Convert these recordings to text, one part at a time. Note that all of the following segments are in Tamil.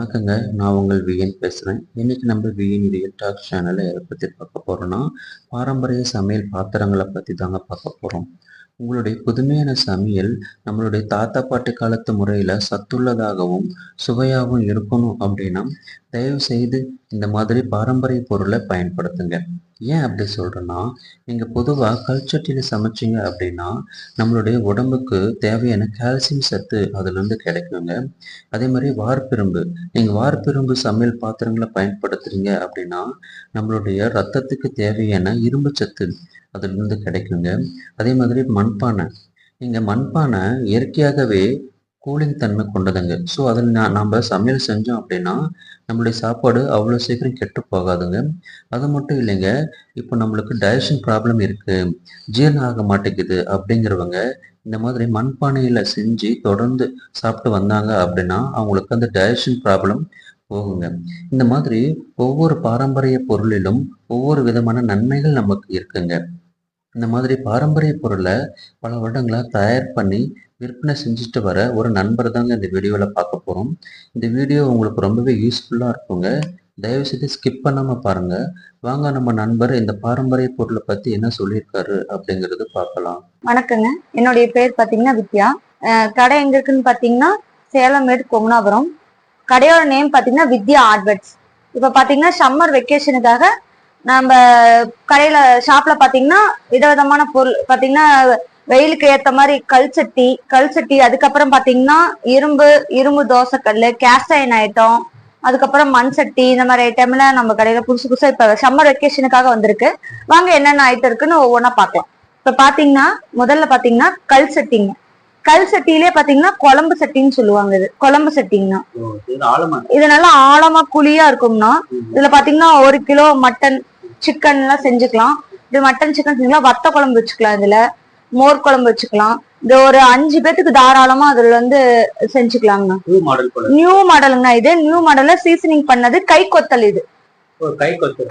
வணக்கங்க. நான் உங்கள் விஎன் பேசுறேன். இன்னைக்கு நம்ம விஎன் ரியல் டாக் சேனல்ல எத பத்தி பார்க்க போறோம்னா, பாரம்பரிய சமையல் பாத்திரங்கள பத்தி தாங்க பார்க்க போறோம். உங்களுடைய புதுமையான சமையல் நம்மளுடைய தாத்தா பாட்டி காலத்து முறையில சத்துள்ளதாகவும், சுவையாகவும் இருக்கணும் அப்படின்னா, தயவு செய்து இந்த மாதிரி பாரம்பரிய பொருளை பயன்படுத்துங்க. ஏன் அப்படி சொல்றேன்னா, நீங்க பொதுவா கல்சட்டியில சமைச்சீங்க அப்படின்னா, நம்மளுடைய உடம்புக்கு தேவையான கால்சியம் சத்து அதுலேருந்து கிடைக்குங்க. அதே மாதிரி வார்ப்பிரும்பு, நீங்க வார்ப்பிரும்பு சமையல் பாத்திரங்களை பயன்படுத்துறீங்க அப்படின்னா, நம்மளுடைய ரத்தத்துக்கு தேவையான இரும்பு சத்து அதிலிருந்து கிடைக்குங்க. அதே மாதிரி மண்பானை, நீங்க மண்பானை இயற்கையாகவே கூலிங் தன்மை கொண்டதுங்க. ஸோ அதில் நம்ம சமையல் செஞ்சோம் அப்படின்னா நம்மளுடைய சாப்பாடு அவ்வளோ சீக்கிரம் கெட்டு போகாதுங்க. அது மட்டும் இல்லைங்க, இப்போ நம்மளுக்கு டைஜஷன் ப்ராப்ளம் இருக்கு, ஜீரணம் ஆக மாட்டேங்குது அப்படிங்கிறவங்க இந்த மாதிரி மண்பானையில் செஞ்சு தொடர்ந்து சாப்பிட்டு வந்தாங்க அப்படின்னா அவங்களுக்கு அந்த டைஜஷன் ப்ராப்ளம் போகுங்க. இந்த மாதிரி ஒவ்வொரு பாரம்பரிய பொருளிலும் ஒவ்வொரு விதமான நன்மைகள் நமக்கு இருக்குங்க. இந்த மாதிரி பாரம்பரிய பொருளை பல வருடங்களா தயார் பண்ணி விற்பனை செஞ்சுட்டு வர ஒரு நண்பர் தாங்க இந்த வீடியோவில் பார்க்க போகிறோம். இந்த வீடியோ உங்களுக்கு ரொம்பவே யூஸ்ஃபுல்லாக இருக்குங்க. தயவு செய்து ஸ்கிப் பண்ணாமல் பாருங்க. வாங்க நம்ம நண்பர் இந்த பாரம்பரிய பொருளை பற்றி என்ன சொல்லியிருக்காரு அப்படிங்கிறது பார்க்கலாம். வணக்கங்க, என்னுடைய பேர் பார்த்தீங்கன்னா வித்யா. கடை எங்க இருக்குன்னு பார்த்தீங்கன்னா சேலமேடு கொங்குனாபுரம். கடையோட நேம் பார்த்தீங்கன்னா வித்யா ஆர்ட்வெட்ஸ். இப்போ பார்த்தீங்கன்னா சம்மர் வெக்கேஷனுக்காக நம்ம கடையில ஷாப்ல பாத்தீங்கன்னா விதவிதமான பொருள் பாத்தீங்கன்னா வெயிலுக்கு ஏத்த மாதிரி கல்சட்டி அதுக்கப்புறம் பாத்தீங்கன்னா இரும்பு தோசைக்கல், கேஸ்ட் அயர்ன் ஐட்டம், அதுக்கப்புறம் மண் சட்டி, இந்த மாதிரி ஐட்டம்ல நம்ம கடையில புதுசு புதுசா இப்ப சம்மர் வெக்கேஷனுக்காக வந்திருக்கு. வாங்க என்னென்ன ஐட்டம் இருக்குன்னு ஒவ்வொன்றா பார்க்கலாம். இப்ப பாத்தீங்கன்னா முதல்ல பாத்தீங்கன்னா கல் சட்டியிலே பாத்தீங்கன்னா குழம்பு சட்டின்னு சொல்லுவாங்க. இது குழம்பு சட்டிங்கன்னா இது நல்லா ஆழமா குழியா இருக்கும்னா இதுல பாத்தீங்கன்னா 1 கிலோ மட்டன் சிக்கன் எல்லாம் செஞ்சுக்கலாம். இது மட்டன் சிக்கன் செஞ்சுக்கலாம், வத்த குழம்பு வச்சுக்கலாம், இதுல மோர் குழம்பு வச்சுக்கலாம். இது ஒரு 5 பேத்துக்கு தாராளமா அதுல வந்து செஞ்சுக்கலாங்கண்ணா. நியூ மாடலுங்கண்ணா. இது நியூ மாடல்ல சீசனிங் பண்ணது கை கொத்தல். இது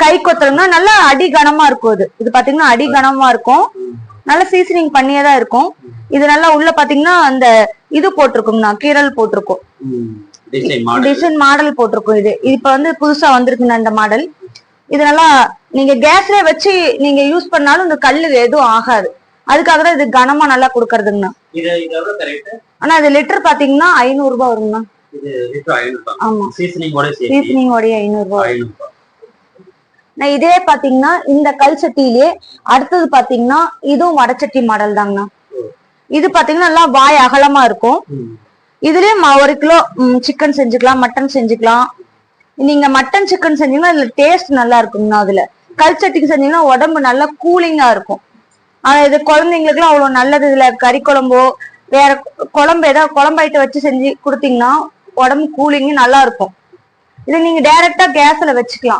கை கொத்தல்னா நல்லா அடி கனமா இருக்கும். இது பாத்தீங்கன்னா அடி கனமா இருக்கும், நல்லா சீசனிங் பண்ணியதான் இருக்கும். இது நல்லா உள்ள பாத்தீங்கன்னா அந்த இது போட்டிருக்கும்னா கீரல் போட்டிருக்கும், டிசைன் மாடல் போட்டிருக்கும். இது இப்ப வந்து புதுசா வந்திருக்குங்க இந்த மாடல். இது நல்லா நீங்க கேஸ்ல வச்சு நீங்க யூஸ் பண்ணாலும் இந்த கல்லு எதுவும் ஆகாது. அதுக்காக தான் இது கனமா நல்லா கொடுக்கறதுங்கண்ணா. ஆனா இது லிட்டர் பாத்தீங்கன்னா 500 ரூபாய் வருங்கண்ணா. ஆமா, சீசனிங்கோடய 500 ரூபாய். இதே பாத்தீங்கன்னா இந்த கல் சட்டியிலேயே அடுத்தது பாத்தீங்கன்னா இதுவும் வடச்சட்டி மாடல் தாங்கண்ணா. இது பாத்தீங்கன்னா நல்லா வாய் அகலமா இருக்கும். இதுலயே 1 கிலோ சிக்கன் செஞ்சுக்கலாம், மட்டன் செஞ்சுக்கலாம். நீங்க மட்டன் சிக்கன் செஞ்சீங்கன்னா இதுல டேஸ்ட் நல்லா இருக்குங்கண்ணா. அதுல கல் சட்டிக்கு செஞ்சீங்கன்னா உடம்பு நல்லா கூலிங்கா இருக்கும். ஆனா இது குழந்தைங்களுக்கு எல்லாம் அவ்வளவு நல்லது. இதுல கறி குழம்போ வேற குழம்பு ஏதாவது குழம்பாயிட்ட வச்சு செஞ்சு கொடுத்தீங்கன்னா உடம்பு கூலிங் நல்லா இருக்கும். இது நீங்க டைரக்டா கேஸ்ல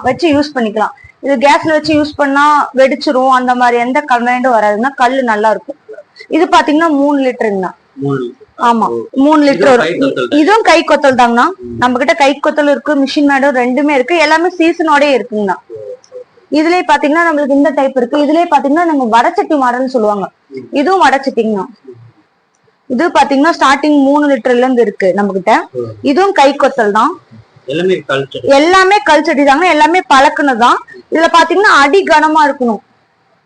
வச்சு யூஸ் பண்ணிக்கலாம். இது கேஸ்ல வச்சு யூஸ் பண்ணா வெடிச்சிரும், அந்த மாதிரி எந்த கம்ப்ளைண்டும் வராதுன்னா கல்லு நல்லா இருக்கும். இது பாத்தீங்கன்னா 3 லிட்டருங்கண்ணா. ஆமா, 3 லிட்டர் வரும். இதுவும் கை கொத்தல் தாங்கண்ணா. நம்ம கிட்ட கை கொத்தல் இருக்கு, மிஷின் மேடும் ரெண்டுமே இருக்கு. எல்லாமே சீசனோட இருக்குங்கண்ணா. இதுலயே பாத்தீங்கன்னா நம்மளுக்கு இந்த டைப் இருக்கு. இதுலயே பாத்தீங்கன்னா நம்ம வடச்சட்டி மாடல்னு சொல்லுவாங்க. இதுவும் வடச்சட்டிங்கண்ணா. இது பாத்தீங்கன்னா ஸ்டார்டிங் 3 லிட்டர்ல இருந்து இருக்கு நம்ம கிட்ட. இதுவும் கை கொத்தல் தான், எல்லாமே கல் சட்டி தாங்க. எல்லாமே பழக்குனதுதான். இதுல பாத்தீங்கன்னா அடி கனமா இருக்கணும்.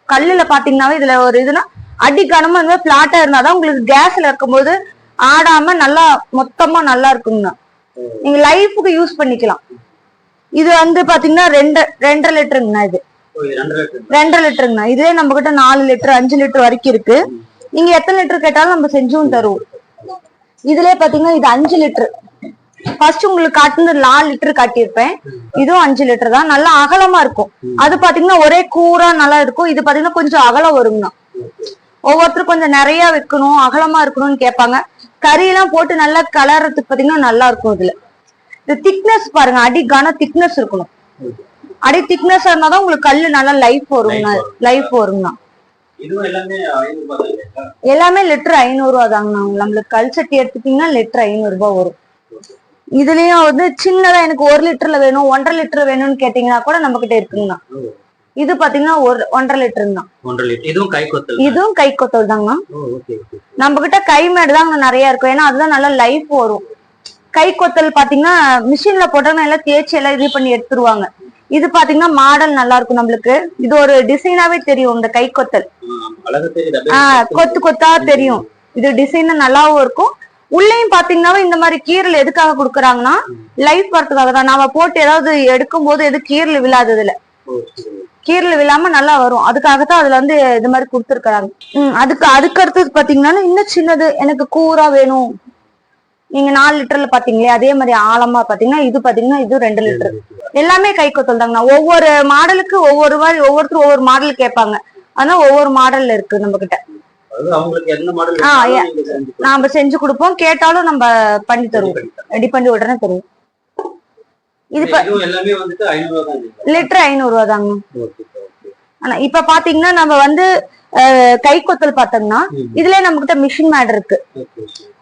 கல்லுல பாத்தீங்கன்னாவே இதுல ஒரு இதுனா அடி கனமா இருந்தா பிளாட்டா இருந்தாதான் உங்களுக்கு கேஸ்ல இருக்கும்போது ஆடாம நல்லா மொத்தமா நல்லா இருக்குங்கண்ணா. நீங்க லைஃபுக்கு யூஸ் பண்ணிக்கலாம். இது வந்து பாத்தீங்கன்னா 2.5 லிட்டருங்கண்ணா. இது 2.5 லிட்டருங்கண்ணா. இதுவே நம்ம கிட்ட 4 லிட்டர் 5 லிட்டர் வரைக்கும் இருக்கு. நீங்க எத்தனை லிட்டர் கேட்டாலும் நம்ம செஞ்சும் தருவோம். இதுலயே பாத்தீங்கன்னா இது 5 லிட்டர். ஃபர்ஸ்ட் உங்களுக்கு காட்டுனது 4 லிட்டர் காட்டியிருப்பேன். இதுவும் 5 லிட்டர் தான், நல்லா அகலமா இருக்கும். அது பாத்தீங்கன்னா ஒரே கூரா நல்லா இருக்கும். இது பாத்தீங்கன்னா கொஞ்சம் அகலம் வருங்கண்ணா. ஒவ்வொருத்தரும் கொஞ்சம் நிறைய வைக்கணும், அகலமா இருக்கணும்னு கேட்பாங்க. கறியெல்லாம் போட்டு நல்லா கலர்றதுக்கு பாத்தீங்கன்னா நல்லா இருக்கும். இதுல இந்த திக்னஸ் பாருங்க, அடி கன திக்னஸ் இருக்கணும். அடி திக்னஸ் இருந்தாதான் உங்களுக்கு கல்லு நல்லா லைஃப் வருங்கண்ணா. எல்லாமே லிட்டர் 500 ரூபா தாங்கண்ணா. நம்மளுக்கு கல் சட்டி எடுத்துட்டீங்கன்னா லிட்டர் 500 ரூபாய் வரும். இதுலயும் வந்து சின்னதா எனக்கு 1 லிட்டர்ல வேணும், 1.5 லிட்டர் வேணும்னு கேட்டீங்கன்னா கூட நம்ம கிட்ட இருக்குங்கண்ணா. இது பாத்தீங்கன்னா 1.5 லிட்டர் தான். இதுவும் கை கொத்தல் தாங்கண்ணா. நம்ம கிட்ட கை மேடு தாங்க நிறைய இருக்கும். ஏன்னா அதுதான் நல்லா லைஃப் வரும். கை கொத்தல் பாத்தீங்கன்னா மிஷின்ல போட்டாங்கன்னா எல்லாம் தேய்ச்சி எல்லாம் இது பண்ணி எடுத்துருவாங்க. இது பாத்தீங்கன்னா மாடல் நல்லா இருக்கும் நம்மளுக்கு. இது ஒரு டிசைனாவே தெரியும் இந்த கை கொத்தல். கொத்து கொத்தா தெரியும். இது டிசைன் நல்லாவும் இருக்கும். உள்ளேயும் பாத்தீங்கன்னா இந்த மாதிரி கீரல் எதுக்காக கொடுக்குறாங்கன்னா லைஃப் வரதுக்காக தான். நாம போட்டு ஏதாவது எடுக்கும் போது எது கீரல் விழாததுல கீரல் விழாம நல்லா வரும். அதுக்காகத்தான் அதுல வந்து இது மாதிரி கொடுத்துருக்காங்க. அதுக்கு அடுத்தது பாத்தீங்கன்னா இன்னும் சின்னது எனக்கு கூரா வேணும். நீங்க 4 லிட்டர்ல பாத்தீங்களே அதே மாதிரி ஆழமா பாத்தீங்கன்னா இது பாத்தீங்கன்னா இது 2 லிட்டர். எல்லாமே கை கொத்தல் தாங்கண்ணா. ஒவ்வொரு மாடலுக்கு ஒவ்வொரு மாதிரி ஒவ்வொருத்தரும் ஒவ்வொரு மாடல் கேட்பாங்க. அதனால ஒவ்வொரு மாடல்ல இருக்கு நம்ம கிட்ட. நாம செஞ்சு கொடுப்போம். கேட்டாலும் நம்ம பண்ணி தருவோம். ரெடி பண்ணி உடனே தருவோம். இது லிட்டர் 500 ரூபா தாங்க. ஆனா இப்ப பாத்தீங்கன்னா நம்ம வந்து கை கொத்தல் பார்த்தோம்னா இதுல நம்ம கிட்ட மிஷின் மேட் இருக்கு.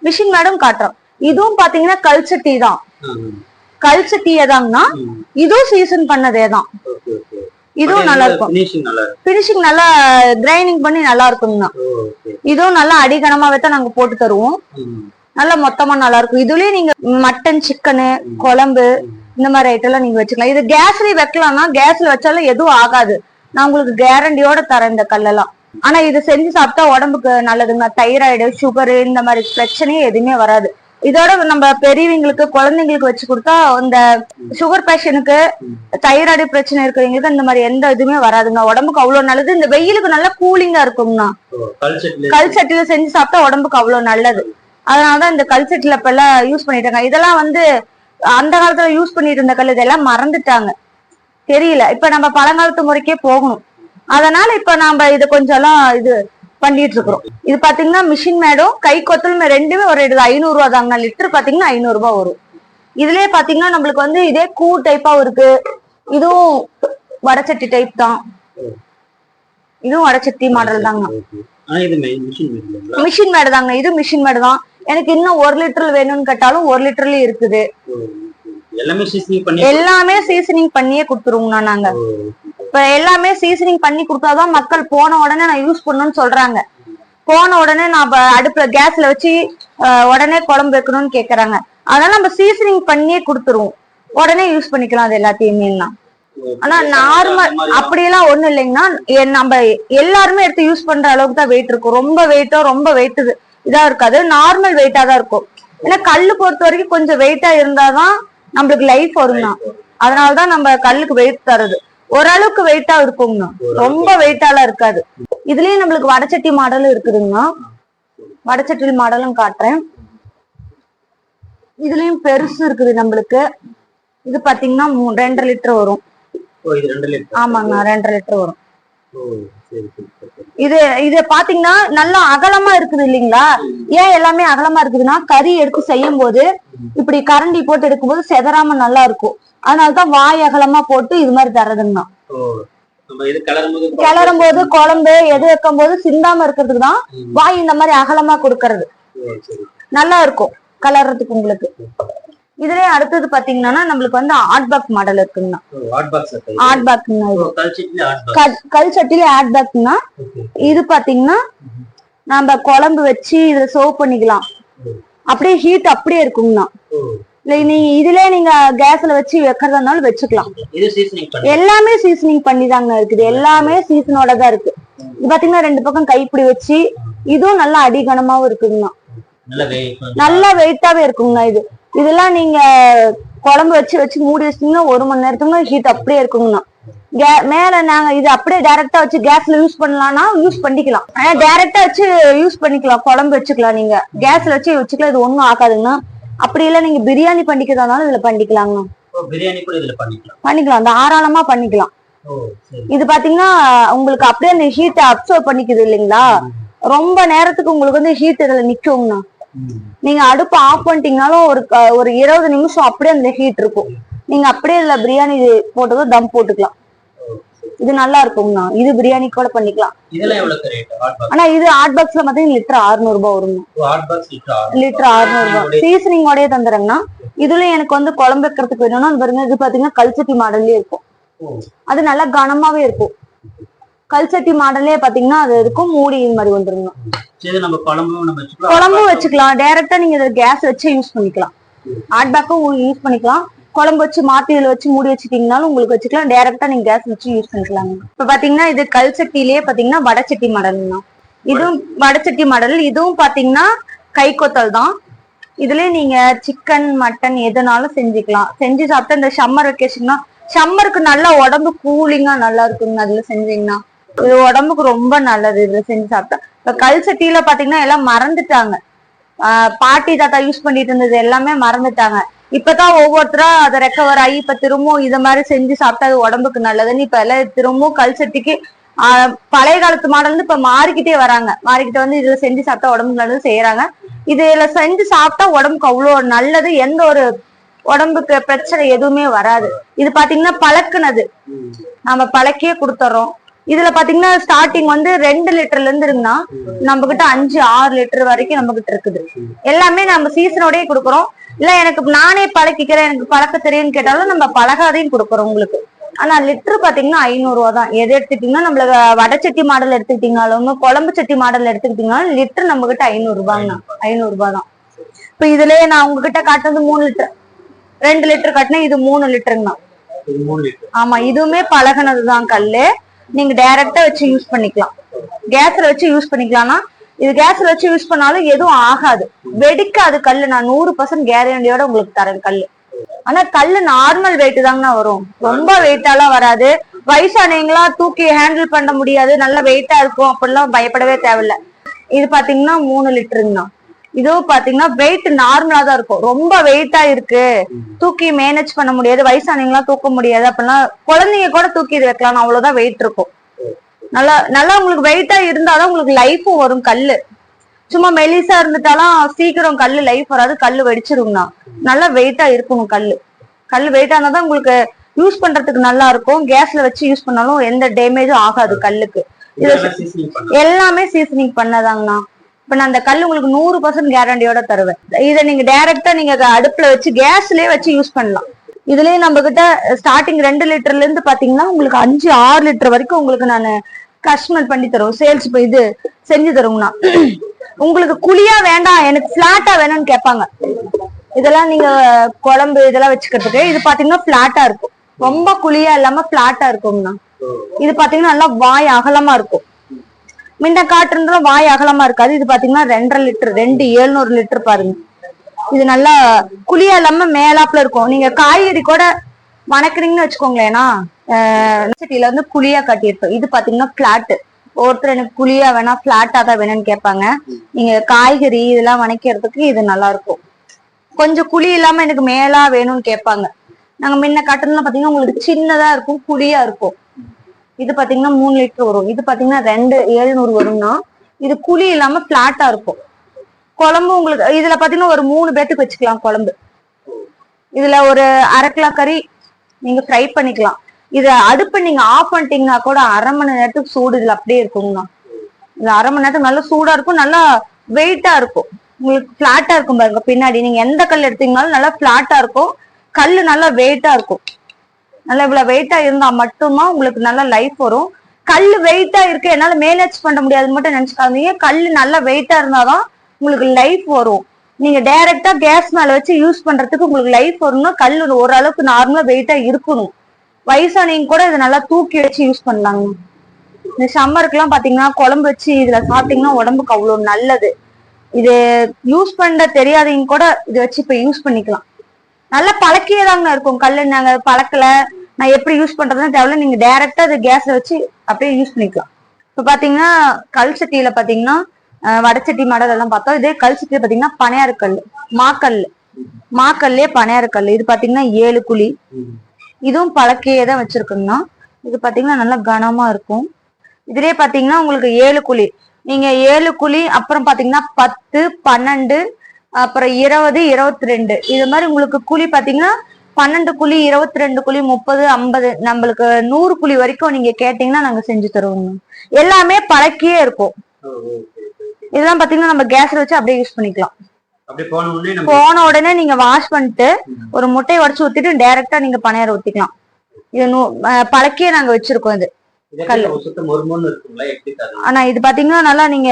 மிஷின் மேடும் காட்டுறோம். இதுவும் பாத்தீங்கன்னா கல்ச்சட்டி தான். கல்ச்சட்டியே தாங்கன்னா இதுவும் சீசன் பண்ணதே தான். இதுவும் நல்லா இருக்கும். பினிஷிங் நல்லா கிரைண்டிங் பண்ணி நல்லா இருக்கும்னா. இதுவும் நல்லா அடிகனமாவே தான் நாங்க போட்டு தருவோம். நல்லா மொத்தமா நல்லா இருக்கும். இதுலயே நீங்க மட்டன், சிக்கனு, குழம்பு இந்த மாதிரி ஐட்டம் எல்லாம் நீங்க வச்சுக்கலாம். இது கேஸ்லயே வைக்கலாம்னா கேஸ்ல வச்சாலும் எதுவும் ஆகாது. நான் உங்களுக்கு கேரண்டியோட தரேன் இந்த கல்லெல்லாம். ஆனா இது செஞ்சு சாப்பிட்டா உடம்புக்கு நல்லதுங்க. தைராய்டு, சுகரு இந்த மாதிரி பிரச்சனையே எதுவுமே வராது. இதோட நம்ம பெரியவங்களுக்கு குழந்தைங்களுக்கு வச்சு கொடுத்தா இந்த சுகர் பேஷனுக்கு, தைராய்டு பிரச்சனை இருக்கிறவங்களுக்கு இந்த மாதிரி எந்த இதுவுமே வராதுங்க. உடம்புக்கு அவ்வளவு நல்லது. இந்த வெயிலுக்கு நல்லா கூலிங்கா இருக்கும்னா கல் சட்டில செஞ்சு சாப்பிட்டா உடம்புக்கு அவ்வளவு நல்லது. அதனாலதான் இந்த கல் சட்டில இப்ப எல்லாம் யூஸ் பண்ணிட்டாங்க. இதெல்லாம் வந்து அந்த காலத்துல யூஸ் பண்ணிட்டு இருந்த கல் இதெல்லாம் மறந்துட்டாங்க. தெரியல. இப்ப நம்ம பழங்காலத்து முறைக்கே போகணும். அதனால இப்ப நாம இதை கொஞ்சம் எல்லாம் இது பண்ணிட்டு இருக்கிறோம். இது பாத்தீங்கன்னா மிஷின் மேடும் கை கொத்தலும் ரெண்டுமே ஒரு 500 ரூபா தாங்க. லிட்டர் பாத்தீங்கன்னா 500 ரூபாய் வரும். இதுலயே பாத்தீங்கன்னா நம்மளுக்கு வந்து இதே கூ டைப்பா இருக்கு. இதுவும் வடச்சட்டி டைப் தான். இதுவும் வடச்சட்டி மாடல் தாங்க. மிஷின் மேடு தாங்க. இது மிஷின் மேடு தான். எனக்கு இன்னும் 1 லிட்டர் வேணும்னு கேட்டாலும் 1 லிட்டர்லயும் இருக்குது. எல்லாமே சீசனிங் பண்ணியே கொடுத்துருவோம்னா நாங்க. இப்ப எல்லாமே சீசனிங் பண்ணி கொடுத்தாதான் மக்கள் போன உடனே நான் யூஸ் பண்ணணும்னு சொல்றாங்க. போன உடனே நான் அடுப்புல கேஸ்ல வச்சு உடனே குழம்பு வைக்கணும்னு கேக்குறாங்க. அதனால நம்ம சீசனிங் பண்ணியே கொடுத்துருவோம். உடனே யூஸ் பண்ணிக்கலாம் அது எல்லாத்தையுமே. ஆனா நார்மல் அப்படியெல்லாம் ஒண்ணும் இல்லைங்கன்னா நம்ம எல்லாருமே எடுத்து யூஸ் பண்ற அளவுக்கு தான் வெயிட் இருக்கும். ரொம்ப வெயிட் இதா இருக்காது. நார்மல் வெயிட்டா தான் இருக்கும். ஏன்னா கல்லு பொறுத்த வரைக்கும் கொஞ்சம் வெயிட்டா இருந்தாதான் நம்மளுக்கு லைஃப் வரும்னா. அதனாலதான் நம்ம கல்லுக்கு வெயிட் தருது. ஓரளவுக்கு வெயிட்டா இருக்குங்கண்ணா. ரொம்ப வெயிட்டாலாம் இருக்காது. இதுலயும் நம்மளுக்கு வடச்சட்டி மாடலும் இருக்குதுங்கண்ணா. வடச்சட்டி மாடலும் காட்டுறேன். இதுலயும் பெருசு இருக்குது நம்மளுக்கு. இது பாத்தீங்கன்னா 2.5 லிட்டர் வரும். ஆமாங்கண்ணா 2.5 லிட்டர் வரும். இது பாத்தீங்கன்னா நல்லா அகலமா இருக்குது இல்லைங்களா? ஏன் எல்லாமே அகலமா இருக்குதுன்னா கறி எடுத்து செய்யும் போது இப்படி கரண்டி போட்டு எடுக்கும் போது செதறாம நல்லா இருக்கும். அதனாலதான் வாய் அகலமா போட்டு இது மாதிரி தரதுங்கண்ணா. கிளறும் போது குழம்பு எது வைக்கும் போது சிந்தாம இருக்கிறதுக்கு தான் வாய் இந்த மாதிரி அகலமா கொடுக்கறது. நல்லா இருக்கும் கலர்றதுக்கு உங்களுக்கு. இதுலயே அடுத்தது பாத்தீங்கன்னா நம்மளுக்கு வந்து ஆட் பாக்ஸ் மாடல் இருக்குங்கண்ணா. ஆட் பாக்ஸ்னா கல் சட்டில ஆட் பாக்ஸ்னா இது பாத்தீங்கன்னா நம்ம குழம்பு வச்சு இதுல சர்வ் பண்ணிக்கலாம். அப்படியே ஹீட் அப்படியே இருக்குங்கண்ணா. நீங்க இதுல நீங்க கேஸ்ல வச்சு வைக்கிறதா இருந்தாலும் வச்சுக்கலாம். எல்லாமே சீசனிங் பண்ணி தாங்க இருக்குது. எல்லாமே சீசனோட தான் இருக்கு. இது பாத்தீங்கன்னா 2 பக்கம் கைப்பிடி வச்சு இதுவும் நல்லா அடிகனமாவும் இருக்குங்கண்ணா. நல்லா வெயிட்டாவே இருக்குங்கண்ணா. இதெல்லாம் நீங்க குழம்பு வச்சு மூடி வச்சிட்டீங்கன்னா 1 மணி நேரத்துக்கு ஹீட் அப்படியே இருக்குங்கண்ணா. மேல நாங்க இது அப்படியே டைரக்டா வச்சு கேஸ்ல யூஸ் பண்ணலாம்னா யூஸ் பண்ணிக்கலாம். டைரக்டா வச்சு யூஸ் பண்ணிக்கலாம். குழம்பு வச்சுக்கலாம். நீங்க கேஸ்ல வச்சு வச்சுக்கலாம். இது ஒண்ணும் ஆகாதுங்கண்ணா. அப்படி இல்ல நீங்க பிரியாணி பண்ணிக்கிறதாலும் இதுல பண்ணிக்கலாங்க. பண்ணிக்கலாம். தாராளமா பண்ணிக்கலாம். இது பாத்தீங்கன்னா உங்களுக்கு அப்படியே அந்த ஹீட் அப்சர்வ் பண்ணிக்குது இல்லைங்களா? ரொம்ப நேரத்துக்கு உங்களுக்கு வந்து ஹீட் இதுல நிக்குங்கண்ணா. நீங்க அடுப்பு ஆஃப் பண்ணிட்டீங்கனாலும் ஒரு 20 நிமிஷம் அப்படியே அந்த ஹீட் இருக்கும். நீங்க அப்படியே இதுல பிரியாணி போட்டதும் தம் போட்டுக்கலாம். இது நல்லா இருக்கும்ண்ணா. இது பிரியாணி கூட பண்ணிக்கலாம். ஆனா இது ஹாட் பாக்ஸ்ல பாத்தீங்கன்னா லிட்டர் 600 ரூபாய் வருங்க. லிட்டர் 600 ரூபாய் சீசனிங் ஓடயே தந்துடுறேங்கண்ணா. இதுல எனக்கு வந்து குழம்பு வைக்கிறதுக்கு வேணும்னா பாருங்க. இது பாத்தீங்கன்னா கல்சட்டி மாடல்லயே இருக்கும். அது நல்லா கனமாவே இருக்கும். கல்சட்டி மாடலே பாத்தீங்கன்னா அது இருக்கும். மூடி மாதிரி வந்துருங்க. குழம்பும் வச்சுக்கலாம். டைரக்டா நீங்க கேஸ் வச்சு யூஸ் பண்ணிக்கலாம். ஹாட் பேக்கும் யூஸ் பண்ணிக்கலாம். குழம்பு வச்சு மாத்தி இதுல வச்சு மூடி வச்சுட்டீங்கனாலும் உங்களுக்கு வச்சுக்கலாம். டைரக்டா நீங்க கேஸ் வச்சு யூஸ் பண்ணிக்கலாம். இப்ப பாத்தீங்கன்னா இது கல் சட்டிலேயே பாத்தீங்கன்னா வடச்சட்டி மாடல். இதுவும் வடச்சட்டி மாடல். இதுவும் பாத்தீங்கன்னா கை கொத்தல் தான். இதுல நீங்க சிக்கன் மட்டன் எதுனாலும் செஞ்சுக்கலாம். செஞ்சு சாப்பிட்டா இந்த சம்மர் வெக்கேஷன்னா சம்மருக்கு நல்லா உடம்பு கூலிங்கா நல்லா இருக்குங்க. அதுல செஞ்சீங்கன்னா இது உடம்புக்கு ரொம்ப நல்லது. இதுல செஞ்சு சாப்பிட்டா இப்ப கல் சட்டியில பாத்தீங்கன்னா எல்லாம் மறந்துட்டாங்க. பாட்டி தாத்தா யூஸ் பண்ணிட்டு இருந்தது எல்லாமே மறந்துட்டாங்க. இப்பதான் ஒவ்வொருத்தரா அதை ரெக்கவர் ஆகி இப்ப திரும்பவும் இத மாதிரி செஞ்சு சாப்பிட்டா அது உடம்புக்கு நல்லதுன்னு இப்ப எல்லாம் திரும்பவும் கல் சட்டிக்கு பழைய காலத்து மாடல் இப்ப மாறிக்கிட்டே வராங்க. மாறிக்கிட்டு வந்து இதுல செஞ்சு சாப்பிட்டா உடம்புக்கு நல்லது செய்யறாங்க. இதுல செஞ்சு சாப்பிட்டா உடம்புக்கு அவ்வளவு நல்லது. எந்த ஒரு உடம்புக்கு பிரச்சனை எதுவுமே வராது. இது பாத்தீங்கன்னா பழக்குனது, நம்ம பழக்கியே கொடுத்துறோம். இதுல பாத்தீங்கன்னா ஸ்டார்டிங் வந்து 2 லிட்டர்ல இருந்து இருக்குன்னா நம்ம கிட்ட 5-6 லிட்டர் வரைக்கும் நம்ம கிட்ட இருக்குது. எல்லாமே நம்ம சீசனோடய கொடுக்குறோம். இல்ல எனக்கு நானே பழக்கிக்கிறேன், எனக்கு பழக்க தெரியும்னு கேட்டாலும் நம்ம பழகாதையும் கொடுக்குறோம் உங்களுக்கு. ஆனா லிட்டர் பாத்தீங்கன்னா 500 ரூபா தான். எது எடுத்துக்கிட்டீங்கன்னா நம்மளுக்கு வடச்சட்டி மாடல் எடுத்துக்கிட்டீங்கனாலும் குழம்பு சட்டி மாடல் எடுத்துக்கிட்டீங்கனாலும் லிட்டர் நம்ம கிட்ட 500 ரூபாய்னா 500 ரூபாய் தான். இப்ப இதுலயே நான் உங்ககிட்ட காட்டுறது 3 லிட்டர், 2 லிட்டர் காட்டினேன். இது 3 லிட்டருங்க. ஆமா, இதுவுமே பழகினதுதான் கல்லு. நீங்க டைரக்டா வச்சு யூஸ் பண்ணிக்கலாம். கேஸ்ல வச்சு யூஸ் பண்ணிக்கலாம்னா இது கேஸ்ல வச்சு யூஸ் பண்ணாலும் எதுவும் ஆகாது, வெடிக்காது கல்லு. நான் 100% கேரண்டியோட உங்களுக்கு தரேன் கல்லு. ஆனா கல்லு நார்மல் வெயிட் தாங்கண்ணா வரும், ரொம்ப வெயிட்டாலாம் வராது. வயசானவங்களா தூக்கி ஹேண்டில் பண்ண முடியாது, நல்ல வெயிட்டா இருக்கும் அப்படிலாம் பயப்படவே தேவையில்ல. இது பாத்தீங்கன்னா 3 லிட்டருங்கண்ணா. இதுவும் பாத்தீங்கன்னா வெயிட் நார்மலா தான் இருக்கும். ரொம்ப வெயிட்டா இருக்கு, தூக்கி மேனேஜ் பண்ண முடியாது, வயசானவங்களா தூக்க முடியாது அப்படின்னா குழந்தைங்க கூட தூக்கி இது வைக்கலாம், அவ்வளவுதான் வெயிட் இருக்கும். நல்லா நல்லா உங்களுக்கு வெயிட்டா இருந்தாதான் உங்களுக்கு லைஃபும் வரும். கல்லு சும்மா மெலிசா இருந்துட்டாலும் சீக்கிரம் கல்லு லைஃப் வராது, கல்லு வெடிச்சிருங்கண்ணா. நல்லா வெயிட்டா இருக்கணும் கல்லு. கல்லு வெயிட்டா இருந்தாதான் உங்களுக்கு யூஸ் பண்றதுக்கு நல்லா இருக்கும். கேஸ்ல வச்சு யூஸ் பண்ணாலும் எந்த டேமேஜும் ஆகாது கல்லுக்கு. இது எல்லாமே சீசனிங் பண்ணதாங்கண்ணா. இப்ப நான் அந்த கல் உங்களுக்கு 100% கேரண்டியோட தருவேன். இதை நீங்க டைரக்டா நீங்க அடுப்புல வச்சு கேஸ்லயே வச்சு யூஸ் பண்ணலாம். இதுலயே நம்ம கிட்ட ஸ்டார்டிங் 2 லிட்டர்ல இருந்து பாத்தீங்கன்னா உங்களுக்கு 5-6 லிட்டர் வரைக்கும் உங்களுக்கு நான் கஸ்டமர் பண்ணி தருவோம். சேல்ஸ் இப்ப இது செஞ்சு தருவோம்னா உங்களுக்கு குழியா வேண்டாம், எனக்கு பிளாட்டா வேணும்னு கேட்பாங்க. இதெல்லாம் நீங்க குழம்பு இதெல்லாம் வச்சுக்கிறதுக்கு இது பாத்தீங்கன்னா பிளாட்டா இருக்கும். ரொம்ப குழியா இல்லாம பிளாட்டா இருக்கும்னா. இது பாத்தீங்கன்னா நல்லா வாய் அகலமா இருக்கும். முன்ன காட்டுன்ற வாய் அகலமா இருக்காது. இது பாத்தீங்கன்னா 2.5 லிட்டர் 700 லிட்டர் பாருங்க. இது நல்லா குழியா இல்லாம மேலாப்புல இருக்கும். நீங்க காய்கறி கூட வணக்குறீங்கன்னு வச்சுக்கோங்களேனா சட்டியில வந்து குழியா காட்டியிருப்போம். இது பாத்தீங்கன்னா பிளாட். ஒருத்தர் எனக்கு குழியா வேணா பிளாட்டா தான் வேணும்னு கேட்பாங்க. நீங்க காய்கறி இதெல்லாம் வணக்கிறதுக்கு இது நல்லா இருக்கும். கொஞ்சம் குழி இல்லாம எனக்கு மேலா வேணும்னு கேட்பாங்க. நாங்க முன்ன காட்டுறதுலாம் பாத்தீங்கன்னா உங்களுக்கு சின்னதா இருக்கும், குழியா இருக்கும். இது பாத்தீங்கன்னா 3 லிட்டர் வரும். இது பாத்தீங்கன்னா 2.700 வரும்னா இது குழி இல்லாம பிளாட்டா இருக்கும். குழம்பு உங்களுக்கு இதுல பாத்தீங்கன்னா ஒரு 3 பேத்துக்கு வச்சுக்கலாம் குழம்பு. இதுல ஒரு 1/2 கிலோ கறி நீங்க ஃப்ரை பண்ணிக்கலாம். இத அடுப்பு நீங்க ஆஃப் பண்ணிட்டீங்கன்னா கூட 1/2 மணி நேரத்துக்கு சூடு இதுல அப்படியே இருக்குங்கண்ணா. இது 1/2 மணி நேரத்துக்கு நல்லா சூடா இருக்கும், நல்லா வெயிட்டா இருக்கும். உங்களுக்கு பிளாட்டா இருக்கும் பாருங்க பின்னாடி. நீங்க எந்த கல் எடுத்தீங்கனாலும் நல்லா பிளாட்டா இருக்கும். கல்லு நல்லா வெயிட்டா இருக்கும். நல்லா இவ்வளவு வெயிட்டா இருந்தா மட்டும்தான் உங்களுக்கு நல்ல லைஃப் வரும். கல்லு வெயிட்டா இருக்கு என்னால மேனேஜ் பண்ண முடியாதுன்னு மட்டும் நினைச்சுக்காதீங்க. கல்லு நல்லா வெயிட்டா இருந்தாதான் உங்களுக்கு லைஃப் வரும். நீங்க டைரக்டா கேஸ் மேல வச்சு யூஸ் பண்றதுக்கு உங்களுக்கு லைஃப் வரும்னா கல்லு ஓரளவுக்கு நார்மலா வெயிட்டா இருக்கணும். வயசானவங்க கூட இதை நல்லா தூக்கி வச்சு யூஸ் பண்ணலாங்க. இந்த சம்மருக்கு எல்லாம் பாத்தீங்கன்னா குழம்பு வச்சு இதுல சாப்பிட்டீங்கன்னா உடம்புக்கு அவ்வளவு நல்லது. இது யூஸ் பண்ண தெரியாதவங்க கூட இதை வச்சு இப்ப யூஸ் பண்ணிக்கலாம். நல்லா பழக்கியதாங்க இருக்கும். கல்லு நாங்க பழக்கல, நான் எப்படி யூஸ் பண்றதுன்னு தேவையில்ல. நீங்க டைரக்டா அது கேஸ்ல வச்சு அப்படியே யூஸ் பண்ணிக்கலாம். இப்ப பாத்தீங்கன்னா கல் சட்டியில பாத்தீங்கன்னா வடச்சட்டி மாடல் எல்லாம் பார்த்தோம். இதே கல் சட்டியில பாத்தீங்கன்னா பனையாறு கல், மாக்கல்லே பனையாறு கல். இது பாத்தீங்கன்னா 7 குழி. இதுவும் பழக்கையே தான் வச்சிருக்குங்கன்னா. இது பாத்தீங்கன்னா நல்லா கனமா இருக்கும். இதுலயே பாத்தீங்கன்னா உங்களுக்கு 7 குழி. நீங்க 7 குழி அப்புறம் பாத்தீங்கன்னா 10, 12 அப்புறம் 20, 22 இது மாதிரி உங்களுக்கு குழி பாத்தீங்கன்னா 12 குழி, 22 குழி, 30, 50 நம்மளுக்கு 100 குழி வரைக்கும் நீங்க கேட்டீங்கன்னா நாங்க செஞ்சு தருவோம். எல்லாமே பழக்கியே இருக்கும். இதெல்லாம் பாத்தீங்கன்னா நம்ம கேஸ்ல வச்சு அப்படியே யூஸ் பண்ணிக்கலாம். போன உடனே நீங்க வாஷ் பண்ணிட்டு ஒரு முட்டையை உடச்சு ஊத்திட்டு டைரக்டா நீங்க பனையார ஊத்திக்கலாம். இது பழக்கியே நாங்க வச்சிருக்கோம். இது கல்லு. ஆனா இது பாத்தீங்கன்னா நல்லா நீங்க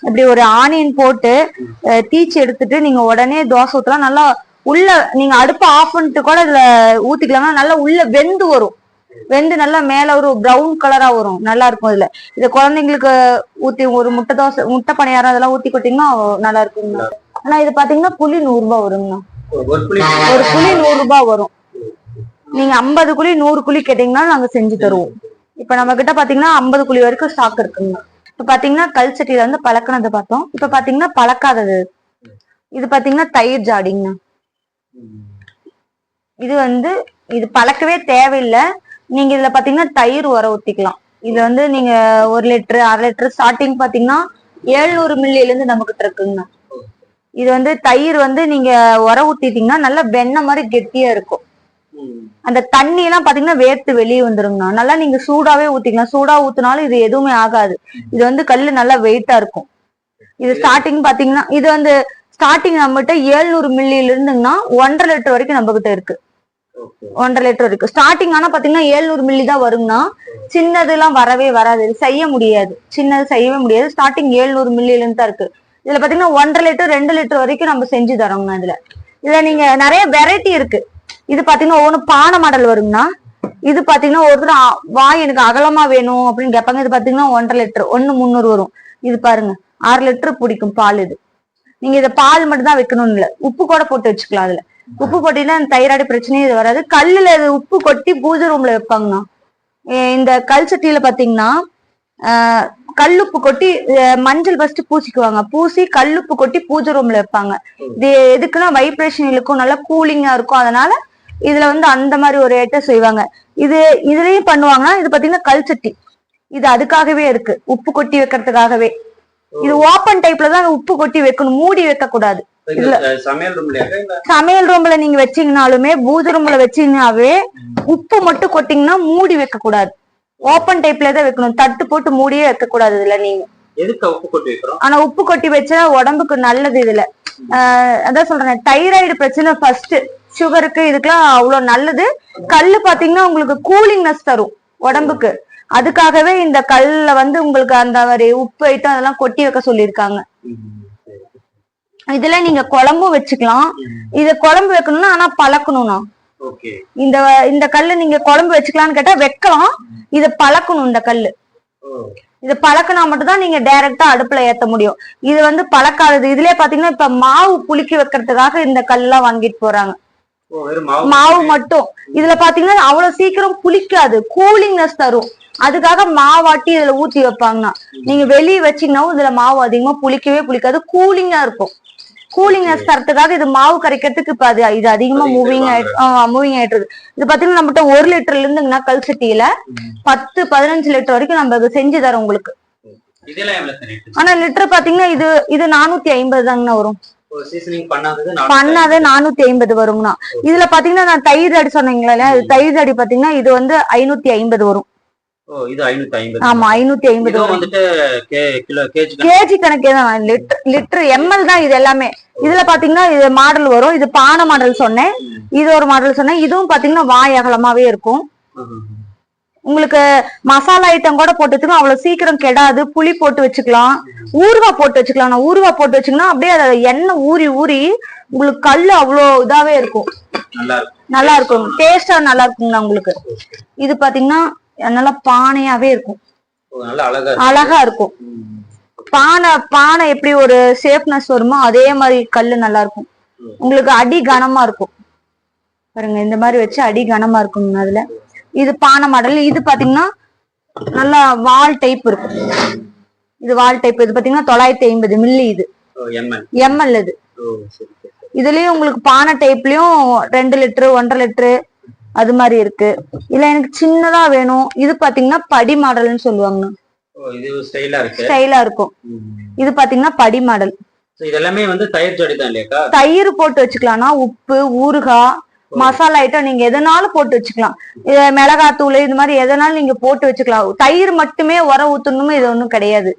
இப்படி ஒரு ஆனியன் போட்டு தீச்சு எடுத்துட்டு நீங்க உடனே தோசை ஊத்தலாம். நல்லா உள்ள நீங்க அடுப்பை ஆஃப் பண்ணிட்டு கூட இதுல ஊத்திக்கலாம்னா நல்லா உள்ள வெந்து வரும். வெந்து நல்லா மேல ஒரு ப்ரௌன் கலரா வரும், நல்லா இருக்கும். இதுல இத குழந்தைங்களுக்கு ஊத்தி ஒரு முட்டை தோசை, முட்டை பணியாரம் அதெல்லாம் ஊத்தி கொட்டிங்கன்னா நல்லா இருக்குங்க. ஆனா இது பாத்தீங்கன்னா புளி 100 ரூபாய் வருங்கண்ணா. ஒரு புளி 100 ரூபாய் வரும். நீங்க 50 குழி 100 குழி கேட்டீங்கன்னா நாங்க செஞ்சு தருவோம். இப்ப நம்ம கிட்ட பாத்தீங்கன்னா 50 குழி வரைக்கும் ஸ்டாக் இருக்குங்க. இப்ப பாத்தீங்கன்னா கல் சட்டியில வந்து பழக்கினது பார்த்தோம். இப்ப பாத்தீங்கன்னா பழக்காதது. இது பாத்தீங்கன்னா தயிர் ஜாடிங்கண்ணா. இது வந்து இது பழக்கவே தேவையில்லை. நீங்க இதுல பாத்தீங்கன்னா தயிர் உர ஊத்திக்கலாம். இது வந்து நீங்க 1 லிட்டரு 1/2 லிட்டரு ஸ்டார்டிங் பாத்தீங்கன்னா 700 மில்லியில இருந்து நம்ம கிட்ட இருக்குங்கண்ணா. இது வந்து தயிர் வந்து நீங்க உர ஊத்திட்டீங்கன்னா நல்லா வெண்ணெய் மாதிரி கெட்டியா இருக்கும். அந்த தண்ணி எல்லாம் பாத்தீங்கன்னா வேர்த்து வெளியே வந்துருங்கண்ணா. நல்லா நீங்க சூடாவே ஊத்திக்கலாம். சூடா ஊத்தினாலும் இது எதுவுமே ஆகாது. இது வந்து கல்லு நல்லா வெயிட்டா இருக்கும். இது ஸ்டார்டிங் பாத்தீங்கன்னா இது வந்து ஸ்டார்டிங் நம்மகிட்ட 700 மில்லியில இருந்துங்கன்னா 1.5 லிட்டர் வரைக்கும் நம்ம கிட்ட இருக்கு. 1.5 லிட்டர் இருக்கு ஸ்டார்டிங். ஆனா பாத்தீங்கன்னா 700 மில்லி தான் வருங்கண்ணா. சின்னது எல்லாம் வரவே வராது, செய்ய முடியாது. சின்னது செய்யவே முடியாது. ஸ்டார்டிங் 700 மில்லியில இருந்து தான் இருக்கு. இதுல பாத்தீங்கன்னா 1.5 லிட்டர் 2 லிட்டர் வரைக்கும் நம்ம செஞ்சு தரோங்கண்ணா. இதுல நீங்க நிறைய வெரைட்டி இருக்கு. இது பாத்தீங்கன்னா ஒவ்வொன்னு பானை மாடல் வருங்கண்ணா. இது பாத்தீங்கன்னா ஒருத்தர் வாய் எனக்கு அகலமா வேணும் அப்படின்னு கேட்பாங்க. இது பாத்தீங்கன்னா 1.5 லிட்டர் 1/300 வரும். இது பாருங்க 6 லிட்டர் பிடிக்கும் பால். இது நீங்க இதை பால் மட்டும் தான் வைக்கணும்னு இல்ல, உப்பு கூட போட்டு வச்சுக்கலாம். அதுல உப்பு போட்டீங்கன்னா தைராய்டு பிரச்சனையும் இது வராது. கல்லுல இது உப்பு கொட்டி பூஜை ரூம்ல வைப்பாங்கண்ணா. இந்த கல் சட்டியில பாத்தீங்கன்னா கல்லுப்பு கொட்டி மஞ்சள் ஃபர்ஸ்ட் பூசிக்குவாங்க. பூசி கல்லுப்பு கொட்டி பூஜை ரூம்ல வைப்பாங்க. இது எதுக்குன்னா வைப்ரேஷன் இருக்கும், நல்லா கூலிங்கா இருக்கும். அதனால இதுல வந்து அந்த மாதிரி ஒரு ஏட்ட செய்வாங்க. இதுலயும் பண்ணுவாங்கன்னா இது பாத்தீங்கன்னா கல் சட்டி. இது அதுக்காகவே இருக்கு, உப்பு கொட்டி வைக்கிறதுக்காகவே. இது ஓப்பன் டைப்ல தான் உப்பு கொட்டி வைக்கணும், மூடி வைக்க கூடாது. சமையல் ரூம்ல நீங்க வச்சீங்கன்னாலுமே பூஜை ரூம்ல வச்சீங்கன்னாவே உப்பு மட்டும் கொட்டிங்கன்னா மூடி வைக்க கூடாது. ஓப்பன் டைப்ல தான் வைக்கணும், தட்டு போட்டு மூடியே வைக்க கூடாது. இதுல நீங்க ஆனா உப்பு கொட்டி வச்சா உடம்புக்கு நல்லது. இதுல அதான் சொல்றேன், தைராய்டு பிரச்சனை ஃபர்ஸ்ட், சுகருக்கு இதுக்கெல்லாம் அவ்வளவு நல்லது. கல்லு பாத்தீங்கன்னா உங்களுக்கு கூலிங்னஸ் தரும் உடம்புக்கு. அதுக்காகவே இந்த கல்ல வந்து உங்களுக்கு அந்த மாதிரி உப்பு ஐட்டம் அதெல்லாம் கொட்டி வைக்க சொல்லியிருக்காங்க. இதுல நீங்க குழம்பும் வச்சுக்கலாம். இத குழம்பு வைக்கணும்னா ஆனா பழக்கணும்னா இந்த கல்லு நீங்க குழம்பு வச்சுக்கலாம்னு கேட்டா வைக்கலாம். இத பழக்கணும். இந்த கல்லு இத பழக்கினா மட்டும் தான் நீங்க டைரக்டா அடுப்புல ஏத்த முடியும். இது வந்து பழக்காதது. இதுலயே பாத்தீங்கன்னா இப்ப மாவு புளிக்க வைக்கிறதுக்காக இந்த கல்லாம் வாங்கிட்டு போறாங்க. மாவு மட்டும் இதுல பாத்தீங்கன்னா அவ்வளவு சீக்கிரம் புளிக்காது, கூலிங்னஸ் தரும். அதுக்காக மாவாட்டி இதுல ஊத்தி வைப்பாங்கன்னா, நீங்க வெளியே வச்சீங்கன்னா இதுல மாவு அதிகமா புளிக்கவே புளிக்காது, கூலிங்கா இருக்கும். கூலிங்னஸ் தரத்துக்காக இது மாவு கரைக்கிறதுக்கு இப்ப இது அதிகமா மூவிங் ஆயிட்டு இருக்கு. இது பாத்தீங்கன்னா நம்மகிட்ட 1 லிட்டர்ல இருந்துங்கன்னா கல் சட்டியில 10-15 லிட்டர் வரைக்கும் நம்ம செஞ்சு தரோம் உங்களுக்கு. ஆனா லிட்டர் பாத்தீங்கன்னா இது 450 தாங்கண்ணா வரும். பண்ணாத 450 வருங்கண்ணா. இதுல பாத்தீங்கன்னா நான் தயிர் ஜாடி சொன்னீங்களா, தயிர் ஜாடி பாத்தீங்கன்னா இது வந்து 550 வரும். ஆமா 550 கேஜி கணக்கே தான். லிட்டர் எம்எல் தான் இது எல்லாமே. இதுல பாத்தீங்கன்னா இது மாடல் வரும். இது பானை மாடல் சொன்னேன், இது ஒரு மாடல் சொன்னேன். இதுவும் பாத்தீங்கன்னா வாய் அகலமாவே இருக்கும். உங்களுக்கு மசாலா ஐட்டம் கூட போட்டு வச்சுக்கலாம், அவ்வளவு சீக்கிரம் கெடாது. புளி போட்டு வச்சுக்கலாம், ஊறுகாய் போட்டு வச்சுக்கலாம். ஊறுகாய் போட்டு வச்சுங்கன்னா அப்படியே அதை எண்ணெய் ஊறி ஊறி உங்களுக்கு கல்லு அவ்வளவு இதாவே இருக்கும், நல்லா இருக்கும், டேஸ்டா நல்லா இருக்குங்கண்ணா உங்களுக்கு. இது பாத்தீங்கன்னா நல்லா பானையாவே இருக்கும், அழகா இருக்கும். பானை எப்படி ஒரு ஷேப்னஸ் வருமோ அதே மாதிரி கல்லு நல்லா இருக்கும். உங்களுக்கு அடி கனமா இருக்கும் பாருங்க, இந்த மாதிரி வச்சு அடி கனமா இருக்குங்க. அதுல இது பானை மாடல். இது பாத்தீங்கன்னா நல்லா வால் டைப் இருக்கும். இது வால் டைப். இது பாத்தீங்கன்னா 950 மில்லி. இது எம்எல். இது இதுலயும் உங்களுக்கு பானை டைப்லயும் 2 லிட்டரு 1.5 லிட்டரு அது மாதிரி இருக்கு. இல்ல எனக்கு சின்னதா வேணும். இது பாத்தீங்கன்னா படி மாடல்னு சொல்லுவாங்க, ஸ்டைலா இருக்கும். இது பாத்தீங்கன்னா படி மாடல். இதெல்லாமே வந்து தயிர் ஜாடி தான் இல்லையா? தயிர் போட்டு வச்சுக்கலாம்னா உப்பு, ஊறுகாய், மசாலா ஐட்டம் நீங்க எதனாலும் போட்டு வச்சுக்கலாம். மிளகாத்தூள் இது மாதிரி எதனாலும் நீங்க போட்டு வச்சுக்கலாம். தயிர் மட்டுமே உர ஊத்தணுமே இது ஒண்ணும் கிடையாது.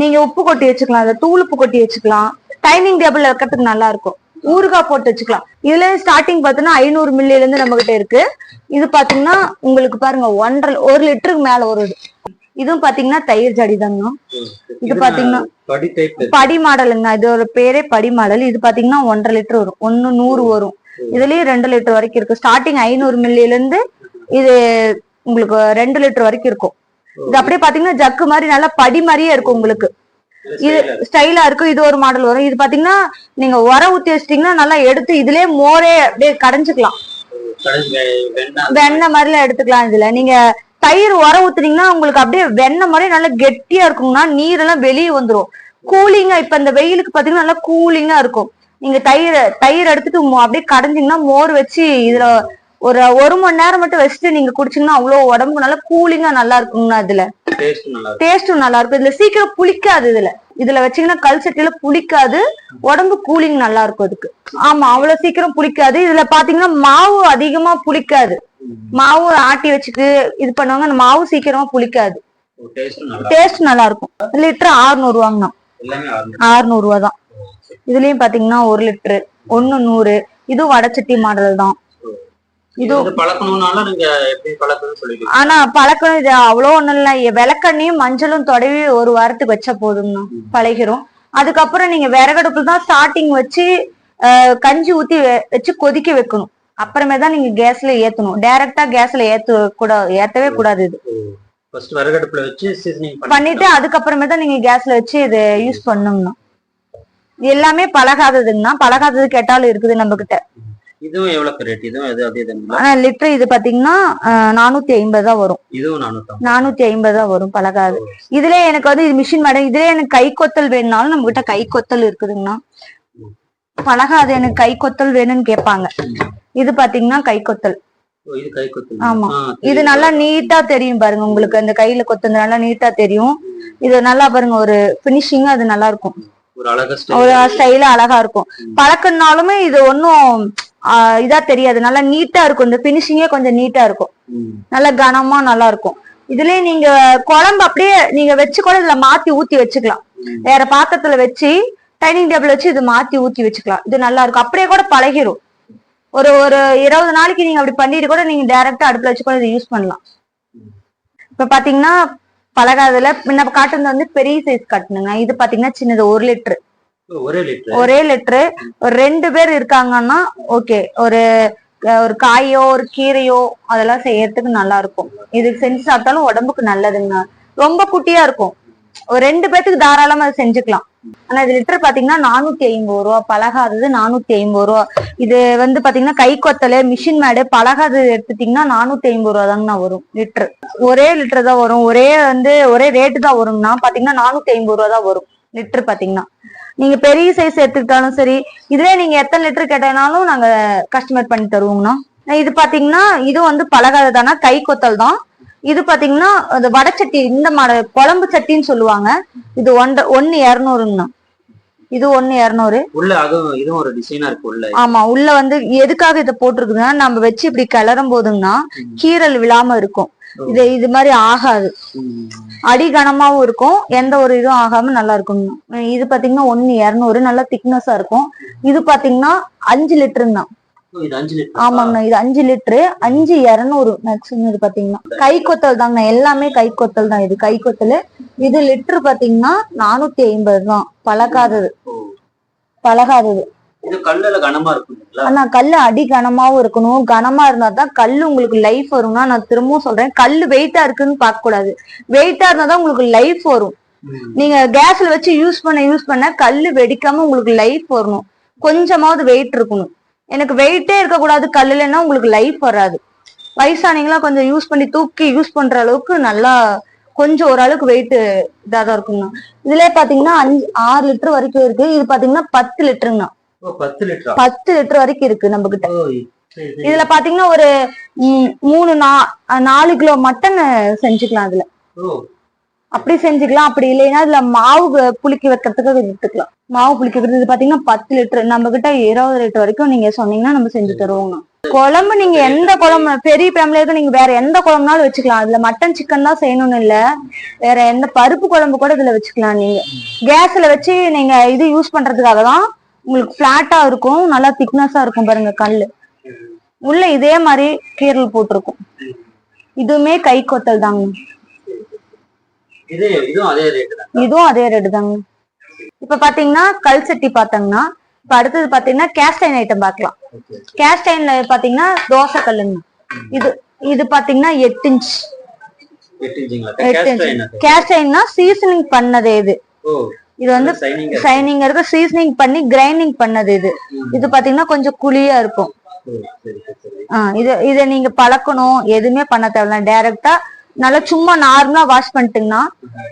நீங்க உப்பு கொட்டி வச்சுக்கலாம், அதை தூள் உப்பு கொட்டி வச்சுக்கலாம். டைனிங் டேபிள்ல வைக்கிறதுக்கு நல்லா இருக்கும். ஊறுகாய் போட்டு வச்சுக்கலாம். இதுல ஸ்டார்டிங் பாத்தீங்கன்னா 500 மில்லில இருந்து நம்ம கிட்ட இருக்கு. இது பாத்தீங்கன்னா உங்களுக்கு பாருங்க 1 லிட்டருக்கு மேல வருது. இதுவும் பாத்தீங்கன்னா தயிர் ஜடி தாங்கண்ணா. இது இது பாத்தீங்கன்னா படி டைப் படி மாடலுங்க. இது ஒரு பேரே படி மாடல். இது பாத்தீங்கன்னா 1.5 லிட்டர் வரும், 100 வரும். இதுலயும் 2 லிட்டர் வரைக்கும் இருக்கு. ஸ்டார்டிங் 500 மில்லில இருந்து இது உங்களுக்கு 2 லிட்டர் வரைக்கும் இருக்கும். இது அப்படியே பாத்தீங்கன்னா ஜக்கு மாதிரி நல்லா படி மாதிரியே இருக்கும் உங்களுக்கு. இது ஸ்டைலா இருக்கும். இது ஒரு மாடல் வரும். இது பாத்தீங்கன்னா நீங்க உரம் ஊத்தி வச்சிட்டீங்கன்னா நல்லா எடுத்து இதுலயே மோரே அப்படியே கடைஞ்சுக்கலாம். வெண்ணெய் மாதிரிலாம் எடுத்துக்கலாம். இதுல நீங்க தயிர் உரம் ஊத்துனீங்கன்னா உங்களுக்கு அப்படியே வெண்ணெய் மாதிரி நல்லா கெட்டியா இருக்கும்னா நீரெல்லாம் வெளியே வந்துரும். கூலிங்கா இப்ப இந்த வெயிலுக்கு பாத்தீங்கன்னா நல்லா கூலிங்கா இருக்கும். நீங்க தயிர் எடுத்துட்டு அப்படியே கடைஞ்சிங்கன்னா மோர் வச்சு இதுல ஒரு 1 மணி நேரம் மட்டும் வச்சுட்டு நீங்க குடிச்சீங்கன்னா அவ்வளவு உடம்புக்கு நல்லா கூலிங்கா நல்லா இருக்குங்கண்ணா. இதுல டேஸ்டும் நல்லா இருக்கும். இதுல சீக்கிரம் புளிக்காது. இதுல வச்சீங்கன்னா கல் சட்டியில புளிக்காது. உடம்பு கூலிங் நல்லா இருக்கும் அதுக்கு. ஆமா, அவ்வளவு சீக்கிரம் புளிக்காது. இதுல பாத்தீங்கன்னா மாவு அதிகமா புளிக்காது. மாவு ஆட்டி வச்சுட்டு இது பண்ணுவாங்க. அந்த மாவு சீக்கிரமா புளிக்காது. டேஸ்ட் நல்லா இருக்கும். லிட்டர் 600 ரூபாங்கண்ணா. 600 ரூபா தான். இதுலயும் பாத்தீங்கன்னா 1 லிட்டரு 100. இது வடச்சட்டி மாடல் தான். இது ஆனா பழக்கணும். இது அவ்வளவு ஒண்ணும் இல்ல. விளக்கண்ணியும் மஞ்சளும் தொடவி 1 வாரத்துக்கு வச்சா போதும்னா பழகிரும். அதுக்கப்புறம் நீங்க விறகடுப்புல தான் ஸ்டார்டிங் வச்சு கஞ்சி ஊத்தி வச்சு கொதிக்க வைக்கணும். அப்புறமே தான் நீங்க கேஸ்ல ஏத்தணும். டைரக்டா கேஸ்ல ஏத்தவே கூடாது. இது விறகடுப்புல வச்சு பண்ணிட்டு அதுக்கப்புறமே தான் நீங்க கேஸ்ல வச்சு இதை யூஸ் பண்ணணும்னா. எல்லாமே பழகாததுன்னா பழகாதது கேட்டாலும் இருக்குது நம்ம கிட்ட. இதுவும் எவ்வளவு ரேட்? இதுவும் அது அதே தானா? லிட்டர் இது பாத்தீங்கன்னா 450 தான் வரும். இதுவும் 450 தான் வரும் பழகாது. இதுல எனக்கு வந்து இது மிஷின் மாடல். இதுல எனக்கு கை கொத்தல் வேணும்னாலும் நம்ம கிட்ட கை கொத்தல் இருக்குதுங்கண்ணா. பழகாது எனக்கு கை கொத்தல் வேணும்னு கேட்பாங்க. இது பாத்தீங்கன்னா கை கொத்தல். ஆமா, இது நல்லா நீட்டா தெரியும் பாருங்க உங்களுக்கு. அந்த கையில கொத்தது நல்லா நீட்டா தெரியும். இது நல்லா பாருங்க ஒரு பினிஷிங்கா அது நல்லா இருக்கும். ஒரு ஸ்டைலா அழகா இருக்கும். பழக்கம்னாலுமே இது ஒன்னும் இதா தெரியாது. நல்லா நீட்டா இருக்கும். இந்த பினிஷிங்கே கொஞ்சம் நீட்டா இருக்கும். நல்லா கனமா நல்லா இருக்கும். இதுலயே நீங்க குழம்பு அப்படியே நீங்க வச்சு கூட இதுல மாத்தி ஊத்தி வச்சுக்கலாம். வேற பாத்திரத்துல வச்சு டைனிங் டேபிள் வச்சு இது மாத்தி ஊத்தி வச்சுக்கலாம். இது நல்லா இருக்கும். அப்படியே கூட பழகிரும். ஒரு 20 நாளைக்கு நீங்க அப்படி பண்ணிட்டு கூட நீங்க டைரக்டா அடுப்புல வச்சு கூட இதை யூஸ் பண்ணலாம். இப்ப பாத்தீங்கன்னா பழகாதுல முன்ன காட்டுறது வந்து பெரிய சைஸ் காட்டுனுங்க. இது பாத்தீங்கன்னா சின்னது 1 லிட்டரு. ஒரே லிட்டரு. ஒரு 2 பேர் இருக்காங்கன்னா ஓகே. ஒரு காயோ ஒரு கீரையோ அதெல்லாம் செய்யறதுக்கு நல்லா இருக்கும். இது செஞ்சு சாப்பிட்டாலும் உடம்புக்கு நல்லதுங்க. ரொம்ப குட்டியா இருக்கும். ஒரு 2 பேத்துக்கு தாராளமா அதை செஞ்சுக்கலாம். ஆனா இது லிட்டர் பாத்தீங்கன்னா 450 ரூபா. பழகாதது 450 ரூபா. இது வந்து பாத்தீங்கன்னா கை கொத்தல மிஷின் மேடு பழகாதது எடுத்துட்டீங்கன்னா 450 ரூபா தாங்கண்ணா வரும் லிட்டர். ஒரே லிட்டர் தான் வரும். ஒரே ரேட்டு தான் வரும்னா பாத்தீங்கன்னா 450 ரூபா தான் வரும் லிட்டர். பாத்தீங்கன்னா நீங்க பெரிய சைஸ் எடுத்துக்கிட்டாலும் சரி, இதுவே நீங்க எத்தனை லிட்டர் கேட்டாலும் நாங்க கஸ்டமர் பண்ணி தருவோங்கண்ணா. இது பாத்தீங்கன்னா இது வந்து பழகாததானா கை கொத்தல் தான். இது பாத்தீங்கன்னா அந்த வடச்சட்டி இந்த மாடல் குழம்பு சட்டின்னு சொல்லுவாங்க. இது 1,200ங்கண்ணா. இது 1,200. இதுவும் ஒரு டிசைனா இருக்கு உள்ள. ஆமா, உள்ள வந்து எதுக்காக இதை போட்டிருக்குதுன்னா நம்ம வச்சு இப்படி கிளறும் போதுங்கன்னா கீரல் விழாம இருக்கும். இது மாதிரி ஆகாது. அடி கனமாவும் இருக்கும். எந்த ஒரு இதுவும் ஆகாம நல்லா இருக்கும். இது பாத்தீங்கன்னா 1,200 நல்லா திக்னஸா இருக்கும். இது பாத்தீங்கன்னா 5 லிட்டருங்கண்ணா. ஆமாங்கண்ணா, இது 5 லிட்டரு 5,200 மேக்ஸிமம். இது பாத்தீங்கன்னா கை கொத்தல் தாங்கண்ணா. எல்லாமே கை கொத்தல் தான். இது கை கொத்தல். இது லிட்டரு பாத்தீங்கன்னா 450 தான். பழகாதது. ஆனா கல்லு அடி கனமாவும் இருக்கணும். கனமா இருந்தா தான் கல்லு உங்களுக்கு லைஃப் வரும்னா. நான் திரும்பவும் சொல்றேன், கல்லு வெயிட்டா இருக்குன்னு பார்க்க கூடாது. வெயிட்டா இருந்தாதான் உங்களுக்கு லைஃப் வரும். நீங்க கேஸ்ல வச்சு யூஸ் பண்ண கல்லு வெடிக்காம உங்களுக்கு லைஃப் வரணும். கொஞ்சமாவது வெயிட் இருக்கணும். எனக்கு வெயிட்டே இருக்கக்கூடாது கல்லுலன்னா உங்களுக்கு லைஃப் வராது. வயசானீங்களா கொஞ்சம் யூஸ் பண்ணி தூக்கி யூஸ் பண்ற அளவுக்கு நல்லா கொஞ்சம் ஓரளவுக்கு வெயிட் இதாதான் இருக்குங்கண்ணா. இதுல பாத்தீங்கன்னா 6 லிட்டர் வரைக்கும் இருக்கு. இது பாத்தீங்கன்னா 10 லிட்டருங்கண்ணா. 10 லிட்டர் வரைக்கும் இருக்கு நம்ம கிட்ட. இதுல பாத்தீங்கன்னா ஒரு 4 கிலோ மட்டன் செஞ்சுக்கலாம். அதுல அப்படி செஞ்சுக்கலாம். அப்படி இல்லைன்னா இதுல மாவு புளிக்க வைக்கிறதுக்கு எடுத்துக்கலாம். மாவு புளிக்க வைக்கிறது இது பாத்தீங்கன்னா 10 லிட்டர். நம்ம கிட்ட 20 லிட்டர் வரைக்கும் நீங்க சொன்னீங்கன்னா நம்ம செஞ்சு தருவோங்க. குழம்பு நீங்க எந்த குழம்பு பெரிய ஃபேமிலியா நீங்க வேற எந்த குழம்புனாலும் வச்சுக்கலாம். அதுல மட்டன் சிக்கன் தான் செய்யணும்னு இல்ல. வேற எந்த பருப்பு குழம்பு கூட இதுல வச்சுக்கலாம். நீங்க கேஸ்ல வச்சு நீங்க இது யூஸ் பண்றதுக்காக தான் உங்களுக்கு பிளாட்டா இருக்கும். நல்லா திக்னஸா இருக்கும் பாருங்க கல்லு. உள்ள இதே மாதிரி கீரல் போட்டிருக்கும். இதுவுமே கை கொத்தல் தாங்க. இதுவும் அதே ரேட் தான். இதுவும் அதே ரேட்டு தாங்க. இப்ப பாத்தீங்கன்னா கல் சட்டி பாத்தீங்கன்னா, இப்ப அடுத்தது பாத்தீங்கன்னா கேஸ்டைன் ஐட்டம் பாக்கலாம். கேஸ்டைன்ல பாத்தீங்கன்னா தோசை கல்லுங்க. இது இது பாத்தீங்கன்னா 8 இன்ச். 8 இன்ச்சுங்களா? 8 இன்ச் கேஸ்டைன்னா சீசனிங் பண்ணது இது. இது வந்து ஷைனிங் இருக்கு, சீசனிங் பண்ணி கிரைண்டிங் பண்ணது இது. இது பாத்தீங்கன்னா கொஞ்சம் குழியா இருக்கும். இத நீங்க பழக்கணும், எதுவுமே பண்ண தேவையில்ல. டைரக்டா நல்லா சும்மா நார்மலா வாஷ் பண்ணிட்டீங்கன்னா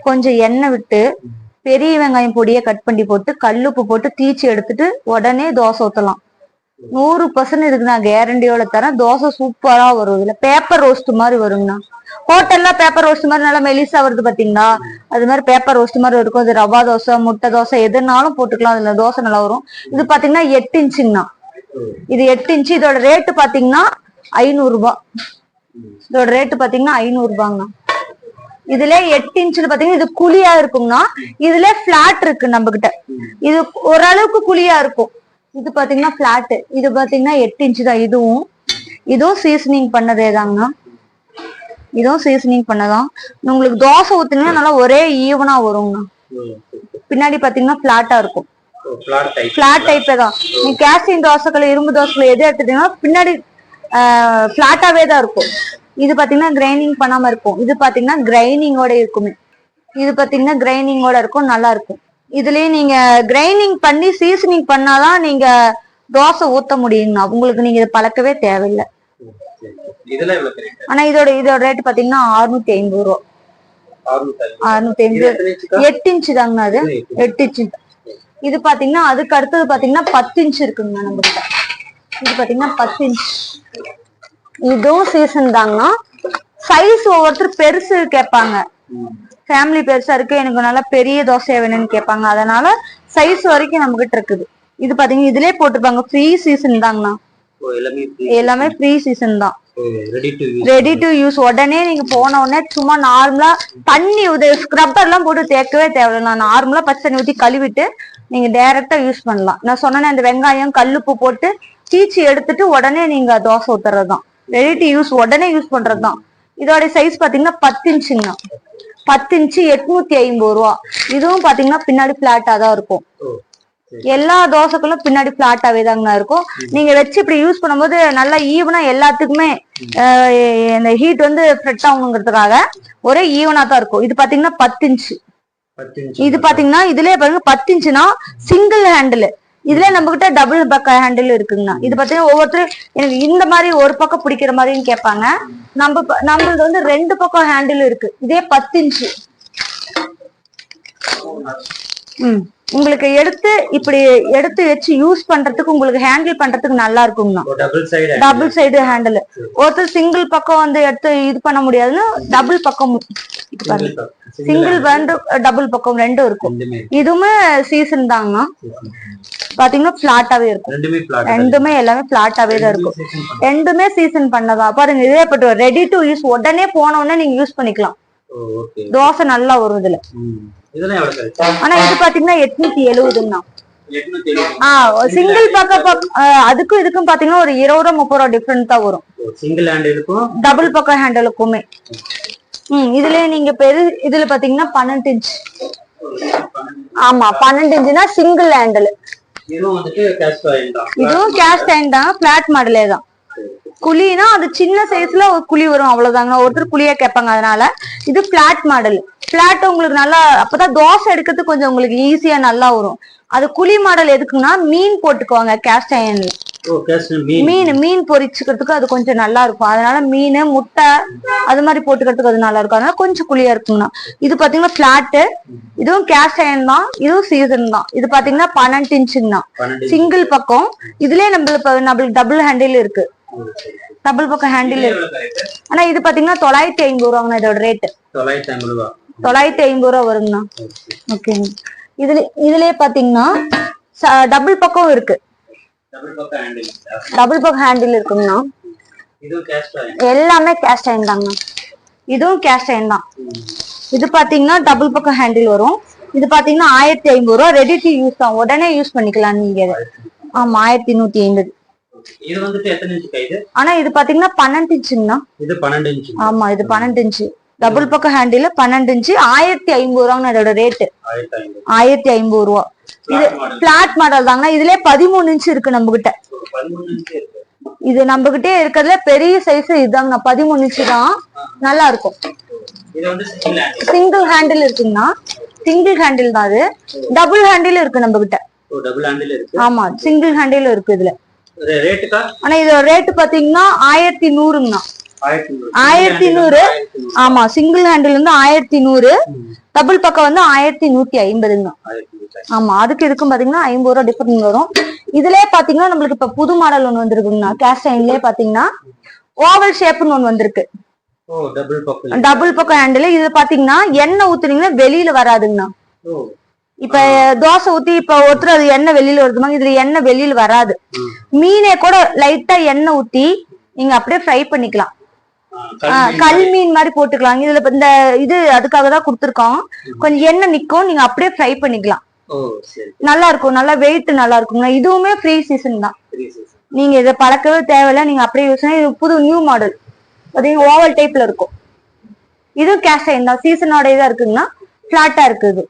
கொஞ்சம் எண்ணெய் விட்டு பெரிய வெங்காயம் பொடியை கட் பண்ணி போட்டு கல்லுப்பு போட்டு தீச்சி எடுத்துட்டு உடனே தோசை ஊத்தலாம். 100% இதுக்கு நான் கேரண்டியோட தரேன். தோசை சூப்பரா வரும். இதுல பேப்பர் ரோஸ்ட் மாதிரி வருங்கண்ணா. ஹோட்டல்ல பேப்பர் ரோஸ்ட் மாதிரி நல்லா மெலிசா வருது பாத்தீங்களா, அது மாதிரி பேப்பர் ரோஸ்ட் மாதிரி இருக்கும். இது ரவா தோசை, முட்டை தோசை எதுனாலும் போட்டுக்கலாம். அதுல தோசை நல்லா வரும். இது பாத்தீங்கன்னா 8 இன்ச்சுங்கண்ணா. இது 8 இன்ச்சு. இதோட ரேட்டு பாத்தீங்கன்னா 500 ரூபாய். இதோட ரேட்டு பாத்தீங்கன்னா 500 ரூபாங்கண்ணா. இதுல 8 இன்ச்சுல பாத்தீங்கன்னா இது குழியா இருக்குங்கண்ணா. இதுல பிளாட் இருக்கு நம்ம கிட்ட. இது ஓரளவுக்கு குழியா இருக்கும். இது பாத்தீங்கன்னா பிளாட். இது பாத்தீங்கன்னா 8 இன்ச்சு தான். இதுவும் சீசனிங் பண்ணதே தாங்கண்ணா. இதுவும் சீசனிங் பண்ணதான். உங்களுக்கு தோசை ஊத்துனீங்கன்னா நல்லா ஒரே ஈவனா வருங்கண்ணா. பின்னாடி பாத்தீங்கன்னா பிளாட்டா இருக்கும். பிளாட் டைப்பே தான். நீங்க கேஸ்டிங் தோசைகள், இரும்பு தோசைகள் எது எடுத்துட்டீங்கன்னா பின்னாடி பிளாட்டாவே தான் இருக்கும். இது பாத்தீங்கன்னா கிரைண்டிங் பண்ணாம இருக்கும். இது பாத்தீங்கன்னா கிரைண்டிங்கோட இருக்குமே. இது பாத்தீங்கன்னா கிரைண்டிங்கோட இருக்கும், நல்லா இருக்கும். இதுலயே நீங்க கிரைண்டிங் பண்ணி சீசனிங் பண்ணாதான் நீங்க தோசை ஊத்த முடியுங்கண்ணா. உங்களுக்கு நீங்க இதை பழக்கவே தேவையில்லை. ஆனா இதோட ரேட் பாத்தீங்கன்னா 650 ரூபா. 650. 8 இன்ச்சு தாங்கண்ணா. அது 8 இன்ச்சு. இது பாத்தீங்கன்னா அதுக்கு அடுத்தது பாத்தீங்கன்னா 10 இன்ச்சு இருக்குங்க நம்ம கிட்ட. இது பாத்தீங்கன்னா 10 இன்ச். இதுவும் சீசன் தாங்கண்ணா. சைஸ் ஒவ்வொருத்தர் பெருசு கேட்பாங்க. ஃபேமிலி பெருசா இருக்கு, எனக்கு நல்லா பெரிய தோசையா வேணும்னு கேட்பாங்க. அதனால சைஸ் வரைக்கும் நம்ம கிட்ட இருக்குது. இது பாத்தீங்கன்னா இதுலயே போட்டுருப்பாங்க ஃப்ரீ சீசன் தாங்கண்ணா. எல்லாமே ஃப்ரீ சீசன் தான். Ready to use. உடனே நீங்க போன உடனே சும்மா நார்மலா தண்ணி ஸ்க்ரப்பர் எல்லாம் போட்டு தேக்கவே தேவையில்லை. நார்மலா பச்சை தண்ணி ஊத்தி கழுவிட்டு நீங்க டைரக்டா யூஸ் பண்ணலாம். நான் சொன்னேன் அந்த வெங்காயம் கல்லுப்பு போட்டு தீச்சி எடுத்துட்டு உடனே நீங்க தோசை ஊத்துறதுதான். ரெடி டு யூஸ், உடனே யூஸ் பண்றதுதான். இதோட சைஸ் பாத்தீங்கன்னா 10 இன்ச்சுங்க. 10 இன்ச்சு 850 ரூபா. இதுவும் பாத்தீங்கன்னா பின்னாடி பிளாட்டா தான் இருக்கும். எல்லா தோசைகளும் பின்னாடி பிளாட்டாவே தாங்க இருக்கும். நீங்க வச்சு இப்படி யூஸ் பண்ணும்போது நல்லா ஈவனா எல்லாத்துக்குமே இந்த ஹீட் வந்து ஸ்ப்ரெட் ஆகணுங்கிறதுக்காக ஒரே ஈவனா தான் இருக்கும். இது பாத்தீங்கன்னா 10 இன்ச்சு. இது பாத்தீங்கன்னா இதுலயே பாருங்க 10 இன்ச்சுனா சிங்கிள் ஹேண்டில். இதுல நம்ம கிட்ட டபுள் பக்க ஹேண்டில் இருக்குங்கண்ணா. இது பாத்தீங்கன்னா ஒவ்வொருத்தரும் எனக்கு இந்த மாதிரி ஒரு பக்கம் பிடிக்கிற மாதிரின்னு கேட்பாங்க. நம்மளது வந்து 2 பக்கம் ஹேண்டில் இருக்கு. இதே 10 இன்ச்சு. உங்களுக்கு இப்படி எடுத்து வச்சு யூஸ் பண்றதுக்கு உங்களுக்கு ஹேண்டில் பண்றதுக்கு நல்லா இருக்குங்கண்ணா. Double side handle. ஒருத்தர் சிங்கிள் பக்கம் வந்து எடுத்து இது பண்ண முடியாதுன்னா டபுள் பக்கம், சிங்கிள் வந்து டபுள் பக்கம் ரெண்டும் இருக்கும். இதுவுமே சீசன் தாங்கண்ணா. பாத்தீங்கன்னா பிளாட்டாவே இருக்கும். ரெண்டுமே எல்லாமே பிளாட்டாவே தான் இருக்கும். ரெண்டுமே சீசன் பண்ணதா பாருங்க. இதே பட்டு ரெடி டு யூஸ், உடனே போன உடனே நீங்க யூஸ் பண்ணிக்கலாம். தோசை நல்லா வரும் இதுல. ஆனா இது பாத்தீங்கன்னா 870ங்கண்ணா. சிங்கிள் பக்கம் அதுக்கும் இதுக்கும் பாத்தீங்கன்னா ஒரு 20 ரூபா 30 ரூபா டிஃபரெண்ட் தான் வரும். சிங்கிள் ஹேண்டிலுக்கும் டபுள் பக்கம் ஹேண்டிலுக்குமே. இதுலயே நீங்க இதுல பாத்தீங்கன்னா 12 இன்ச். ஆமா 12 இன்ச்சுனா சிங்கிள் ஹேண்டில். இதுவும் கேஸ்ட் அயர்ன் தான், பிளாட் மாடலே தான். குழினா அது சின்ன சைஸ்ல ஒரு குழி வரும், அவ்வளவுதாங்க. ஒருத்தர் குழியா கேட்பாங்க. அதனால இது பிளாட் மாடல். பிளாட் உங்களுக்கு நல்லா, அப்பதான் தோசை எடுக்கிறதுக்கு கொஞ்சம் உங்களுக்கு ஈஸியா நல்லா வரும். அது குழி மாடல் எதுக்குன்னா மீன் போட்டுக்குவாங்க கேஸ்ட் அயர்ன்ல. மீன் பொரிச்சுக்கிறதுக்கு அது கொஞ்சம் நல்லா இருக்கும். அதனால மீன் முட்டை அது மாதிரி போட்டுக்கிறதுக்கு அது நல்லா இருக்கும். அதனால கொஞ்சம் குழியா இருக்குங்கண்ணா. இது பாத்தீங்கன்னா பிளாட். இதுவும் கேஸ்ட் அயர்ன் தான். இதுவும் சீசன் தான். இது பாத்தீங்கன்னா 12 இன்ச்சுங்கண்ணா. சிங்கிள் பக்கம். இதுலயே நம்மளுக்கு டபுள் ஹேண்டில் இருக்கு. டபுள் பக்கம் ஹேண்டில் இருக்கு. ஆனா இது பாத்தீங்கன்னா 950 ரூபாங்கண்ணா. இதோட ரேட்டு 950 ரூபா வருங்கண்ணா. ஓகேங்க. இதுலயே பாத்தீங்கன்னா டபுள் பக்கம் இருக்கு. டபுள் பக்கம் ஹேண்டில் இருக்குங்கண்ணா. எல்லாமே கேஸ்ட் அயர்ன் தாங்கண்ணா. இதுவும் கேஸ்ட் அயர்ன் தான். இது பாத்தீங்கன்னா டபுள் பக்கம் ஹேண்டில் வரும். இது பாத்தீங்கன்னா 1050 ரூபா. ரெடி டு யூஸ் தான், உடனே யூஸ் பண்ணிக்கலாம் நீங்க. ஆமா 1150. ஆனா இது பாத்தீங்கன்னா 12 இன்ச்சுங்கண்ணா. ஆமா இது 12 இன்ச்சு. டபுள் பக்கம் ஹேண்டில் 12 இன்ச்சு 1500 ரூபாங்க இதோட ரேட்டு. 1500 ரூபா. இது பிளாட் மாடல் தாங்க. இதுலயே 13 இன்ச்சு இருக்கு நம்ம கிட்ட. இது நம்ம கிட்டே இருக்கிறதுல பெரிய சைஸ் இதுதாங்க 13 இன்ச்சு தான். நல்லா இருக்கும். சிங்கிள் ஹேண்டில் இருக்குங்கண்ணா. சிங்கிள் ஹேண்டில் தான் அது. டபுள் ஹேண்டில் இருக்கு நம்ம கிட்ட. ஆமா சிங்கிள் ஹேண்டில் இருக்கு இதுல. ஆனா இதோட ரேட் பாத்தீங்கன்னா 1100ங்கண்ணா. 1100. ஆமா சிங்கிள் ஹேண்டில் வந்து 1100. டபுள் பக்கம் வந்து 1150ங்க. ஆமா அதுக்கு இருக்கும் பாத்தீங்கன்னா 50 ரூபா டிஃபரெண்ட் வரும். இதுலயே பாத்தீங்கன்னா நம்மளுக்கு இப்ப புது மாடல் ஒண்ணு வந்திருக்குங்கண்ணா. கேஸ்ட் அயன்லயே பாத்தீங்கன்னா ஓவல் ஷேப்னு ஒண்ணு வந்திருக்கு. டபுள் பக்கம் ஹேண்டில். இது பாத்தீங்கன்னா எண்ணெய் ஊத்துனீங்கன்னா வெளியில வராதுங்கண்ணா. இப்ப தோசை ஊத்தி இப்ப ஒருத்தர் அது எண்ணெய் வெளியில வருதுமாங்க. இதுல எண்ணெய் வெளியில வராது. மீனே கூட லைட்டா எண்ணெய் ஊத்தி நீங்க அப்படியே ஃப்ரை பண்ணிக்கலாம். கல் மீன் மாதிரி போட்டுக்கலாம். இதுல இந்த இது அதுக்காக தான் கொடுத்துருக்கோம். கொஞ்சம் எண்ணெய் நிக்கும். நீங்க அப்படியே ஃப்ரை பண்ணிக்கலாம். நல்லா இருக்கும். நல்லா வெயிட் நல்லா இருக்குங்க. இதுவுமே ஃப்ரீ சீசன் தான். நீங்க இதை பழக்கவே தேவையில்ல. நீங்க அப்படியே யூஸ் பண்ணி. இது புது நியூ மாடல் பாத்தீங்கன்னா ஓவல் டைப்ல இருக்கும். இதுவும் கேஷ் அயன் தான். சீசனோட இதா இருக்குங்கன்னா பிளாட்டா இருக்குது.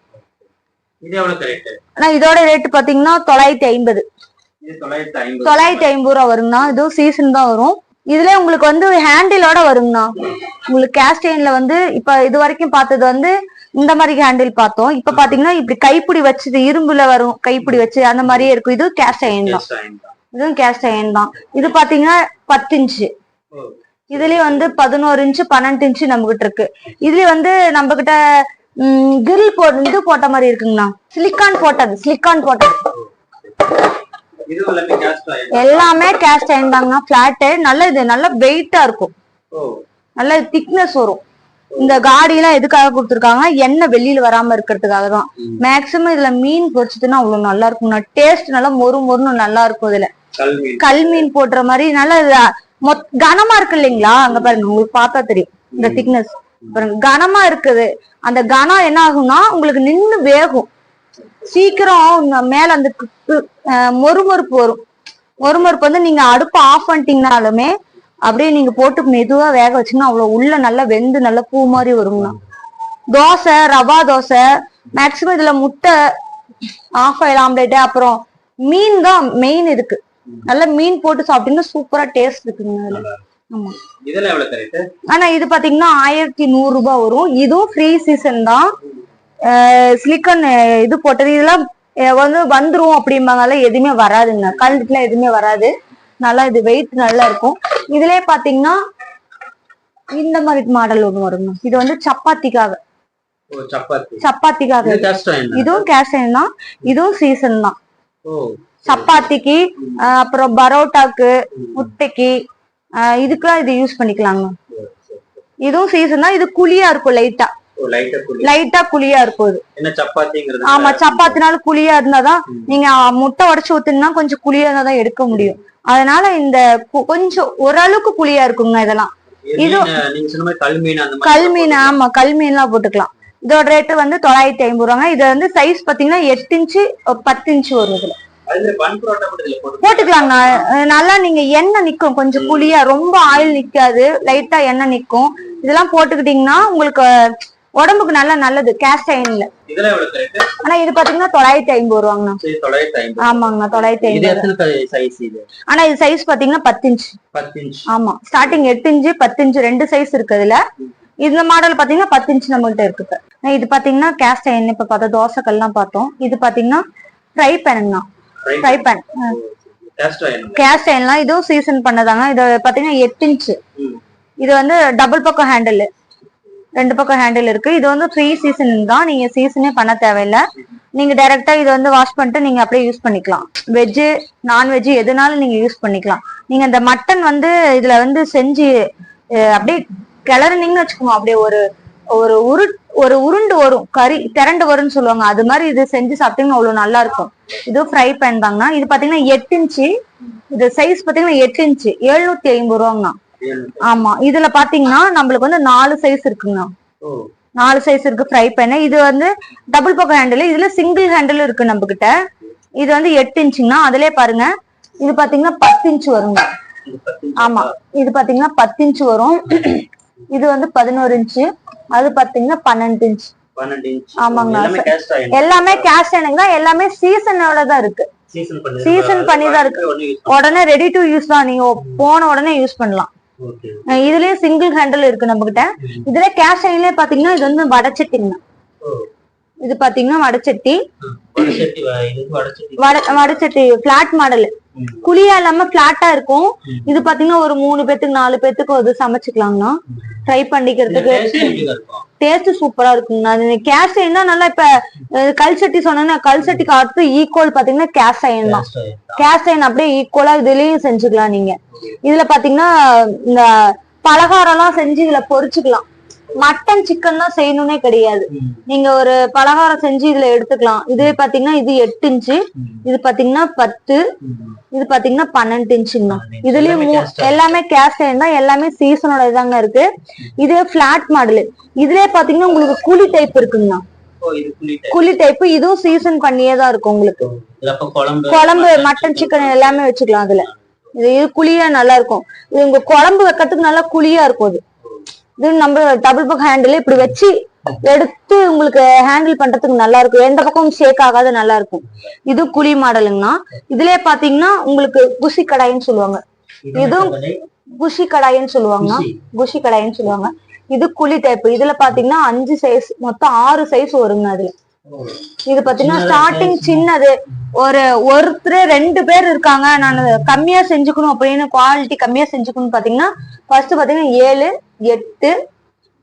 ஆனா இதோட ரேட் பாத்தீங்கன்னா 950. 950 ரூபா வருங்கண்ணா. இதுவும் சீசன் தான் வரும். இதுல உங்களுக்கு வந்து ஹேண்டிலோட வருங்கண்ணா. உங்களுக்கு கேஸ்ட் அயன்ல வந்து இப்ப இது வரைக்கும் பார்த்தது வந்து இந்த மாதிரி ஹேண்டில் பார்த்தோம். இப்ப பாத்தீங்கன்னா இப்படி கைப்பிடி வச்சு இரும்புல வரும். கைப்பிடி வச்சு அந்த மாதிரியே இருக்கும். இது கேஸ்ட் அயன் தான். இதுவும் கேஸ்ட் அயன் தான். இது பாத்தீங்கன்னா 10 இன்ச்சு. இதுலயே வந்து 11 இன்ச்சு 12 இன்ச்சு நம்ம கிட்ட இருக்கு. இதுல வந்து நம்ம கிட்ட கிரில் இது போட்ட மாதிரி இருக்குங்கண்ணா. சிலிக்கான் போட்டது. எல்லாமே கேஸ்ட் அயன் தாங்கண்ணா. பிளாட் நல்ல இது நல்ல வெயிட்டா இருக்கும். நல்ல திக்னஸ் வரும். இந்த காடி எல்லாம் எதுக்காக கொடுத்துருக்காங்க? எண்ணெய் வெளியில வராம இருக்கிறதுக்காக தான். மேக்சிமம் இதுல மீன் பொரிச்சதுன்னா அவ்வளவு நல்லா இருக்கும்ண்ணா. டேஸ்ட் நல்லா மொறு மொறுன்னு நல்லா இருக்கும். இதுல கல் மீன் போடுற மாதிரி நல்லா கனமா இருக்கு இல்லைங்களா? அங்க பாருங்க உங்களுக்கு பார்த்தா தெரியும் இந்த திக்னஸ் பாருங்க. கனமா இருக்குது. அந்த கனம் என்ன ஆகும்னா உங்களுக்கு நின்னு வேகும். சீக்கிரம் மேல அந்த மொறுமொறுப்பு வரும். மொறுமொறுப்பு வந்து நீங்க அடுப்பு ஆஃப் பண்ணிட்டீங்கனாலுமே அப்படியே நீங்க போட்டு மெதுவா வேக வச்சீங்கன்னா அவ்வளவு உள்ள நல்லா வெந்து நல்லா பூ மாதிரி வருங்கண்ணா. தோசை ரவா தோசை மேக்சிமம் இதுல முட்டை ஆஃப் ஆயில் ஆம்லேட் அப்புறம் மீன் தான் மெயின் இருக்கு. நல்லா மீன் போட்டு சாப்பிட்டீங்கன்னா சூப்பரா டேஸ்ட் இருக்குங்க. ஆமா ஆனா இது பாத்தீங்கன்னா 1100 ரூபாய் வரும். இதுவும் ஃப்ரீ சீசன் தான். சிலிக்கன் இது போட்டது. இதெல்லாம் வந்து வந்துரும் அப்படிம்பாங்க. எதுவுமே வராதுங்க. கல்லுக்குலாம் எதுவுமே வராது. நல்லா இது வெயிட் நல்லா இருக்கும். இதுலயே பாத்தீங்கன்னா இந்த மாதிரி மாடல் ஒண்ணு வருங்க. இது வந்து சப்பாத்திக்காக. இதுவும் கேஸ்ட் அயன் தான். இதுவும் சீசன் தான். சப்பாத்திக்கு அப்புறம் பரோட்டாக்கு முட்டைக்கு இதுக்கெல்லாம் இது யூஸ் பண்ணிக்கலாங்க. இதுவும் சீசன் தான். இது குழியா இருக்கும். லைட்டா குழியா இருக்கும். ஆமா சப்பாத்தினால குழியா இருந்தாதான் நீங்க முட்டை உடைச்சு ஊத்துனா கொஞ்சம் குழியா இருந்தாதான் எடுக்க முடியும். அதனால இந்த கொஞ்சம் ஓரளவுக்கு புளியா இருக்குங்க இதெல்லாம். இது கல்மீன். ஆமா கல்மீன் எல்லாம் போட்டுக்கலாம். இதோட ரேட்டு வந்து 950 ரூபாங்க. இது வந்து சைஸ் பாத்தீங்கன்னா 8 இன்ச்சு 10 இன்ச்சு வரும். இதுல போட்டுக்கலாங்க. நல்லா நீங்க எண்ணெய் நிக்கும். கொஞ்சம் புளியா ரொம்ப ஆயில் நிக்காது. லைட்டா எண்ணெய் நிக்கும். இதெல்லாம் போட்டுக்கிட்டீங்கன்னா உங்களுக்கு உடம்புக்கு நல்லது கேஸ்ட் அயன்ல. ஆனா இது பாத்தீங்கன்னா 950 ரூபாங்கண்ணா. ஆமாங்கண்ணா 950. ஆனா இது சைஸ் பாத்தீங்கன்னா 10 இன்ச்சு. ஆமா ஸ்டார்டிங் 8 இன்ச்சு 10 இன்ச்சு 2 சைஸ் இருக்கு இதுல. இந்த மாடல் பாத்தீங்கன்னா 10 இன்ச்சு நம்மகிட்ட இருக்கு. இது பாத்தீங்கன்னா கேஸ்ட் அயன். இப்ப பார்த்தா தோசைக்கல்லாம் பார்த்தோம். இது பாத்தீங்கன்னா ஃப்ரை பேனுங்கண்ணா. ஃப்ரை பேன் கேஸ்ட் அயன்லாம் இதுவும் சீசன் பண்ணதாங்க. இது பாத்தீங்கன்னா 8 இன்ச்சு. இது வந்து டபுள் பக்கம் ஹேண்டில். 2 பக்கம் ஹேண்டில் இருக்கு. இது வந்து ஃப்ரீ சீசன் தான். நீங்க சீசனே பண்ண தேவையில்லை. நீங்க டைரக்டா இது வந்து வாஷ் பண்ணிட்டு நீங்க அப்படியே யூஸ் பண்ணிக்கலாம். வெஜ்ஜு நான்வெஜ்ஜு எதுனாலும் நீங்க யூஸ் பண்ணிக்கலாம். நீங்க இந்த மட்டன் வந்து இதுல வந்து செஞ்சு அப்படியே கிளறினீங்கன்னு வச்சுக்கோங்க. அப்படியே ஒரு உருண்டு வரும். கறி திரண்டு வரும்னு சொல்லுவாங்க. அது மாதிரி இது செஞ்சு சாப்பிட்டீங்கன்னா அவ்வளவு நல்லா இருக்கும். இது ஃப்ரை பேன் தாங்கண்ணா. இது பாத்தீங்கன்னா 8 இன்ச்சு. இது சைஸ் பாத்தீங்கன்னா 8 இன்ச்சு 750 ரூபாங்கண்ணா. ஆமா இதுல பாத்தீங்கன்னா நம்மளுக்கு வந்து 4 சைஸ் இருக்குங்கண்ணா. 4 சைஸ் இருக்கு ஃப்ரை பேன். இது வந்து டபுள் பக்கம் ஹேண்டில். இதுல சிங்கிள் ஹேண்டில் இருக்கு நம்ம கிட்ட. இது வந்து 8 இன்ச்சுங்கண்ணா. அதுலயே பாருங்க இது பாத்தீங்கன்னா 10 இன்ச்சு வருங்க. ஆமா இது பாத்தீங்கன்னா 10 இன்ச்சு வரும். இது வந்து 11 இன்ச்சு. அது பாத்தீங்கன்னா 12 இன்ச். 12 இன்ச். ஆமாங்க. எல்லாமே கேஸ்ட் அயன். எல்லாமே கேஸ்ட் அயன் தான். எல்லாமே சீசனோட தான் இருக்கு. சீசன் பண்ணி தான் இருக்கு. உடனே ரெடி டு யூஸ் தான். நீங்க போன உடனே யூஸ் பண்ணலாம். இதுலயும் சிங்கிள் ஹேண்டில் இருக்கு நம்ம கிட்ட. இதுல கேஸ்ட் அயன்லயே பாத்தீங்கன்னா இது வந்து வடச்சட்டிங்க. இது பாத்தீங்கன்னா வடச்சட்டி பிளாட் மாடல். குழியா இல்லாம பிளாட்டா இருக்கும். இது பாத்தீங்கன்னா ஒரு 3 பேத்துக்கு 4 பேத்துக்கு அது சமைச்சுக்கலாங்கண்ணா. ட்ரை பண்ணிக்கிறதுக்கு டேஸ்ட் சூப்பரா இருக்குங்கண்ணா. அது கேஸ் அயன் தான். நல்லா இப்ப கல் சட்டி சொன்னா கல் சட்டிக்கு அடுத்து ஈக்குவல் பாத்தீங்கன்னா கேஸ் அயன் தான். கேஸ் அயன் அப்படியே ஈக்குவலா இதுலயும் செஞ்சுக்கலாம் நீங்க. இதுல பாத்தீங்கன்னா இந்த பலகாரம் எல்லாம் செஞ்சு இதுல பொரிச்சுக்கலாம். மட்டன் சிக்கன் தான் செய்யணும்னே கிடையாது. நீங்க ஒரு பலகாரம் செஞ்சு இதுல எடுத்துக்கலாம். இதுவே பாத்தீங்கன்னா இது 8 இன்ச்சு, இது பாத்தீங்கன்னா 10, இது பாத்தீங்கன்னா 12 இன்ச்சுங்கண்ணா. இதுலயும் எல்லாமே கேஸ்ட் அயன் தான். எல்லாமே சீசனோட இதாங்க இருக்கு. இதுவே பிளாட் மாடல். இதுலயே பாத்தீங்கன்னா உங்களுக்கு குழி டைப் இருக்குங்கண்ணா. குழி டைப் இதுவும் சீசன் பண்ணியே தான் இருக்கும். உங்களுக்கு குழம்பு மட்டன் சிக்கன் எல்லாமே வச்சுக்கலாம் அதுல. இது குழியா நல்லா இருக்கும். இது உங்க குழம்பு வைக்கிறதுக்கு நல்லா குழியா இருக்கும். அது இது நம்ம டபுள் பக்கம் ஹேண்டில் இப்படி வச்சு எடுத்து உங்களுக்கு ஹேண்டில் பண்றதுக்கு நல்லா இருக்கும். எந்த பக்கமும் ஷேக் ஆகாத நல்லா இருக்கும். இது குழி மாடலுங்கண்ணா. இதுலயே பாத்தீங்கன்னா உங்களுக்கு குஷி கடாயின்னு சொல்லுவாங்க. இதுவும் குஷி கடாயின்னு சொல்லுவாங்கண்ணா. குஷி கடாயின்னு சொல்லுவாங்க. இது குழி டைப். இதுல பாத்தீங்கன்னா 5 சைஸ் மொத்தம் 6 சைஸ் வருங்க. அதுல இது பாத்தீங்கன்னா ஸ்டார்டிங் சின்னது. ஒருத்தர் 2 பேர் இருக்காங்க, நான் கம்மியா செஞ்சுக்கணும் அப்படின்னு குவாலிட்டி கம்மியா செஞ்சுக்கணும் பாத்தீங்கன்னா ஃபர்ஸ்ட் பாத்தீங்கன்னா 7, 8,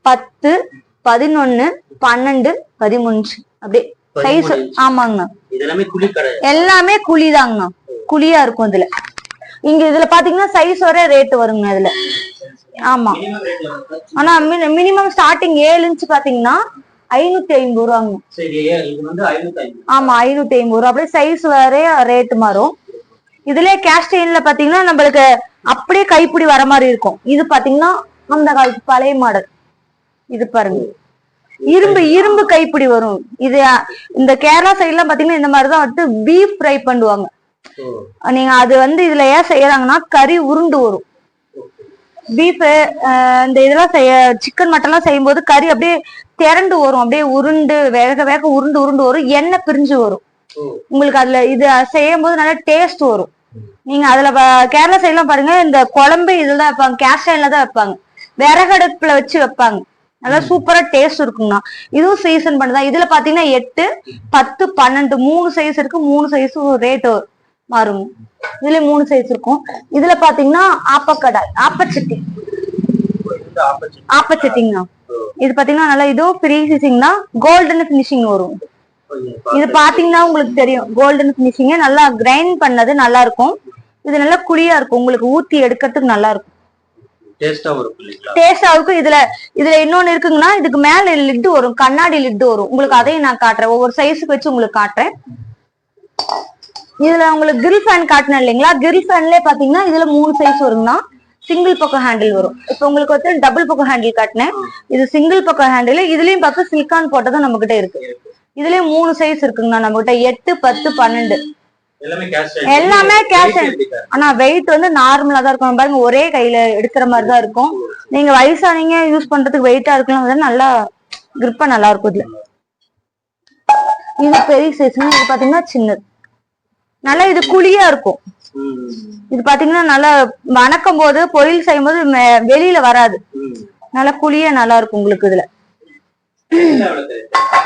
10, 11, 12, 13 அப்படியே சைஸ். ஆமாங்கண்ணா. எல்லாமே குழிதாங்கண்ணா. குழியா இருக்கும் இதுல. இங்க இதுல பாத்தீங்கன்னா சைஸ் வர ரேட் வருங்க இதுல. ஆமா. ஆனா மினிமம் ஸ்டார்டிங் 7 இன்ச் பாத்தீங்கன்னா 550 ரூபாங்க. ஆமா 550 ரூபா. அப்படியே சைஸ் வேற ரேட் மாறும். இதுல கேஸ்ட் அயன்ல பாத்தீங்கன்னா நம்மளுக்கு அப்படியே கைப்பிடி வர மாதிரி இருக்கும். இது பாத்தீங்கன்னா அந்த காலத்து பழைய மாடல். இது பாருங்க இரும்பு கைப்பிடி வரும். இது இந்த கேரளா சைட்ல எல்லாம் பாத்தீங்கன்னா இந்த மாதிரிதான் வந்து பீஃப் ஃப்ரை பண்ணுவாங்க. நீங்க அது வந்து இதுல ஏன் செய்யறாங்கன்னா கறி உருண்டு வரும். பீஃப் இந்த இதெல்லாம் சிக்கன் மட்டன் எல்லாம் செய்யும் போது கறி அப்படியே திரண்டு வரும். அப்படியே உருண்டு வேக உருண்டு வரும். எண்ணெய் பிரிஞ்சு வரும். உங்களுக்கு அதுல இது செய்யும் போது நல்லா டேஸ்ட் வரும். நீங்க அதுல கேரளா சைட் எல்லாம் பாருங்க இந்த குழம்பு இதுதான் வைப்பாங்க. கேஸ்ட் அயன்ல தான் வைப்பாங்க. விறகடுப்புல வச்சு வைப்பாங்க. நல்லா சூப்பரா டேஸ்ட் இருக்குங்கண்ணா. இதுவும் சீசன் பண்ணுதான். இதுல பாத்தீங்கன்னா 8, 10, 12 3 சைஸ் இருக்கு. 3 சைஸும் ரேட் மாறும். இதுல 3 சைஸ் இருக்கும். இதுல பாத்தீங்கன்னா ஆப்பக்கடாய் ஆப்பச்சட்டி. ஆப்பச்சட்டிங்கண்ணா. இது பாத்தீங்கன்னா நல்லா இதுவும் ஃப்ரீ சீசிங் தான். கோல்டன் பினிஷிங் வரும். இது பாத்தீங்கன்னா உங்களுக்கு தெரியும். கோல்டன் பினிஷிங் நல்லா கிரைண்ட் பண்ணது நல்லா இருக்கும். இது நல்லா குழியா இருக்கும். உங்களுக்கு ஊத்தி எடுக்கிறதுக்கு நல்லா இருக்கும். டேஸ்டா இருக்கும். இதுல இன்னொன்னு இருக்குங்கன்னா இதுக்கு மேல லிட்டு வரும். கண்ணாடி லிட்டு வரும். உங்களுக்கு அதையும் நான் காட்டுறேன். ஒவ்வொரு சைஸுக்கு வச்சு உங்களுக்கு காட்டுறேன். இதுல உங்களுக்கு கிரில் ஃபேன் காட்டினேன் இல்லைங்களா? கிரில் ஃபேன்லயே பாத்தீங்கன்னா இதுல 3 சைஸ் வருங்கண்ணா. சிங்கிள் பக்கம் ஹேண்டில் வரும். இப்ப உங்களுக்கு வந்து டபுள் பக்கம் ஹேண்டில் காட்டினேன். இது சிங்கிள் பக்கம் ஹேண்டில். இதுலயும் பார்க்க சிலிக்கான் போட்டதும் நம்ம கிட்ட இருக்கு. இதுலயும் 3 சைஸ் இருக்குங்கண்ணா நம்ம கிட்ட. 8, 10, 12 எல்லாமே கேஷ். ஆனா வெயிட் வந்து நார்மலா தான் இருக்கும். பாருங்க ஒரே கையில எடுக்கிற மாதிரிதான் இருக்கும். நீங்க வயசானீங்க யூஸ் பண்றதுக்கு வெயிட்டா இருக்கலாம். நல்லா கிரிப்பா நல்லா இருக்கும். இதுல இது பெரிய சைஸ். இது பாத்தீங்கன்னா சின்னது. நல்லா இது குழியா இருக்கும். இது பாத்தீங்கன்னா நல்லா வணக்கும் போது பொரியல் செய்யும் போது வெளியில வராது. நல்லா குழியா நல்லா இருக்கும் உங்களுக்கு இதுல.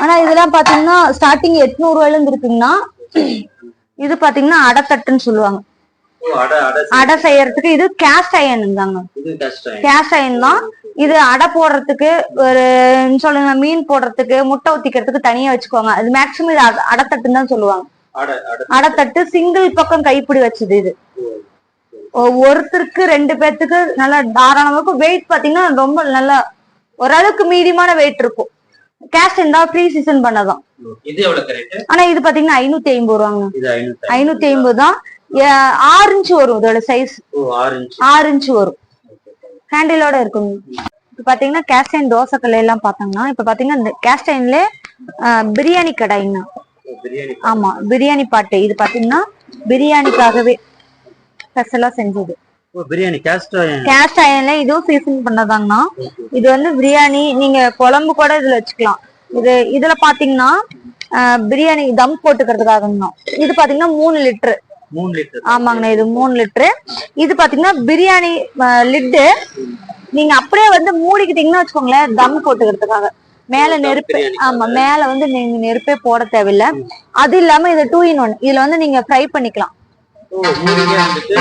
ஆனா இதெல்லாம் பாத்தீங்கன்னா ஸ்டார்டிங் 800 ரூபாயில இருந்து இருக்குங்கன்னா இது பாத்தீங்கன்னா அடைத்தட்டுன்னு சொல்லுவாங்க. அடை செய்யறதுக்கு இது கேஸ்ட் அயன் தாங்க. கேஸ்ட் அயன் தான். இது அடை போடுறதுக்கு ஒரு சொல்லுங்க மீன் போடுறதுக்கு முட்டை ஊத்திக்கிறதுக்கு தனியா வச்சுக்குவாங்க. அது மேக்சிமம் இது அடைத்தட்டுன்னு தான் சொல்லுவாங்க. அடைத்தட்டு சிங்கிள் பக்கம் கைப்பிடி வச்சது. இது ஒருத்தருக்கு 2 பேத்துக்கு நல்லா தாராளமா. வெயிட் பாத்தீங்கன்னா ரொம்ப நல்லா ஓரளவுக்கு மீடியமான வெயிட் இருக்கும். கேஸ்ட் இருந்தா ஃப்ரீ சீசன் பண்ணதான். ஆனா இது பாத்தீங்கன்னா 550 ரூபாங்க. 550 தான். 6 இன்ச் வரும். இதோட சைஸ் 6 இன்ச் வரும். ஹேண்டிலோட இருக்கும். இப்ப பாத்தீங்கன்னா கேஸ்ட் அயன் தோசை கல்ல எல்லாம் பாத்தாங்கன்னா இப்ப பாத்தீங்கன்னா இந்த கேஸ்ட் அயன்ல பிரியாணி கடாய்னா. ஆமா பிரியாணி பாட்டு. இது பாத்தீங்கன்னா பிரியாணிக்காகவே ஸ்பெஷலா செஞ்சது. பிரியாணி கேஸ்ட் அயன்ல இதுவும் சீசன் பண்ணதாங்கண்ணா. இது வந்து பிரியாணி நீங்க குழம்பு கூட இதுல வச்சுக்கலாம். இதுல பாத்தீங்கன்னா பிரியாணி தம் போட்டுக்கிறதுக்காகங்கண்ணா. இது பாத்தீங்கன்னா 3 லிட்டரு. 3 லிட்டர். ஆமாங்கண்ணா, இது 3 லிட்டரு. இது பாத்தீங்கன்னா பிரியாணி லிட்டு. நீங்க அப்படியே வந்து மூடிக்கிட்டீங்கன்னா வச்சுக்கோங்களேன், தம் போட்டுக்கிறதுக்காக. மேல நெருப்பு, ஆமா மேல வந்து நீங்க நெருப்பே போட தேவையில்லை. அது இல்லாம இது 2 in 1. இதுல வந்து நீங்க ஃப்ரை பண்ணிக்கலாம்,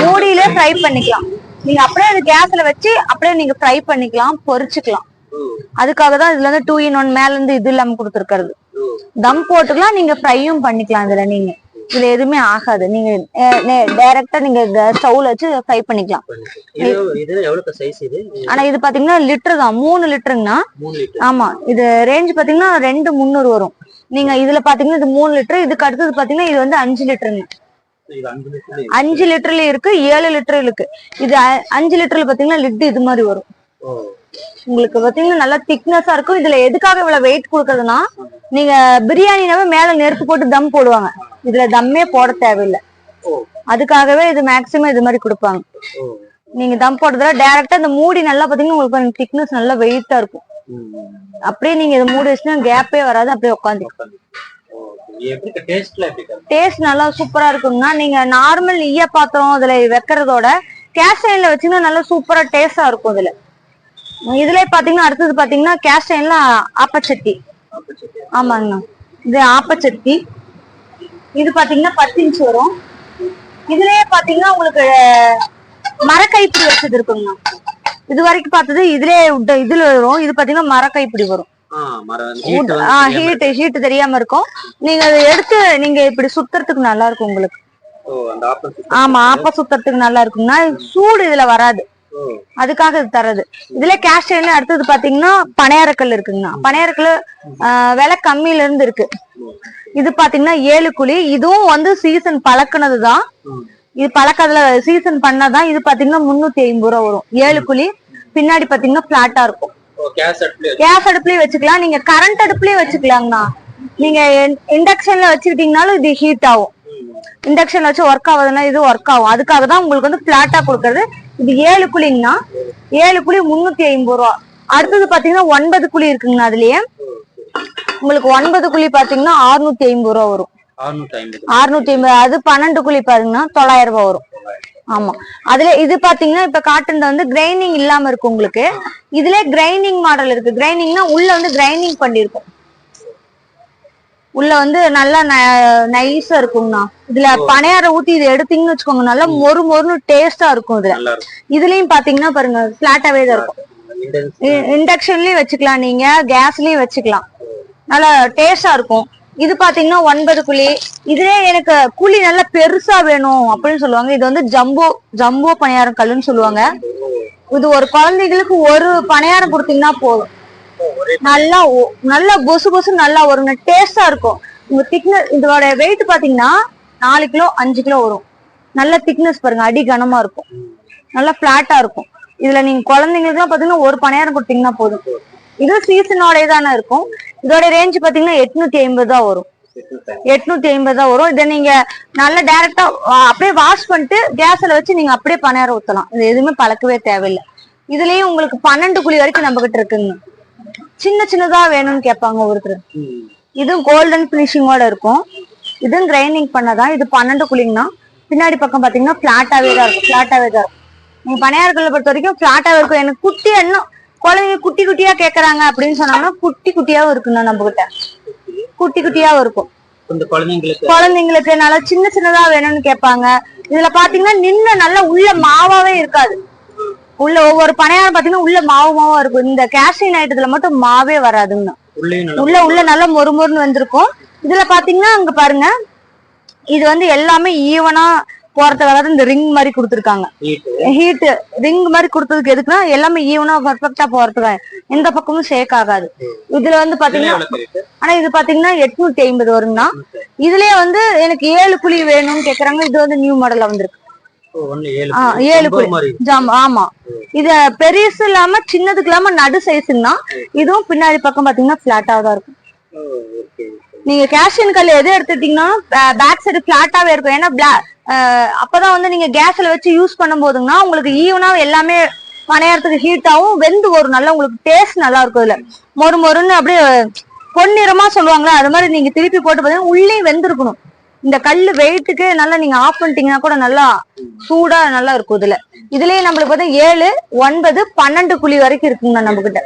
மூடியிலே ஃப்ரை பண்ணிக்கலாம். நீங்க அப்படியே அது கேஸ்ல வச்சு அப்படியே நீங்க ஃப்ரை பண்ணிக்கலாம், பொரிச்சுக்கலாம். அதுக்காக தான் இதுல வந்து 2 in 1 மேல இருந்து இது இல்லாம கொடுத்துருக்கிறது. தம் போட்டுக்கலாம், நீங்க ஃப்ரையும் பண்ணிக்கலாம். இதுல நீங்க இதுல எதுவுமே ஆகாது. நீங்க டைரக்டா நீங்க ஸ்டவ்ல வச்சு ஃப்ரை பண்ணிக்கலாம். ஆனா இது பாத்தீங்கன்னா லிட்டர் தான், 3 லிட்டருங்கண்ணா. ஆமா, இது ரேஞ்ச் பாத்தீங்கன்னா 2,300 வரும். நீங்க இதுல பாத்தீங்கன்னா இது 3 லிட்டர். இதுக்கு அடுத்தது பாத்தீங்கன்னா இது வந்து 5 லிட்டருங்க. 5 லிட்டர்ல இருக்கு, 7 லிட்டர் இருக்கு. இது 5 லிட்டர்ல பாத்தீங்கன்னா லிட் இது மாதிரி வரும். உங்களுக்கு பாத்தீங்கன்னா நல்லா திக்னஸா இருக்கும். இதுல எதுக்காக இவ்வளவு வெயிட் கொடுக்கறதுன்னா, நீங்க பிரியாணினாவே மேல நெருப்பு போட்டு தம் போடுவாங்க. இதுல தம்மே போட தேவையில்லை. அதுக்காகவே இது மேக்சிமம் இது மாதிரி கொடுப்பாங்க. நீங்க தம் போடுறதுல டைரக்டா இந்த மூடி நல்லா பாத்தீங்கன்னா உங்களுக்கு திக்னஸ் நல்லா வெயிட்டா இருக்கும். அப்படியே நீங்க இதை மூடி வச்சுன்னா கேப்பே வராது, அப்படியே உட்காந்து. டேஸ்ட் நல்லா சூப்பரா இருக்குங்கன்னா, நீங்க நார்மல் ஈய பாத்திரம் அதுல வைக்கிறதோட கேஸ்ட் அயன்ல வச்சீங்கன்னா நல்லா சூப்பரா டேஸ்டா இருக்கும். இதுல பாத்தீங்கன்னா அடுத்தது பாத்தீங்கன்னா கேஸ்ட் அயன்ல ஆப்பச்சட்டி. ஆமாங்கண்ணா, இது ஆப்பச்சட்டி. இது பாத்தீங்கன்னா 10 இன்ச் வரும். இதுலயே பாத்தீங்கன்னா உங்களுக்கு மரக்கைப்பிடி வச்சது இருக்குங்கண்ணா. இது வரைக்கும் பார்த்தது இதுல வரும். இது பாத்தீங்கன்னா மரக்கைப்பிடி வரும். ஹீட் தெரியாம இருக்கும். நீங்க அதை எடுத்து நீங்க இப்படி சுத்துறதுக்கு நல்லா இருக்கும் உங்களுக்கு. ஆமா, ஆப்ப சுத்துறதுக்கு நல்லா இருக்குங்கன்னா சூடு இதுல வராது, அதுக்காக இது தர்றது. இதுல கேஸ்ட் அயன்ல அடுத்தது பாத்தீங்கன்னா பனையாரக்கல் இருக்குங்கண்ணா. பனையாரக்கல் விலை கம்மியில இருந்து இருக்கு. இது பாத்தீங்கன்னா 7 குழி. இதுவும் வந்து சீசன் பழக்கினதுதான். இது பழக்கத்துல சீசன் பண்ணதான். இது பாத்தீங்கன்னா 350 ரூபா வரும். 7 குழி. பின்னாடி பாத்தீங்கன்னா பிளாட்டா இருக்கும். கேஸ் அடுப்புலயே வச்சுக்கலாம், நீங்க கரண்ட் அடுப்புலயே வச்சுக்கலாங்கண்ணா. நீங்க இண்டக்ஷன்ல வச்சுக்கிட்டீங்கனாலும் இது ஹீட் ஆகும். இண்டக்ஷன்ல வச்சு ஒர்க் ஆகுதுன்னா இது ஒர்க் ஆகும். அதுக்காக தான் உங்களுக்கு வந்து பிளாட்டா கொடுக்கறது. இது 7 குழிங்கன்னா 7 குழி 350 ரூபா. அடுத்தது பாத்தீங்கன்னா 9 குழி இருக்குங்கண்ணா. அதுலயே உங்களுக்கு 9 குழி பாத்தீங்கன்னா 650 ரூபா வரும். 650. அது 12 குழி பாத்தீங்கன்னா 900 ரூபாய் வரும். ஆமா, அதுல இது பாத்தீங்கன்னா இப்ப காட்டுல வந்து கிரைண்டிங் இல்லாம இருக்கு உங்களுக்கு. இதுல கிரைண்டிங் மாடல் இருக்கு. கிரைண்டிங்னா உள்ள வந்து கிரைண்டிங் பண்ணிருக்கும். உள்ள வந்து நல்லா நைஸா இருக்குங்கண்ணா. இதுல பனையார ஊத்தி இதை எடுத்தீங்கன்னு வச்சுக்கோங்க, நல்லா மொறு மொறுன்னு டேஸ்டா இருக்கும். இதுலயும் பாத்தீங்கன்னா பாருங்க பிளாட்டாவே தான் இருக்கும். இண்டக்ஷன்லயும் வச்சுக்கலாம், நீங்க கேஸ்லயும் வச்சுக்கலாம், நல்லா டேஸ்டா இருக்கும். இது பாத்தீங்கன்னா 9 குழி. இதுலயே எனக்கு குழி நல்லா பெருசா வேணும் அப்படின்னு சொல்லுவாங்க. இது வந்து ஜம்போ பணியாரம் கல்லுன்னு சொல்லுவாங்க. இது ஒரு குழந்தைகளுக்கு ஒரு பணியாரம் கொடுத்தீங்கன்னா போதும், நல்லா பொசு பொசு நல்லா வரும், டேஸ்டா இருக்கும். உங்க திக்னஸ் இதோட வெயிட் பாத்தீங்கன்னா 4 கிலோ 5 கிலோ வரும். நல்ல திக்னஸ் பாருங்க, அடி கனமா இருக்கும், நல்லா பிளாட்டா இருக்கும். இதுல நீங்க குழந்தைங்களுக்கு எல்லாம் பாத்தீங்கன்னா ஒரு பணியாரம் கொடுத்தீங்கன்னா போதும். இது சீசனோட தானே இருக்கும். இதோட ரேஞ்ச் பாத்தீங்கன்னா 850 தான் வரும். 850 தான் வரும். இதை நீங்க நல்லா டைரக்டா அப்படியே வாஷ் பண்ணிட்டு கேஸ்ல வச்சு நீங்க அப்படியே பணியாரம் ஊத்தலாம். இது எதுவுமே பழக்கவே தேவையில்லை. இதுலயும் உங்களுக்கு 12 குழி வரைக்கும் நம்ம கிட்ட இருக்குங்க. சின்ன சின்னதா வேணும்னு கேட்பாங்க ஒருத்தர். இது கோல்டன் பினிஷிங்கோட இருக்கும். இதுவும் கிரைண்டிங் பண்ணதான். இது 12 குழிங்கன்னா பின்னாடி பக்கம் பாத்தீங்கன்னா பிளாட்டாவே தான் இருக்கும். நீங்க பணியாரங்களை பொறுத்த வரைக்கும் பிளாட்டாவே இருக்கும். எனக்கு குட்டி என்ன குழந்தைங்க குட்டி குட்டியா கேக்குறாங்க அப்படின்னு சொன்னாங்கன்னா குட்டி குட்டியாவும் இருக்குண்ணா. நம்ம கிட்ட குட்டி குட்டியாவும் இருக்கும். குழந்தைங்களுக்கு நல்லா சின்ன சின்னதா வேணும்னு கேட்பாங்க. இதுல பாத்தீங்கன்னா நின்ன நல்லா உள்ள மாவாவே இருக்காது. உள்ள ஒவ்வொரு பணியாரம் பாத்தீங்கன்னா உள்ள மாவா இருக்கும். இந்த கேஷிங் ஐட்டத்துல மட்டும் மாவே வராதுங்கண்ணா. உள்ள நல்லா மொறுமொறுன்னு வந்திருக்கும். இதுல பாத்தீங்கன்னா அங்க பாருங்க, இது வந்து எல்லாமே ஈவனா போறதுக்காக இந்த ரிங் மாதிரி கொடுத்துருக்காங்க. ஹீட் ரிங் மாதிரி கொடுத்ததுக்கு எதுக்குன்னா எல்லாமே ஈவனா பர்ஃபெக்டா போறதுக்காக, எந்த பக்கமும் ஷேக் ஆகாது. இதுல வந்து பாத்தீங்கன்னா ஆனா இது பாத்தீங்கன்னா 850 வருங்கண்ணா. இதுலயே வந்து எனக்கு 7 குழி வேணும்னு கேக்குறாங்க. இது வந்து நியூ மாடல்ல வந்திருக்கு. 7 குழி ஜாம். ஆமா, இது பெருசு இல்லாம சின்னதுக்கு இல்லாம நடு சைஸ்ன்னா இதுவும் பின்னாடி பக்கம் பாத்தீங்கன்னா பிளாட்டா தான் இருக்கும். நீங்க கேஷியன் கல் எது எடுத்துட்டீங்கன்னா பேக் சைடு பிளாட்டாவே இருக்கும். ஏன்னா அப்பதான் வந்து நீங்க கேஸ்ல வச்சு யூஸ் பண்ணும் போதுங்கன்னா உங்களுக்கு ஈவனா எல்லாமே பணியாரத்துக்கு ஹீட் ஆகும், வெந்து வரும், நல்லா உங்களுக்கு டேஸ்ட் நல்லா இருக்கும். இதுல மொறு மொறுன்னு அப்படியே பொன்னிறமா சொல்லுவாங்களா, அது மாதிரி நீங்க திருப்பி போட்டு பாத்தீங்கன்னா உள்ளேயும் வெந்திருக்கணும். இந்த கல்லு வெயிட்டுக்கு நல்லா நீங்க ஆஃப் பண்ணிட்டீங்கன்னா கூட நல்லா சூடா நல்லா இருக்கும். இதுலயே நம்மளுக்கு பார்த்தா 7, 9, 12 குழி வரைக்கும் இருக்குங்கண்ணா. நம்ம கிட்ட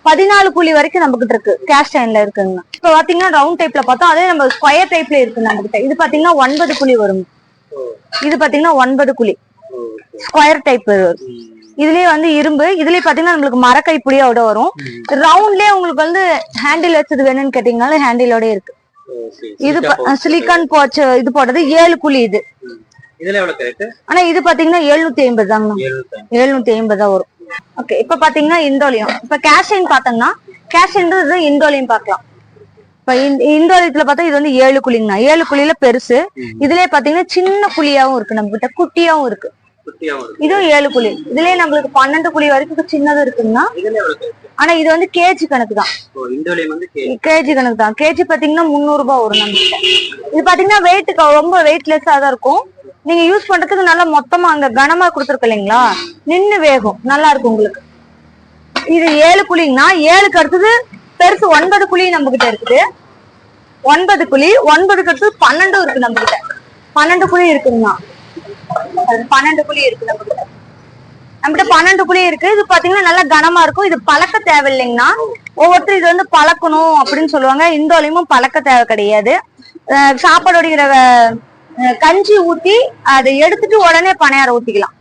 14 குழி வரைக்கும் நம்ம கிட்ட இருக்கு, கேஸ்ட் அயன்ல இருக்குங்கண்ணா. இப்ப பாத்தீங்கன்னா ரவுண்ட் டைப்ல பார்த்தோம், அதே நம்ம ஸ்கொயர் டைப்ல இருக்கு நம்ம கிட்ட. இது பாத்தீங்கன்னா 9 குழி வரும். இது பாத்தீங்கன்னா 9 குழி ஸ்கொயர் டைப் வரும். இதுலயே வந்து இரும்பு, இதுலயே பாத்தீங்கன்னா நம்மளுக்கு மரக்கைப்பிடியோட வரும். ரவுண்ட்லயே உங்களுக்கு வந்து ஹேண்டில் வச்சது வேணும்னு கேட்டீங்கன்னாலும் ஹேண்டிலோட இருக்கு. இது சிலிக்கான் போச்சு இது போட்டது 7 குழி. இது ஆனா இது பாத்தீங்கன்னா 750 தாங்க, 750 தான் வரும். ஓகே, இப்ப பாத்தீங்கன்னா இந்தோலியம். இப்ப கேஷைன் பாத்தோம்னா கேஷைன்றது இந்தோலியம் பாக்கலாம். இப்ப இந்தோலியத்துல பார்த்தா இது வந்து 7 குழிங்கண்ணா. 7 குழியில பெருசு. இதுலயே பாத்தீங்கன்னா சின்ன குழியாவும் இருக்கு, நம்ம கிட்ட குட்டியாவும் இருக்கு. இதுவும் 7 குழி. இதுலயே நம்மளுக்கு 12 குழி வரைக்கும் சின்னது இருக்குங்கன்னா, ஆனா இது வந்து கேஜி கணக்கு தான். கேஜி கணக்கு தான். கேஜி பாத்தீங்கன்னா 300 ரூபாய் வரும் நம்ம கிட்ட. இது பாத்தீங்கன்னா வெயிட் ரொம்ப வெயிட்லெஸ்ஸா தான் இருக்கும். நீங்க யூஸ் பண்றதுக்கு நல்லா மொத்தமா அங்க கனமா கொடுத்துருக்கு இல்லைங்களா, நின்னு வேகும், நல்லா இருக்கும் உங்களுக்கு. இது 7 குழிங்கன்னா 7க்கு அடுத்தது பெருசு 9 குழி நம்ம கிட்ட இருக்குது. 9 குழி, 9க்கு அடுத்தது 12 இருக்கு நம்ம கிட்ட. 12 குழி இருக்குங்கண்ணா. 12 குழி இருக்கு நம்ம கிட்ட. நம்மகிட்ட 12 குழி இருக்கு. இது பாத்தீங்கன்னா நல்லா கனமா இருக்கும். இது பழக்க தேவையில்லைங்கன்னா, ஒவ்வொருத்தரும் இது வந்து பழக்கணும் அப்படின்னு சொல்லுவாங்க. இந்தோலியமும் பழக்க தேவை கிடையாது. சாப்பாடோட கஞ்சி ஊத்தி அதை எடுத்துட்டு உடனே பணியாரம் ஊத்திக்கலாம்.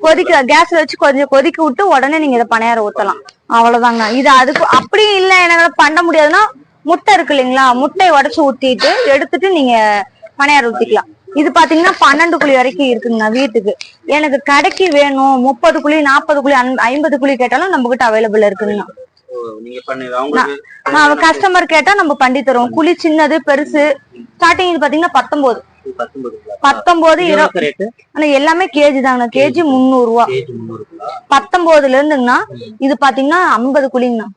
கொதிக்க கேஸ்ல வச்சு கொஞ்சம் கொதிக்க விட்டு உடனே நீங்க இதை பணியாரம் ஊத்தலாம். அவ்வளவுதாங்க. இது அதுக்கு அப்படி இல்லை என்னால பண்ண முடியாதுன்னா, முட்டை இருக்கு இல்லைங்களா, முட்டையை உடைச்சு ஊத்திட்டு எடுத்துட்டு நீங்க பணியாரம் ஊத்திக்கலாம். இது பாத்தீங்கன்னா 12 குழி வரைக்கும் இருக்குங்க வீட்டுக்கு. எனக்கு கடைக்கு வேணும் 30 குழி 40 குழி 50 குழி கேட்டாலும் நம்ம கிட்ட அவைலபிள் இருக்குங்க. கஸ்டமர் கேட்டா நம்ம பண்ணி தருவோம். குழி சின்னது பெருசு ஸ்டார்டிங் இது பாத்தீங்கன்னா 19, 20. ஆனா எல்லாமே கேஜி தாங்க. கேஜி 300 ரூபா. 19ல இருந்துங்கன்னா இது பாத்தீங்கன்னா 50 குழிங்கண்ணா.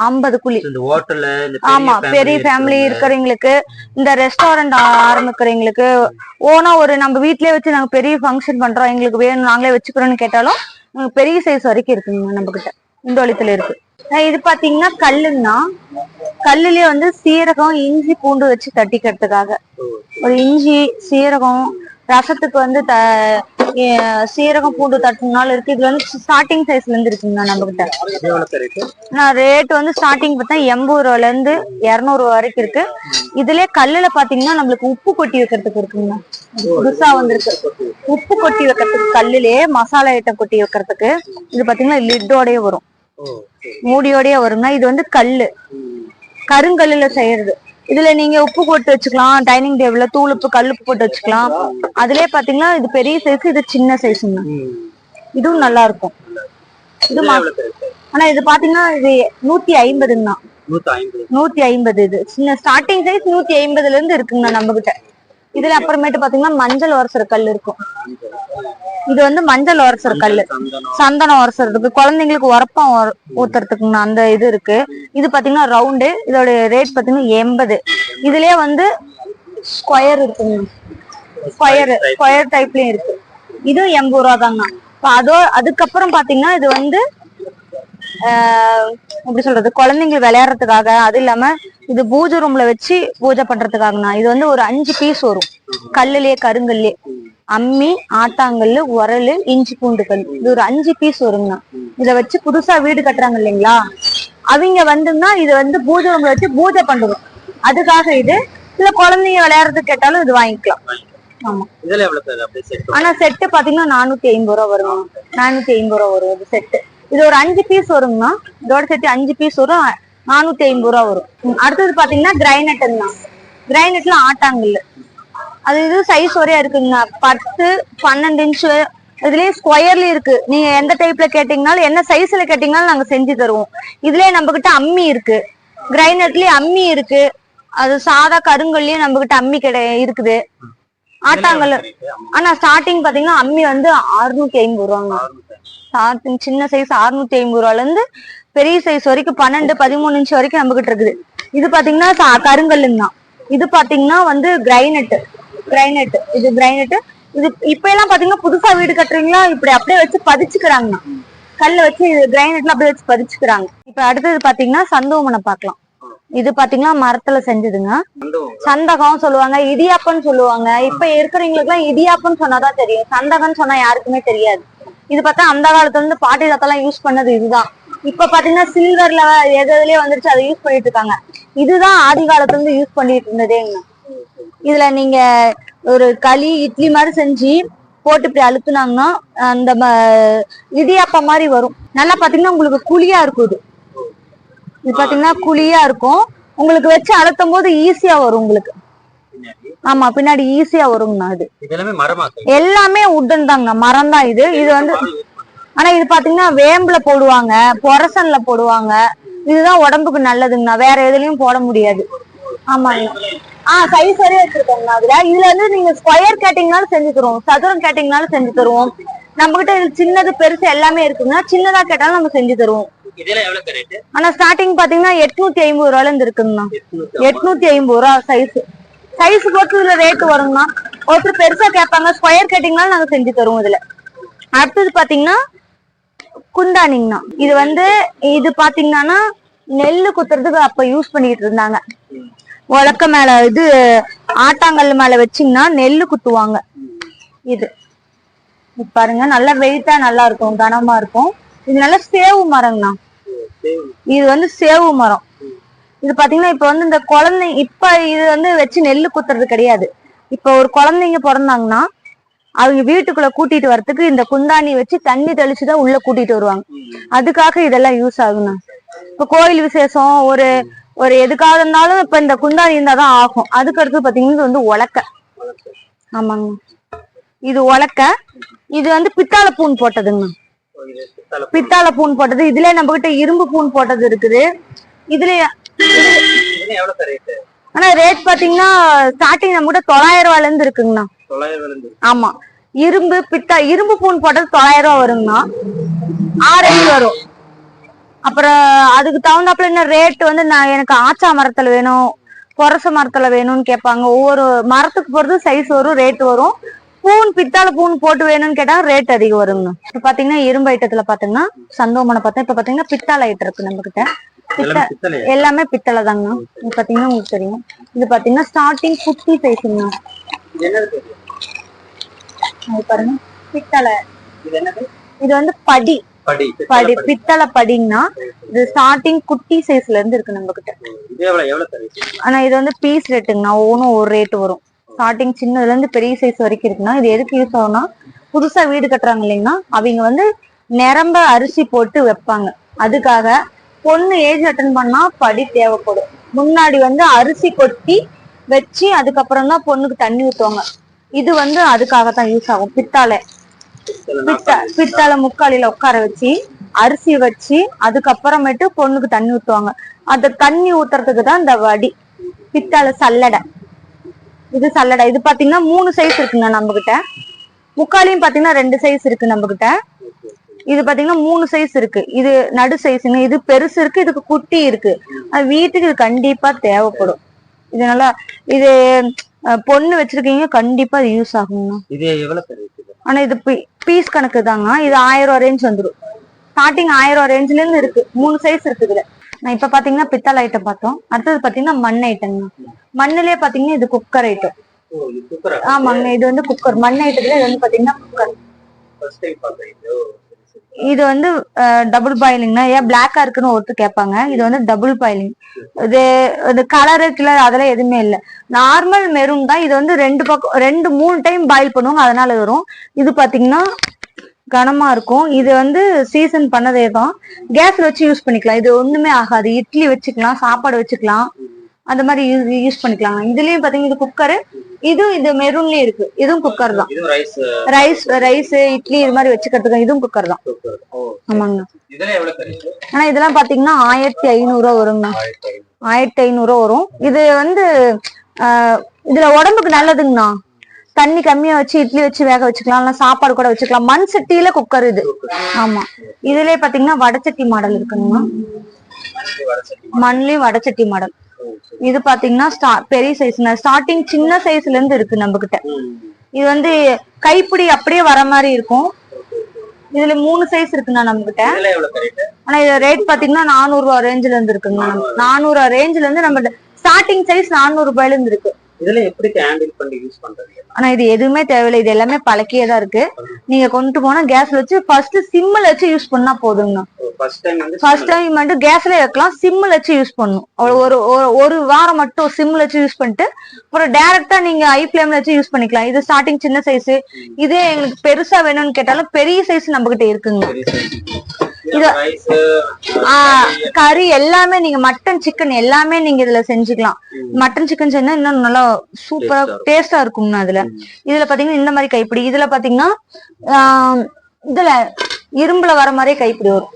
50 குழி. ஆமா, பெரிய ஃபேமிலி இருக்கிறவங்களுக்கு, இந்த ரெஸ்டாரண்ட் ஆரம்பிக்கிறவங்களுக்கு, ஓனா ஒரு நம்ம வீட்லயே வச்சு நாங்க பெரிய ஃபங்க்ஷன் பண்றோம், எங்களுக்கு வேணும் நாங்களே வச்சுக்கிறோம்னு கேட்டாலும் பெரிய சைஸ் வரைக்கும் இருக்குங்க நம்ம கிட்ட. இந்தோலியத்துல இருக்கு. இது பாத்தீங்கன்னா கல்லுன்னா, கல்லுலயே வந்து சீரகம் இஞ்சி பூண்டு வச்சு தட்டிக்கிறதுக்காக ஒரு இஞ்சி சீரகம், ரசத்துக்கு வந்து சீரகம் பூண்டு தட்டுனாலும் இருக்கு. இது வந்து ஸ்டார்டிங் சைஸ்ல இருந்து இருக்குங்க நம்ம கிட்ட. ரேட் வந்து ஸ்டார்டிங் பார்த்தா 80 ரூபாயில இருந்து 200 ரூபாய் வரைக்கும் இருக்கு. இதுலயே கல்லுல பாத்தீங்கன்னா நம்மளுக்கு உப்பு கொட்டி வைக்கிறதுக்கு இருக்குங்க. புதுசா வந்திருக்கு உப்பு கொட்டி வைக்கிறதுக்கு. கல்லுலயே மசாலா ஐட்டம் கொட்டி வைக்கிறதுக்கு. இது பாத்தீங்கன்னா லிட்டோடய வரும், மூடியோடய வருங்க. இது வந்து கல்லு, கருங்கல்லுல செய்யறது. இதுல நீங்க உப்பு போட்டு வச்சுக்கலாம், டைனிங் டேபிள்ல தூள் உப்பு கல் உப்பு போட்டு வச்சுக்கலாம். அதுலயே பாத்தீங்கன்னா இது பெரிய சைஸ், இது சின்ன சைஸுங்க. இதுவும் நல்லா இருக்கும். இது ஆனா இது பாத்தீங்கன்னா இது 150ங்கண்ணா. 150 இது சின்ன ஸ்டார்டிங் சைஸ் 150ல இருந்து இருக்குங்கண்ணா நம்ம கிட்ட. இதுல அப்புறமேட்டு பாத்தீங்கன்னா மஞ்சள் உரசுற கல் இருக்கும். இது வந்து மஞ்சள் உரசுற கல்லு, சந்தனம் உரசுறதுக்கு, குழந்தைங்களுக்கு உரப்பம் ஊத்துறதுக்குங்கண்ணா அந்த இது இருக்கு. இது பாத்தீங்கன்னா ரவுண்டு. இதோட ரேட் பாத்தீங்கன்னா 80. இதுலயே வந்து ஸ்கொயர் இருக்குங்க, ஸ்கொயர் டைப்லயும் இருக்கு. இதுவும் 80 ரூபா தாங்க. அதுக்கப்புறம் பாத்தீங்கன்னா இது வந்து எப்படி சொல்றது, குழந்தைங்க விளையாடுறதுக்காக. அது இல்லாம இது பூஜை ரூம்ல வச்சு பூஜை பண்றதுக்காகண்ணா. இது வந்து ஒரு 5 பீஸ் வரும். கல்லுலயே கருங்கல்லே அம்மி, ஆட்டாங்கல்லு, உரலு, இஞ்சி பூண்டு கல். இது ஒரு 5 பீஸ் வருங்கண்ணா. இத வச்சு புதுசா வீடு கட்டுறாங்க இல்லைங்களா, அவங்க வந்துன்னா இது வந்து பூஜை ரூம்ல வச்சு பூஜை பண்றோம். அதுக்காக இது. இல்ல குழந்தைங்க விளையாடுறதுக்கு கேட்டாலும் இது வாங்கிக்கலாம். ஆமா. ஆனா செட்டு பாத்தீங்கன்னா 450 ரூபா வரும். 450 ரூபா வரும் இது செட்டு. இது ஒரு 5 பீஸ் வருங்கண்ணா. இதோட சேர்த்து 5 பீஸ் வரும், 450 ரூபா வரும். அடுத்தது பாத்தீங்கன்னா கிரைனட்னா, கிரைனட்ல ஆட்டாங்கல்லு. அது இது சைஸ் ஒரே இருக்குங்க. 10, 12 இன்ச்சு. இதுலயே ஸ்கொயர்லயும் இருக்கு. நீங்க எந்த டைப்ல கேட்டீங்கனாலும், என்ன சைஸ்ல கேட்டீங்கனாலும் நாங்க செஞ்சு தருவோம். இதுலயே நம்ம கிட்ட அம்மி இருக்கு, கிரைனட்லயே அம்மி இருக்கு. அது சாதா கருங்கல்லயும் நம்ம கிட்ட அம்மி இருக்குது, ஆட்டாங்கல்லு. ஆனா ஸ்டார்டிங் பாத்தீங்கன்னா அம்மி வந்து 650 ரூபாங்க. ஸ்டார்டிங் சின்ன சைஸ் 650 ரூபாயில இருந்து பெரிய சைஸ் வரைக்கும் 12 13 இன்ச் வரைக்கும் நம்ம கிட்ட இருக்குது. இது பாத்தீங்கன்னா கருங்கல்லுங்கண்ணா. இது பாத்தீங்கன்னா வந்து கிரைனட். இது கிரைனட். இது இப்ப எல்லாம் பாத்தீங்கன்னா புதுசா வீடு கட்டுறீங்களா இப்படி அப்படியே வச்சு பதிச்சுக்கிறாங்கண்ணா. கல்ல வச்சு கிரைனட்ல அப்படியே வச்சு பதிச்சுக்கிறாங்க. இப்ப அடுத்தது பாத்தீங்கன்னா சந்தோமனை பாக்கலாம். இது பாத்தீங்கன்னா மரத்துல செஞ்சதுங்க. சந்தகம் சொல்லுவாங்க, இடியாப்பன்னு சொல்லுவாங்க. இப்ப இருக்கிறவங்களுக்கு எல்லாம் இடியாப்பன்னு சொன்னாதான் தெரியும், சந்தகம்னு சொன்னா யாருக்குமே தெரியாது. இது பார்த்தா அந்த காலத்துல இருந்து பாட்டி தாத்தெல்லாம் யூஸ் பண்ணது இதுதான். இப்ப பாத்தீங்கன்னா சில்வர்ல எதுலயே வந்துருச்சு, அதை யூஸ் பண்ணிட்டு இருக்காங்க. இதுதான் ஆதி காலத்துல இருந்து யூஸ் பண்ணிட்டு இருந்ததேங்க. இதுல நீங்க ஒரு களி இட்லி மாதிரி செஞ்சு போட்டு இப்படி அழுத்துனாங்கன்னா அந்த இடியாப்பம் மாதிரி வரும். நல்லா பாத்தீங்கன்னா உங்களுக்கு குழியா இருக்கும். இது பாத்தீங்கன்னா குழியா இருக்கும். உங்களுக்கு வச்சு அழுத்தும் போது ஈஸியா வரும் உங்களுக்கு. ஆமா, பின்னாடி ஈஸியா வருங்கண்ணா. இது எல்லாமே உட்டன் தாங்க, மரம் தான் இது. இது வந்து ஆனா இது பாத்தீங்கன்னா வேம்புல போடுவாங்க, பொரசன்ல போடுவாங்க. இதுதான் உடம்புக்கு நல்லதுங்கண்ணா, வேற எதுலயும் போட முடியாது. ஆமாங்க. சைஸ் வரையும் வச்சிருக்கோங்கண்ணா. இதுல வந்து நீங்க ஸ்கொயர் கேட்டிங்னாலும் செஞ்சு தருவோம், சதுரம் கேட்டிங்னாலும் செஞ்சு தருவோம். நம்ம கிட்ட இது சின்னது பெருசு எல்லாமே இருக்குங்க. சின்னதா கேட்டாலும் நம்ம செஞ்சு தருவோம். ஆனா ஸ்டார்டிங் பாத்தீங்கன்னா 850 ரூபாயில இருந்து இருக்குங்கண்ணா. 850 ரூபா சைஸ் பொறுத்து இதுல ரேட் வருங்கண்ணா. ஒருத்தர் பெருசா கேட்பாங்க, ஸ்கொயர் கேட்டிங்னாலும் நாங்க செஞ்சு தருவோம் இதுல. அடுத்தது பாத்தீங்கன்னா குந்தானிங்கண்ணா. இது வந்து இது பாத்தீங்கன்னா நெல்லு குத்துறதுக்கு அப்ப யூஸ் பண்ணிட்டு இருந்தாங்க. உலக்க மேல இது ஆட்டாங்கல் மேல வச்சீங்கன்னா நெல்லு குத்துவாங்க. இது பாருங்க, நல்லா வெயிட்டா நல்லா இருக்கும், கனமா இருக்கும். இது நல்ல சேவு மரங்கண்ணா. இது வந்து சேவு மரம். இது பாத்தீங்கன்னா இப்ப வந்து இந்த குழந்தை இப்ப இது வந்து வச்சு நெல்லு குத்துறது கிடையாது. இப்ப ஒரு குழந்தைங்க பிறந்தாங்கன்னா அவங்க வீட்டுக்குள்ள கூட்டிட்டு வரதுக்கு இந்த குந்தாணி வச்சு தண்ணி தெளிச்சுதான் உள்ள கூட்டிட்டு வருவாங்க. அதுக்காக இதெல்லாம் யூஸ் ஆகுண்ணா. இப்ப கோயில் விசேஷம் ஒரு எதுக்காக இருந்தாலும் இப்ப இந்த குந்தாணி இருந்தாதான் ஆகும். அதுக்கு அடுத்து பாத்தீங்கன்னா இது வந்து உலக்க. ஆமாங்க, இது உலக்க. இது வந்து பித்தாளை பூன் போட்டதுங்கண்ணா. பித்தாளை பூன் போட்டது. இதுல நம்ம கிட்ட இரும்பு பூன் போட்டது இருக்குது. இதுல ஆனா ரேட் பாத்தீங்கன்னா ஸ்டார்டிங் நம்ம கிட்ட 900 ரூபாயில இருந்து இருக்குங்கண்ணா. ஆமா, இரும்பு பூன் போட்டது 900 ரூபாய் வருங்கண்ணா. 6 அடி வரும். அப்புறம் அதுக்கு தகுந்தாப்புல என்ன ரேட் வந்து எனக்கு ஆச்சா மரத்துல வேணும், பொரச மரத்துல வேணும்னு கேட்பாங்க. ஒவ்வொரு மரத்துக்கு பொறுத்து சைஸ் வரும், ரேட் வரும். பித்தாளை பூன் போட்டு வேணும்னு கேட்டா ரேட் அதிகம் வருங்க. இப்ப பாத்தீங்கன்னா இரும்பு ஐட்டத்துல பாத்தீங்கன்னா சந்தோமனை பார்த்தேன். இப்ப பாத்தீங்கன்னா பித்தாளை ஐட்டம் இருக்கு நம்ம கிட்ட. எல்லாமே பித்தளை தாங்க. இது பாத்தீங்கன்னா உங்களுக்கு தெரியும். இது பாத்தீங்கன்னா ஸ்டார்டிங் குட்டி சைஸ்ங்க. பாருங்க, பித்தளை. இது வந்து படி பித்தளை படிங்கன்னா இது ஸ்டார்டிங் குட்டி சைஸ்ல இருந்து இருக்கு நம்ம கிட்ட. ஆனா இது வந்து பீஸ் ரேட்டுங்கண்ணா. ஒவ்வொன்றும் ஒரு ரேட் வரும். ஸ்டார்டிங் சின்னதுல இருந்து பெரிய சைஸ் வரைக்கும் இருக்குன்னா இது எதுக்கு யூஸ் ஆகும்னா, புதுசா வீடு கட்டுறாங்க இல்லைங்கன்னா அவங்க வந்து நிரம்ப அரிசி போட்டு வைப்பாங்க. அதுக்காக பொண்ணு ஏஜ் அட்டன் பண்ணா படி தேவைப்படும். முன்னாடி வந்து அரிசி கொட்டி வச்சு அதுக்கப்புறம் தான் பொண்ணுக்கு தண்ணி ஊத்துவாங்க. இது வந்து அதுக்காகத்தான் யூஸ் ஆகும். பித்தாளை முக்காலில உட்கார வச்சு அரிசி வச்சு அதுக்கப்புறமேட்டு பொண்ணுக்கு தண்ணி ஊத்துவாங்க. அந்த தண்ணி ஊத்துறதுக்கு தான் இந்த வடி. பித்தாளை சல்லடை. இது சல்லடை. இது பாத்தீங்கன்னா 3 சைஸ் இருக்குங்க நம்ம கிட்ட. முக்காலையும் பாத்தீங்கன்னா 2 சைஸ் இருக்கு நம்ம கிட்ட. இது பாத்தீங்கன்னா 3 சைஸ் இருக்கு. இது நடு சைஸ்ங்க. இது பெருசு இருக்கு, இதுக்கு குட்டி இருக்கு. அது வீட்டுக்கு இது கண்டிப்பா தேவைப்படும். இது நல்லா இது பொண்ணு வச்சிருக்கீங்க, கண்டிப்பா இது யூஸ் ஆகுங்கண்ணா. ஆனா இது பீஸ் கணக்கு தாங்க. இது 1000 ரூபாய் ரேஞ்ச் வந்துடும். ஸ்டார்டிங் 1000 ரூபாய் ரேஞ்ச்ல இருந்து இருக்கு. 3 சைஸ் இருக்கு இதுல. நான் இப்ப பாத்தீங்கன்னா பித்தளை ஐட்டம் பார்த்தோம். அடுத்தது பாத்தீங்கன்னா மண் ஐட்டம்ங்க. மண்ணுலயே பாத்தீங்கன்னா இது குக்கர் ஐட்டம். ஆமாங்க, இது வந்து குக்கர். மண் ஐட்டத்துல இது வந்து பாத்தீங்கன்னா குக்கர். இது வந்து டபுள் பாயிலிங்னா ஏன் பிளாக்கா இருக்குன்னு ஒருத்தர் கேட்பாங்க. இது வந்து டபுள் பாயிலிங். இது கலரு கிளர் அதெல்லாம் எதுவுமே இல்லை, நார்மல் மெரூன் தான். இது வந்து 2-3 டைம் பாயில் பண்ணுவாங்க, அதனால வரும். இது பாத்தீங்கன்னா கனமா இருக்கும். இது வந்து சீசன் பண்ணதே தான். கேஸ்ல வச்சு யூஸ் பண்ணிக்கலாம். இது ஒண்ணுமே ஆகாது. இட்லி வச்சுக்கலாம், சாப்பாடு வச்சுக்கலாம், அந்த மாதிரி யூஸ் பண்ணிக்கலாம். இதுலயும் பாத்தீங்கன்னா இது குக்கரு. இது மெரூன்லயும் இருக்கு. இதுவும் குக்கர் தான். ரைஸ் இட்லி இது மாதிரி வச்சுக்கிறதுக்கு இதுவும் குக்கர் தான். ஆமாங்க. ஆனா இதெல்லாம் பாத்தீங்கன்னா 1500 ரூபா வருங்க. 1500 ரூபா வரும். இது வந்து இதுல உடம்புக்கு நல்லதுங்கண்ணா. தண்ணி கம்மியா வச்சு இட்லி வச்சு வேக வச்சுக்கலாம், இல்ல சாப்பாடு கூட வச்சுக்கலாம். மண் சட்டியில குக்கர் இது. ஆமா, இதுலயே பாத்தீங்கன்னா வடச்சட்டி மாடல் இருக்குங்கண்ணா. மண்லயும் வடச்சட்டி மாடல். இது பாத்தீங்கன்னா பெரிய சைஸ், ஸ்டார்டிங் சின்ன சைஸ்ல இருந்து இருக்கு நம்ம கிட்ட. இது வந்து கைப்பிடி அப்படியே வர மாதிரி இருக்கும். இதுல 3 சைஸ் இருக்குண்ணா நம்ம கிட்ட. ஆனா இது ரேட் பாத்தீங்கன்னா 400 ரூபாய் ரேஞ்சில இருந்து இருக்குங்க. 400 ரூபாய் ரேஞ்சில இருந்து நம்ம ஸ்டார்டிங் சைஸ் 400 ரூபாயில இருந்து இருக்கு. இதுல எப்படி ஹேண்டில் பண்ணி யூஸ் பண்றது? ஆனா இது எதுவுமே தேவையில்லை, இது எல்லாமே பழக்கியே தான் இருக்கு. நீங்க கொண்டு போனா கேஸ்ல வச்சு ஃபர்ஸ்ட் சிம்ல வச்சு யூஸ் பண்ணா போதுங்கண்ணா. ஃபர்ஸ்ட் டைம் மட்டும் கேஸ்ல வைக்கலாம், சிம்ல வச்சு யூஸ் பண்ணணும். ஒரு வாரம் மட்டும் சிம்ல வச்சு யூஸ் பண்ணிட்டு அப்புறம் டைரக்டா நீங்க ஹை ஃபிளேம்ல வச்சு யூஸ் பண்ணிக்கலாம். இது ஸ்டார்டிங் சின்ன சைஸ். இதே எங்களுக்கு பெருசா வேணும்னு கேட்டாலும் பெரிய சைஸ் நம்ம கிட்ட இருக்குங்க. இது கறி எல்லாமே நீங்க மட்டன் சிக்கன் எல்லாமே நீங்க இதுல செஞ்சுக்கலாம். மட்டன் சிக்கன் செஞ்சா இன்னும் நல்லா சூப்பரா டேஸ்டா இருக்கும்னா அதுல. இதுல பாத்தீங்கன்னா இந்த மாதிரி கைப்பிடி, இதுல பாத்தீங்கன்னா இதுல இரும்புல வர மாதிரியே கைப்பிடி வரும்.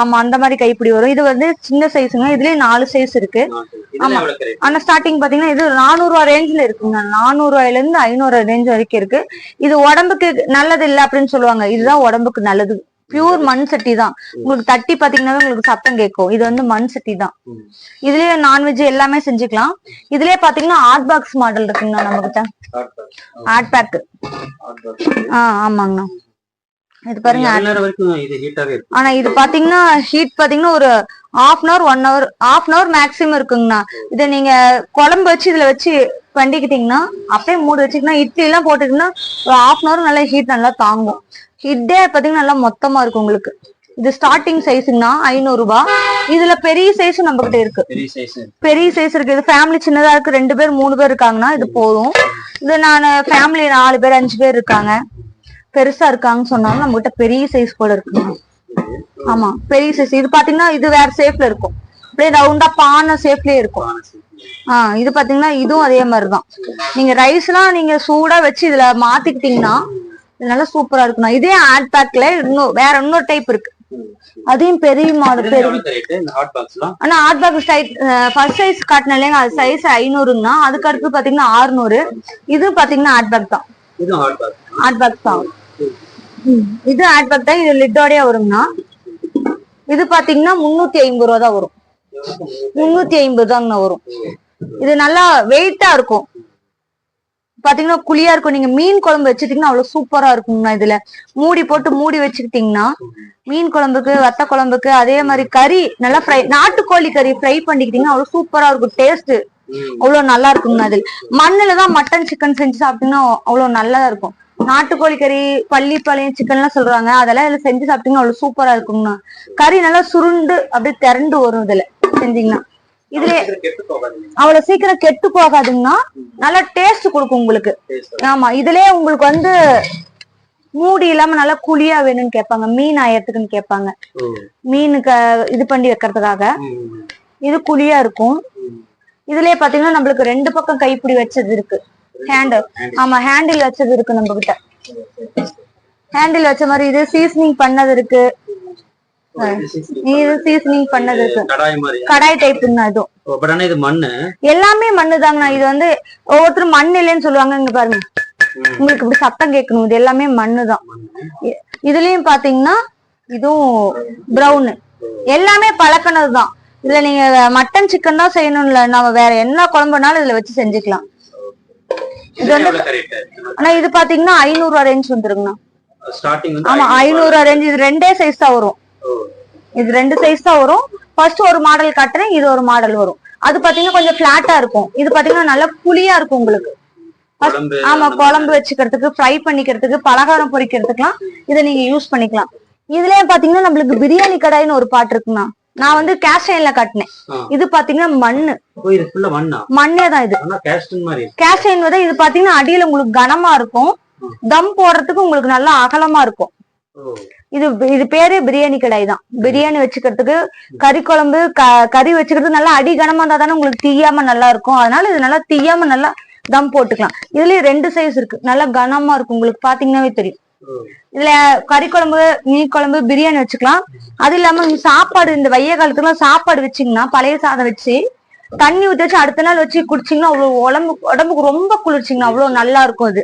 ஆமா, அந்த மாதிரி கைப்பிடி வரும். இது வந்து சின்ன சைஸுங்க. இதுலயே 4 சைஸ் இருக்கு. ஆமா, ஆனா ஸ்டார்டிங் பாத்தீங்கன்னா இது 400 ரூபாய் ரேஞ்ச்ல இருக்குங்க. 400 ரூபாயில இருந்து 500 ரேஞ்ச் வரைக்கும் இருக்கு. இது உடம்புக்கு நல்லது இல்ல அப்படின்னு சொல்லுவாங்க, இதுதான் உடம்புக்கு நல்லது. பியூர் மண் சட்டி தான். உங்களுக்கு தட்டி பாத்தீங்கன்னா உங்களுக்கு சத்தம் கேட்கும். இது வந்து மண் சட்டி தான். இதுலயே நான்வெஜ் எல்லாமே செஞ்சுக்கலாம். இதுலயே பாத்தீங்கன்னா ஹாட் பாக்ஸ் மாடல் இருக்குங்கண்ணா நம்ம கிட்ட. Hot pack. ஆமாங்கண்ணா. இது பாருங்க. ஆனா இது பாத்தீங்கன்னா ஹீட் பாத்தீங்கன்னா ஒரு ½ hour 1 hour மேக்ஸிமம் இருக்குங்கண்ணா. இதை நீங்க குழம்பு வச்சு இதுல வச்சு பண்ணிக்கிட்டீங்கன்னா அப்படியே மூடி வச்சுக்கிட்டா இட்லி எல்லாம் போட்டுக்கிட்டீங்கன்னா ஒரு ½ hour நல்லா ஹீட் நல்லா தாங்கும். ஹீட்டே பாத்தீங்கன்னா நல்லா மொத்தமா இருக்கும் உங்களுக்கு. இது ஸ்டார்டிங் சைஸுங்கண்ணா 500 ரூபாய். இதுல பெரிய சைஸும் நம்ம கிட்ட இருக்கு. பெரிய சைஸ் இருக்கு. இது ஃபேமிலி சின்னதா இருக்கு, 2 பேர் 3 பேர் இருக்காங்கன்னா இது போதும். இது நான் ஃபேமிலி 4 பேர் 5 பேர் இருக்காங்க, பெருசா இருக்காங்கன்னு சொன்னாலும் நம்ம கிட்ட பெரிய சைஸ் கூட இருக்குங்க. ஆமா, பெரிய சைஸ். இது பாத்தீங்கன்னா இது வேற ஷேப்ல இருக்கும், அப்படியே ரவுண்டா பானை ஷேப்லயே இருக்கும். இது பாத்தீங்கன்னா இதுவும் அதே மாதிரிதான். நீங்க ரைஸ் எல்லாம் நீங்க சூடா வச்சு இதுல மாத்திக்கிட்டீங்கன்னா இது நல்லா சூப்பரா இருக்கும். இதே ஹாட் பேக்ல வேற இன்னொரு டைப் இருக்கு, அதையும் பெரிய மாடல். ஆனா ஹாட் பேக் ஃபர்ஸ்ட் சைஸ் காட்டின இல்லைங்க, அது சைஸ் 500ங்கண்ணா. அதுக்கு அடுத்து பாத்தீங்கன்னா 600. இது பாத்தீங்கன்னா ஹாட் பேக் தான். ஹாட் பேக் தான். இது ஹாட் பேக் தான். இது லிட்டோடய வருங்கண்ணா. இது பாத்தீங்கன்னா 350 ரூபா தான் வரும். 350 தாங்கண்ணா வரும். இது நல்லா வெயிட்டா இருக்கும், பாத்தீங்கன்னா குழியா இருக்கும். நீங்க மீன் குழம்பு வச்சுட்டீங்கன்னா அவ்வளவு சூப்பரா இருக்குங்கண்ணா. இதுல மூடி போட்டு மூடி வச்சுக்கிட்டீங்கன்னா மீன் குழம்புக்கு, வத்த குழம்புக்கு, அதே மாதிரி கறி நல்லா ஃப்ரை, நாட்டுக்கோழி கறி ஃப்ரை பண்ணிக்கிட்டீங்கன்னா அவ்வளவு சூப்பரா இருக்கும். டேஸ்ட் அவ்வளவு நல்லா இருக்குங்கண்ணா. அது மண்ணுலதான் மட்டன் சிக்கன் செஞ்சு சாப்பிட்டீங்கன்னா அவ்வளவு நல்லா இருக்கும். நாட்டுக்கோழி கறி, பள்ளிப்பாளையம் சிக்கன் எல்லாம் சொல்றாங்க, அதெல்லாம் இதுல செஞ்சு சாப்பிட்டீங்கன்னா அவ்வளவு சூப்பரா இருக்குங்கண்ணா. கறி நல்லா சுருண்டு அப்படியே திரண்டு வரும் இதுல செஞ்சீங்கன்னா. இதுல அவ்வளவு சீக்கிரம் கெட்டு போகாதுங்கன்னா, நல்லா டேஸ்ட் கொடுக்கும் உங்களுக்கு. ஆமா, இதுலயே உங்களுக்கு வந்து மூடி இல்லாம நல்லா குழியா வேணும்னு கேட்பாங்க, மீன் ஆயத்துக்குன்னு கேட்பாங்க, மீனுக்கு இது பண்ணி வைக்கிறதுக்காக. இது குழியா இருக்கும். இதுலயே பாத்தீங்கன்னா நம்மளுக்கு 2 பக்கம் கைப்பிடி வச்சது இருக்கு, ஹேண்டில். ஆமா, ஹேண்டில் வச்சது இருக்கு நம்ம கிட்ட. ஹேண்டில் வச்ச மாதிரி இது சீசனிங் பண்ணது இருக்கு. இது சீசனிங் பண்ணது இருக்கு, கடாய் டைப்புங்க. இது மண்ணு, எல்லாமே மண்ணு தாங்கண்ணா. இது வந்து ஒவ்வொருத்தரும் மண் இல்லைன்னு சொல்லுவாங்க. இங்க பாருங்க, உங்களுக்கு இப்படி சத்தம் கேட்கணும். இது எல்லாமே மண்ணுதான். இதுலயும் பாத்தீங்கன்னா இதுவும் பிரவுன், எல்லாமே பழக்கினதுதான். இதுல நீங்க மட்டன் சிக்கன் தான் செய்யணும் இல்ல, நம்ம வேற என்ன குழம்புனாலும் இதுல வச்சு செஞ்சுக்கலாம். இது வந்து ஆனா இது பாத்தீங்கன்னா 500 ரூபாய் ரேஞ்ச் வந்துருங்கண்ணா. ஆமா, 500 ரூபாய் ரேஞ்ச். இது 2 சைஸ் தான் வரும். இது 2 சைஸ் தான் வரும். ஃபர்ஸ்ட் ஒரு மாடல் காட்டுறேன், இது ஒரு மாடல் வரும். அது பாத்தீங்கன்னா கொஞ்சம் பிளாட்டா இருக்கும். இது பாத்தீங்கன்னா நல்லா புளியா இருக்கும் உங்களுக்கு. ஆமா, குழம்பு வச்சுக்கிறதுக்கு, ஃப்ரை பண்ணிக்கிறதுக்கு, பலகாரம் பொரிக்கிறதுக்குலாம் இதை நீங்க யூஸ் பண்ணிக்கலாம். இதுலயே பாத்தீங்கன்னா நம்மளுக்கு பிரியாணி கடாய்னு ஒரு பாட்டு இருக்குண்ணா. நான் வந்து கேஸ்டைன்ல காட்டினேன். இது பாத்தீங்கன்னா மண்ணு, மண்ணே தான். இது கேஸ்டைன் விட இது பாத்தீங்கன்னா அடியில உங்களுக்கு கனமா இருக்கும், தம் போடுறதுக்கு உங்களுக்கு நல்லா அகலமா இருக்கும். இது பேரு பிரியாணி கடாய் தான். பிரியாணி வச்சுக்கிறதுக்கு, கறி குழம்பு, கறி வச்சுக்கிறதுக்கு நல்லா அடி கனமா இருந்தா தானே உங்களுக்கு தீயாம நல்லா இருக்கும். அதனால இது நல்லா தீயாம நல்லா தம் போட்டுக்கலாம். இதுலயே 2 சைஸ் இருக்கு, நல்லா கனமா இருக்கும், உங்களுக்கு பாத்தீங்கன்னாவே தெரியும். இதுல கறி குழம்பு, மீன் குழம்பு, பிரியாணி வச்சுக்கலாம். அது இல்லாம சாப்பாடு, இந்த வெய்ய காலத்துக்குலாம் சாப்பாடு வச்சீங்கன்னா, பழைய சாதம் வச்சு தண்ணி ஊத்தி வச்சு அடுத்த நாள் வச்சு குடிச்சீங்கன்னா அவ்வளவு உடம்புக்கு ரொம்ப குளிர்ச்சிங்கண்ணா, அவ்வளவு நல்லா இருக்கும் அது.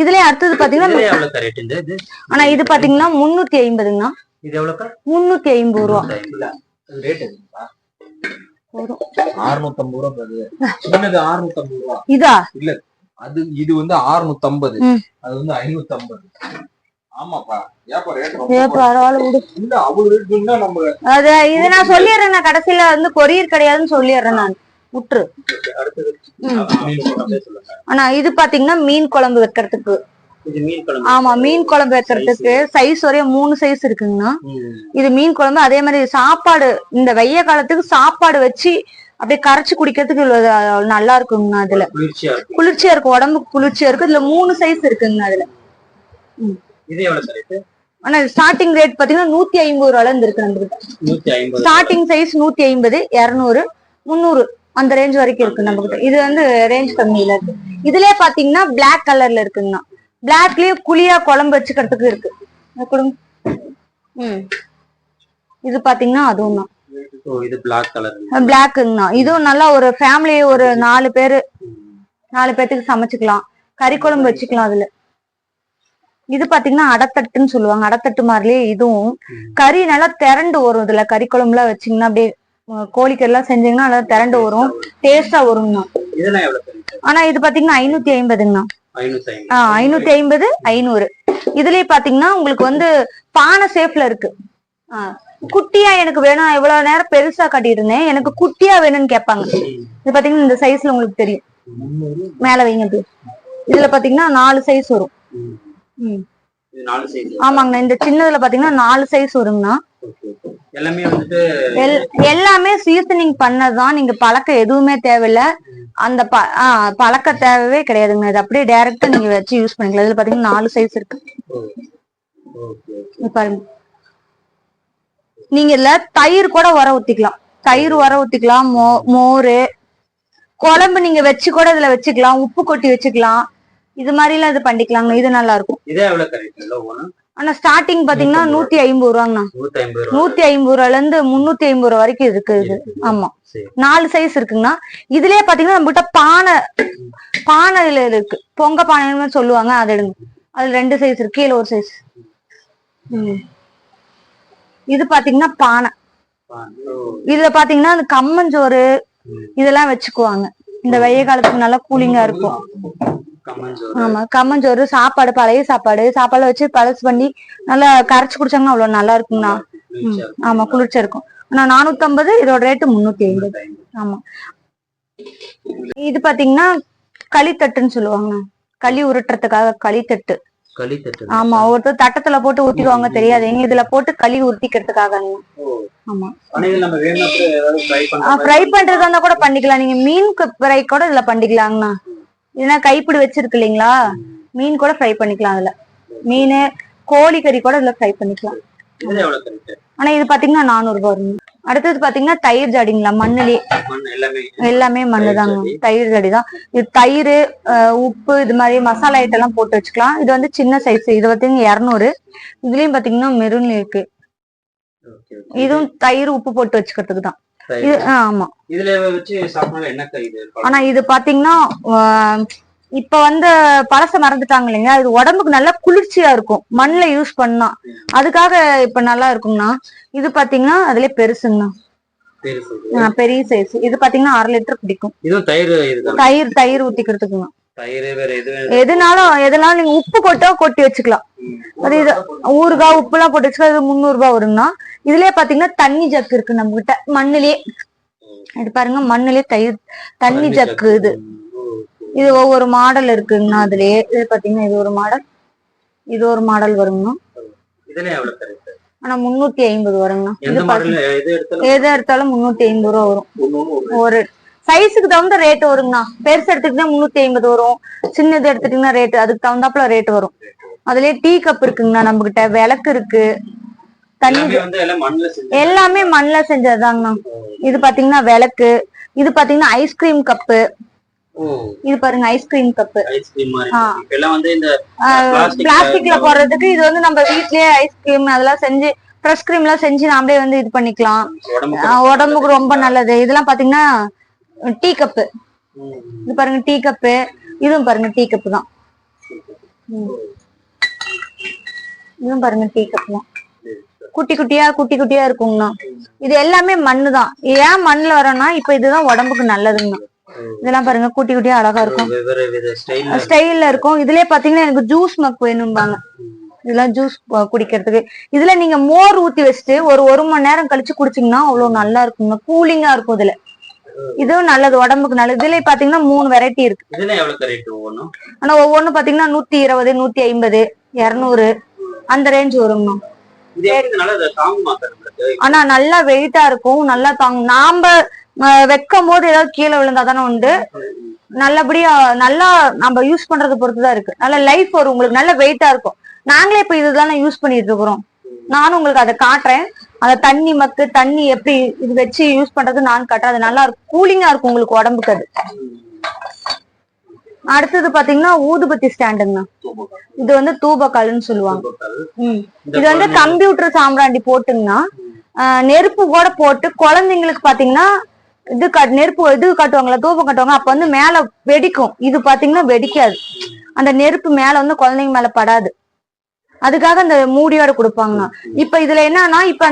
இதுலயே அடுத்தது பாத்தீங்கன்னா ஆனா இது பாத்தீங்கன்னா 350ங்கண்ணா. இது எவ்வளவுக்கா? 350 ரூபா. ரேட் வரும் 650 ரூபா வருது. சின்னது 650 ரூபா. இதா இல்ல அது இது வந்து 650, அது வந்து 550. ஆமாப்பா. ஏப்பா ரேட் ரொம்ப பரவாயில்ல விடு. இல்ல அவ்வளவு ரேட் சொன்னா நம்ம அது இது நான் சொல்லிடுறேன், நான் கடைசியில வந்து கொரியர் கிடையாதுன்னு சொல்லிடுறேன் நான், விட்டுரு. ஆனா இது பாத்தீங்கன்னா மீன் குழம்பு வைக்கிறதுக்கு. ஆமா, மீன் குழம்பு வைக்கிறதுக்கு சைஸ் ஒரே 3 சைஸ் இருக்குங்கண்ணா. இது மீன் குழம்பு. அதே மாதிரி சாப்பாடு இந்த வெய்ய காலத்துக்கு சாப்பாடு வச்சு அப்படியே கரைச்சு குடிக்கிறதுக்கு நல்லா இருக்குங்கண்ணா. அதுல குளிர்ச்சியா இருக்கும், உடம்புக்கு குளிர்ச்சியா இருக்கு. இதுல 3 சைஸ் இருக்குங்கண்ணா அதுல. ஆனா ஸ்டார்டிங் ரேட் பாத்தீங்கன்னா 150 ரூபால இருந்து இருக்கு நம்மகிட்ட. ஸ்டார்டிங் சைஸ் 150, 200, 300 அந்த ரேஞ்ச் வரைக்கும் இருக்கு நம்ம கிட்ட. இது வந்து ரேஞ்ச் கம்மியில இருக்கு. இதுலயே பாத்தீங்கன்னா பிளாக் கலர்ல இருக்குங்கண்ணா. பிளாக்லயே புளியா குழம்பு வச்சுக்கிறதுக்கு இருக்கு. இது பாத்தீங்கன்னா அதுவும் தான். இது பிளாக் கலர். பிளாக்குங்கண்ணா. இதுவும் நல்லா ஒரு ஃபேமிலி ஒரு 4 பேத்துக்கு சமைச்சுக்கலாம், கறி குழம்பு வச்சுக்கலாம் அதுல. இது பாத்தீங்கன்னா அடத்தட்டுன்னு சொல்லுவாங்க. அடத்தட்டு மாதிரிலே இதுவும் கறி நல்லா திரண்டு வரும். இதுல கறி குழம்புல வச்சீங்கன்னா அப்படியே கோழிக்கறி எல்லாம் செஞ்சீங்கன்னா நல்லா திரண்டு வரும், டேஸ்டா வருங்கண்ணா. ஆனா இது பாத்தீங்கன்னா 550ங்கண்ணா. 550, 500. இதுலயே பாத்தீங்கன்னா உங்களுக்கு வந்து பானை சேஃப்ல இருக்கு. குட்டியா எனக்கு வேணும், இவ்வளவு நேரம் பெருசா காட்டிட்டு இருந்தேன், எனக்கு குட்டியா வேணும்னு கேட்பாங்க. இது பாத்தீங்கன்னா இந்த சைஸ்ல உங்களுக்கு தெரியும், மேல வைங்க. இதுல பாத்தீங்கன்னா 4 சைஸ் வரும். ஆமாங்கண்ணா. இந்த சின்னதுல பாத்தீங்கன்னா 4 சைஸ் வருங்கண்ணா. எல்லாமே சீசனிங் பண்ணதுதான், நீங்க பழக்கம் எதுவுமே தேவையில்ல. அந்த பழக்க தேவையே கிடையாதுங்க. இது அப்படியே டைரக்டா நீங்க வச்சு யூஸ் பண்ணிக்கலாம். இதுல பாத்தீங்கன்னா 4 சைஸ் இருக்கு பாருங்க. நீங்க இதுல தயிர் கூட உர ஊத்திக்கலாம், தயிர் உர ஊத்திக்கலாம், மோர் குழம்பு நீங்க வச்சு கூட இதுல வச்சுக்கலாம், உப்பு கொட்டி வச்சுக்கலாம். இது மாதிரி எல்லாம் இது பண்ணிக்கலாங்க. இது நல்லா இருக்கும். ஆனா ஸ்டார்டிங் பாத்தீங்கன்னா 150 ரூபாங்கண்ணா. 150 ரூபால இருந்து 350 ரூபா வரைக்கும் இருக்கு இது. ஆமா, 4 சைஸ் இருக்குங்கண்ணா. இதுலயே பாத்தீங்கன்னா நம்ம கிட்ட பானை இருக்கு, பொங்க பானைன்னு சொல்லுவாங்க, அது எடுங்க. அதுல 2 சைஸ் இருக்கு, கீழே ஒரு சைஸ். இது பாத்தீங்கன்னா பானை. இதுல பாத்தீங்கன்னா அந்த கம்மஞ்சோறு இதெல்லாம் வச்சுக்குவாங்க. இந்த வெய்ய காலத்துக்கு நல்லா கூலிங்கா இருக்கும். ஆமா, கம்மஞ்சோறு சாப்பாடு, பழைய சாப்பாடு வச்சு பழசு பண்ணி நல்லா கரைச்சு குடிச்சாங்கன்னா அவ்வளவு நல்லா இருக்குங்கண்ணா. ஆமா, குளிர்ச்சியா இருக்கும். ஆனா 450, இதோட ரேட்டு 350. ஆமா. இது பாத்தீங்கன்னா களித்தட்டுன்னு சொல்லுவாங்க, களி உருட்டுறதுக்காக களித்தட்டு. ஆமா, ஒருத்தர் தட்டத்துல போட்டு ஊத்திடுவாங்க, தெரியாது. எங்க இதுல போட்டு களி உருட்டிக்கிறதுக்காக. ஆமா, ஃப்ரை பண்றதா இருந்தா கூட பண்ணிக்கலாம். நீங்க மீன் ஃப்ரை கூட இதுல பண்ணிக்கலாங்கண்ணா. இதுனா கைப்பிடி வச்சிருக்கு இல்லைங்களா, மீன் கூட ஃப்ரை பண்ணிக்கலாம் அதுல. மீன், கோழி கறி கூட இதுல ஃப்ரை பண்ணிக்கலாம். ஆனா இது பாத்தீங்கன்னா 400 ரூபாய் வருங்க. அடுத்தது பாத்தீங்கன்னா தயிர் ஜாடிங்களா, மண்ணுலயே. எல்லாமே மண்ணுதாங்க, தயிர் ஜாடி தான். இது தயிர், உப்பு, இது மாதிரி மசாலா ஐட்டம் எல்லாம் போட்டு வச்சுக்கலாம். இது வந்து சின்ன சைஸ். இது பாத்தீங்கன்னா 200. இதுலயும் பாத்தீங்கன்னா மெரூன்ல இருக்கு. இதுவும் தயிர் உப்பு போட்டு வச்சுக்கிறதுக்கு தான் இது. ஆமா, இதுல வச்சு சாப்பிடலாம். என்ன இது? ஆனா இது பாத்தீங்கன்னா இப்ப வந்து பழச மறந்துட்டாங்க இல்லைங்க, இது உடம்புக்கு நல்லா குளிர்ச்சியா இருக்கும் மண்ணுல யூஸ் பண்ணா, அதுக்காக இப்ப நல்லா இருக்குங்கண்ணா. இது பாத்தீங்கன்னா அதுல பெருசுங்கண்ணா, பெரிய சைஸ். இது பாத்தீங்கன்னா 1/2 லிட்டர் பிடிக்கும். தயிர் ஊத்திக்கிறதுக்குங்க. எதுனாலும் நீங்க உப்பு கொட்டி வச்சுக்கலாம். அது இது ஊறுகாய் உப்பு எல்லாம் போட்டு வச்சுக்கலாம். இது 300 ரூபாய் வருங்கண்ணா. இதுலயே பாத்தீங்கன்னா தண்ணி ஜக்கு இருக்கு நம்ம கிட்ட, மண்ணுலயே. இது பாருங்க, மண்ணுலயே தண்ணி ஜக்கு. இது ஒவ்வொரு மாடல் இருக்குங்கண்ணா அதுலயே. இது பாத்தீங்கன்னா இது ஒரு மாடல் வருங்கண்ணா. ஆனா 350 வருங்கண்ணா. எது எடுத்தாலும் 350 ரூபா வரும். ஒரு சைஸுக்கு தகுந்த ரேட் வருங்கண்ணா. பெருசு எடுத்துக்கிட்டா 350 வரும், சின்னது எடுத்துட்டீங்கன்னா ரேட் அதுக்கு தகுந்தாப்புல ரேட் வரும். அதுலயே டீ கப் இருக்குங்கண்ணா நம்ம கிட்ட, விளக்கு இருக்கு, தண்ணி எல்லாமே மண்ணுல செஞ்சதுதாங்கண்ணா. இது பாத்தீங்கன்னா விளக்கு. இது பாத்தீங்கன்னா ஐஸ்கிரீம் கப்பு. இது பாருங்க, ஐஸ்கிரீம் கப்பு. பிளாஸ்டிக்ல போடுறதுக்கு. இது வந்து நம்ம வீட்லயே ஐஸ்கிரீம் அதெல்லாம் செஞ்சு, ஃப்ரெஷ் கிரீம் எல்லாம் செஞ்சு நாமளே வந்து இது பண்ணிக்கலாம். உடம்புக்கு ரொம்ப நல்லது. இதெல்லாம் பாத்தீங்கன்னா டீ கப்பு. இது பாருங்க டீ கப்பு, இதுவும் பாருங்க டீ கப்பு தான். இதுவும் பாருங்க டீ கப் தான். குட்டி குட்டியா இருக்குங்கண்ணா. இது எல்லாமே மண்ணு தான். ஏன் மண்ணுல வரோம்னா இப்ப இதுதான் உடம்புக்கு நல்லதுங்கண்ணா. இதெல்லாம் பாருங்க குட்டி குட்டியா அழகா இருக்கும், ஸ்டைல்ல இருக்கும். இதுலயே பாத்தீங்கன்னா எனக்கு ஜூஸ் மக் வேணும்பாங்க, இதெல்லாம் ஜூஸ் குடிக்கிறதுக்கு. இதுல நீங்க மோர் ஊத்தி வச்சுட்டு ஒரு மணி நேரம் கழிச்சு குடிச்சீங்கன்னா அவ்வளவு நல்லா இருக்குங்க, கூலிங்கா இருக்கும். இதுல இதுவும் நல்லது, உடம்புக்கு நல்லது. இதுல பாத்தீங்கன்னா 3 வெரைட்டி இருக்கு. ஆனா ஒவ்வொன்னும் பாத்தீங்கன்னா 120, 150, 200 அந்த ரேஞ்ச் வருங்க. ஆனா நல்லா வெயிட்டா இருக்கும், நல்லா தாங்க. நாம வைக்கும் போது ஏதாவது கீழே விழுந்தாதானே உண்டு. நல்லபடியா நல்லா நம்ம யூஸ் பண்றதை பொறுத்துதான் இருக்கு. நல்ல லைஃப் வரும் உங்களுக்கு, நல்ல வெயிட்டா இருக்கும். நாங்களே இப்ப இதுதானே யூஸ் பண்ணிட்டு இருக்கிறோம். நானும் உங்களுக்கு அதை காட்டுறேன். அந்த தண்ணி மக்கு தண்ணி எப்படி இது வச்சு யூஸ் பண்றது நான் காட்டுறேன். அது நல்லா இருக்கும், கூலிங்கா இருக்கும் உங்களுக்கு உடம்புக்கு. அது அடுத்தது பாத்தீங்கன்னா ஊதுபத்தி ஸ்டாண்டுங்க. இது வந்து தூபக்கால்னு சொல்லுவாங்க. இது வந்து கம்ப்யூட்டர் சாம்பிராண்டி போட்டுங்கன்னா நெருப்பு கூட போட்டு குழந்தைங்களுக்கு பாத்தீங்கன்னா இது நெருப்பு இது காட்டுவாங்களா, தூபம் காட்டுவாங்க. அப்ப வந்து மேல வெடிக்கும். இது பாத்தீங்கன்னா வெடிக்காது, அந்த நெருப்பு மேல வந்து குழந்தைங்க மேல படாது. அதுக்காக அந்த மூடியோட கொடுப்பாங்க. இப்ப இதுல என்னன்னா இப்ப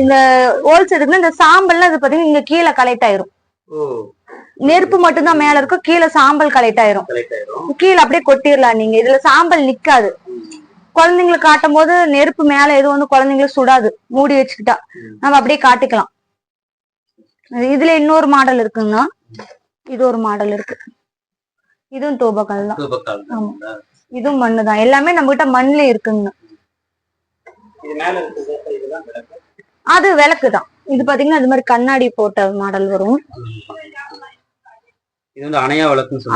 இந்த ஹோல்ஸ் இருக்குன்னா இந்த சாம்பல்ல இது பாத்தீங்கன்னா இங்க கீழே கலெக்ட் ஆயிரும். நெருப்பு மட்டும்தான் மேல இருக்கும், கீழே சாம்பல் கலெக்ட் ஆயிரும். கீழே அப்படியே கொட்டிடலாம் நீங்க. இதுல சாம்பல் நிக்காது. குழந்தைங்களுக்கு காட்டும் போது நெருப்பு மேல எதுவும் வந்து குழந்தைங்களுக்கு சுடாது, மூடி வச்சுக்கிட்டா நம்ம அப்படியே காட்டிக்கலாம். இதுல இன்னொரு மாடல் இருக்குங்க. இது ஒரு மாடல் இருக்கு. இதுவும் தூபக்கால் தான். ஆமா, இதுவும் மண்ணுதான். எல்லாமே நம்ம கிட்ட மண்ணுல இருக்குங்க. அது விளக்குதான். இது பாத்தீங்கன்னா இது மாதிரி கண்ணாடி போட்ட மாடல் வரும்.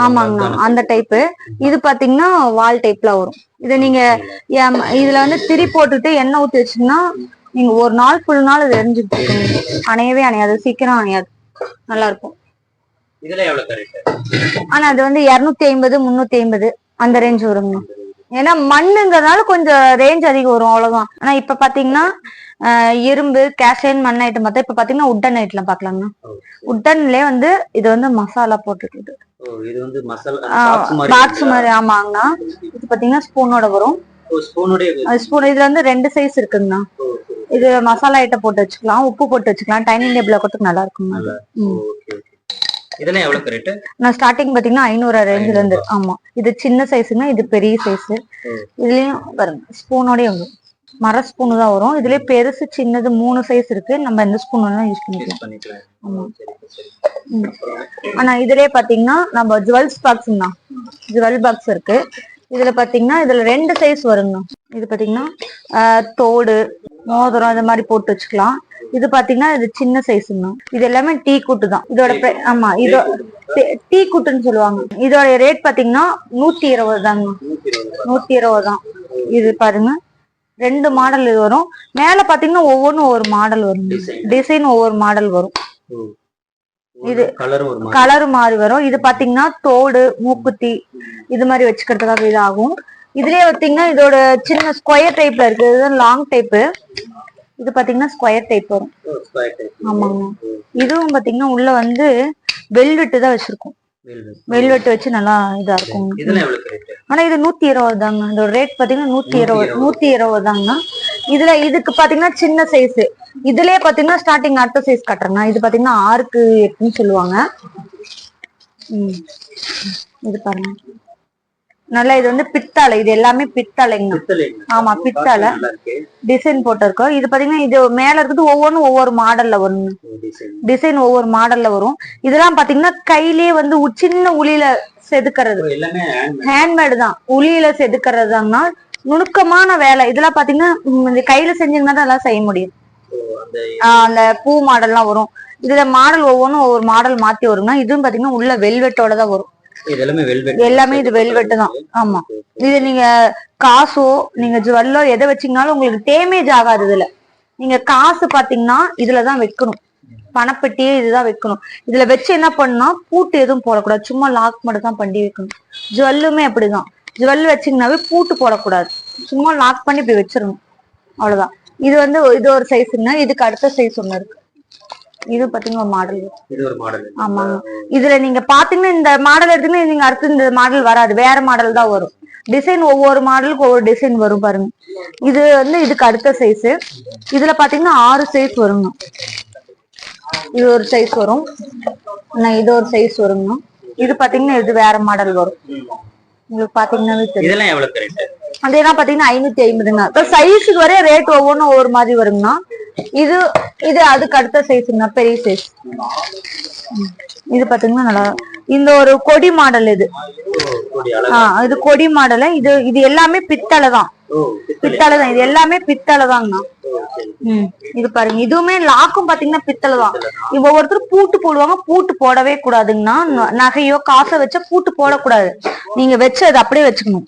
ஆமாங்க, அந்த டைப்பு. இது பாத்தீங்கன்னா வால் டைப்ல வரும். இத நீங்க இதுல வந்து திரி போட்டுட்டு எண்ணெய் ஊத்தி வச்சீங்கன்னா நீங்க ஒரு நாள் ஃபுல் நாள் இது எரிஞ்சுட்டு இருக்கீங்க. அணையவே அணையாது, சீக்கிரம் அணையாது, நல்லா இருக்கும். ஆனா அது வந்து 250, 350 அந்த ரேஞ்ச் வருங்க. ஏன்னா மண்ணுங்கிறதுனால கொஞ்சம் ரேஞ்ச் அதிகம் வரும், அவ்வளவுதான். ஆனா இப்ப பாத்தீங்கன்னா இரும்பு கேஷன் மண் ஐட்டம் பார்த்தா இப்ப பாத்தீங்கன்னா உட்டன் ஐட்டம் பாக்கலாங்கண்ணா. உட்டன்லயே வந்து இது வந்து மசாலா போட்டுருக்குது, பாக்ஸ் மாதிரி. ஆமாங்கண்ணா. இது பாத்தீங்கன்னா ஸ்பூனோட வரும். ஸ்பூன் இதுல வந்து 2 சைஸ் இருக்குங்கண்ணா. இது மசாலா ஐட்டம் போட்டு வச்சுக்கலாம், உப்பு போட்டு வச்சுக்கலாம், டைனிங் டேபிள் கொடுத்து நல்லா இருக்குங்க. இதெல்லாம் எவ்வளவு ரேட்? நான் ஸ்டார்டிங் பாத்தீங்கன்னா 500 ரேஞ்சில இருந்து. ஆமா, இது சின்ன சைஸுங்க, இது பெரிய சைஸ். இதுலயும் பாருங்க ஸ்பூனோடய வரும், மர ஸ்பூனு தான் வரும். இதுலயே பெருசு சின்னது 3 சைஸ் இருக்கு. நம்ம எந்த ஸ்பூன் வேணாலும் யூஸ் பண்ணிக்கலாம். ஆமா. ஆனா இதுலயே பாத்தீங்கன்னா நம்ம ஜுவல்ஸ் பாக்ஸ்னா ஜுவல் பாக்ஸ் இருக்கு. இதுல பாத்தீங்கன்னா இதுல 2 சைஸ் வருங்க. இது பாத்தீங்கன்னா தோடு மோதிரம் இந்த மாதிரி போட்டு வச்சுக்கலாம். இது பாத்தீங்கன்னா இது சின்ன சைஸுங்க. இது எல்லாமே டீ கூட்டு தான் இதோட. ஆமா, இதோ டீ கூட்டுன்னு சொல்லுவாங்க. இதோட ரேட் பாத்தீங்கன்னா 120 தாங்க. 120 தான். இது பாருங்க 2 மாடல் இது வரும். மேல பாத்தீங்கன்னா ஒவ்வொன்றும் ஒவ்வொரு மாடல் வரும், டிசைன் ஒவ்வொரு மாடல் வரும். இது கலர் மாறி வரும். இது பாத்தீங்கன்னா தோடு மூக்குத்தி இது மாதிரி வச்சுக்கிறதுக்காக இது ஆகும். இதுலயே பாத்தீங்கன்னா இதோட சின்ன ஸ்கொயர் டைப்ல இருக்கு, இதுதான் லாங் டைப்பு. இது பாத்தீங்கன்னா ஸ்கொயர் டைப் வரும். ஆமாங்க. இதுவும் பாத்தீங்கன்னா உள்ள வந்து வெல்வெட்டு தான் வச்சிருக்கோம், வெல்வெட்டு வச்சு நல்லா இதா இருக்கும். ஆனா இது 120 தாங்க. இதோட ரேட் பாத்தீங்கன்னா 120 தாங்க. இதுல இதுக்கு பாத்தீங்கன்னா சின்ன சைஸ். இதுலயே பாத்தீங்கன்னா ஸ்டார்டிங் அடுத்த சைஸ் காட்டுறேங்க. இது பாத்தீங்கன்னா 6க்கு 8ன்னு சொல்லுவாங்க. இது பாருங்க நல்லா. இது வந்து பித்தாளை, இது எல்லாமே பித்தாளைங்க. ஆமா, பித்தாளை டிசைன் போட்டிருக்கோம். இது பாத்தீங்கன்னா இது மேல இருக்குது ஒவ்வொன்றும் ஒவ்வொரு மாடல்ல வரும், டிசைன் ஒவ்வொரு மாடல்ல வரும். இதெல்லாம் பாத்தீங்கன்னா கையிலேயே வந்து சின்ன உளியில செதுக்கிறது, ஹேண்ட்மேடு தான். உளியில செதுக்கிறது தாங்கன்னா நுணுக்கமான வேலை. இதெல்லாம் பாத்தீங்கன்னா இந்த கையில செஞ்சீங்கன்னா தான் எல்லாம் செய்ய முடியும். அந்த பூ மாடல்லாம் வரும். இதுல மாடல் ஒவ்வொன்றும் ஒவ்வொரு மாடல் மாத்தி வருங்க. இதுவும் பாத்தீங்கன்னா உள்ள வெல்வெட்டோட தான் வரும். எல்லாமே இது வெல்வெட்டு தான். ஆமா, இது நீங்க காசோ நீங்க ஜுவல்லோ எதை வச்சீங்கனாலும் உங்களுக்கு டேமேஜ் ஆகாது. இதுல நீங்க காசு பாத்தீங்கன்னா இதுலதான் வைக்கணும், பணப்பெட்டியே இதுதான் வைக்கணும். இதுல வச்சு என்ன பண்ணா பூட்டு எதுவும் போடக்கூடாது, சும்மா லாக் மட்டும் தான் பண்ணி வைக்கணும். ஜுவல்லுமே அப்படிதான். ஜுவல் வச்சீங்கன்னாவே பூட்டு போடக்கூடாது, சும்மா லாக் பண்ணி இப்படி வச்சிடணும், அவ்வளவுதான். இது வந்து இது ஒரு சைஸுங்க. இதுக்கு அடுத்த சைஸ் ஒண்ணு இருக்கு. இது பாத்தீங்கன்னா ஒரு மாடல். இது ஒரு மாடல். ஆமாங்க. இதுல நீங்க பாத்தீங்கன்னா இந்த மாடல் எடுத்தீங்கன்னா நீங்க அடுத்து இந்த மாடல் வராது, வேற மாடல் தான் வரும். டிசைன் ஒவ்வொரு மாடலுக்கு ஒவ்வொரு டிசைன் வரும் பாருங்க. இது வந்து இதுக்கு அடுத்த சைஸ். இதுல பாத்தீங்கன்னா 6 சைஸ் வருங்க. இது ஒரு சைஸ் வரும், இது ஒரு சைஸ் வருங்க. இது பாத்தீங்கன்னா இது வேற மாடல் வரும். உங்களுக்கு பாத்தீங்கன்னா இதெல்லாம் எவ்வளவு ரேட்? அதெல்லாம் பாத்தீங்கன்னா 550ங்க. சைஸுக்கு வர ரேட் ஒவ்வொன்றும் ஒவ்வொரு மாதிரி வருங்கண்ணா. இது இது அதுக்கு அடுத்த சைஸுங்கண்ணா, பெரிய சைஸ். இது பாத்தீங்கன்னா நல்லா இந்த ஒரு கொடி மாடல். இது இது கொடி மாடல். இது இது எல்லாமே பித்தளை தான். பித்தளை தான், இது எல்லாமே பித்தளை தாங்கண்ணா. இது பாருங்க, இதுவுமே லாக்கும் பாத்தீங்கன்னா பித்தளை தான். ஒவ்வொருத்தரும் பூட்டு போடுவாங்க, பூட்டு போடவே கூடாதுங்கண்ணா. நகையோ காசை வச்சா பூட்டு போடக்கூடாது. நீங்க வச்சு அதை அப்படியே வச்சுக்கணும்.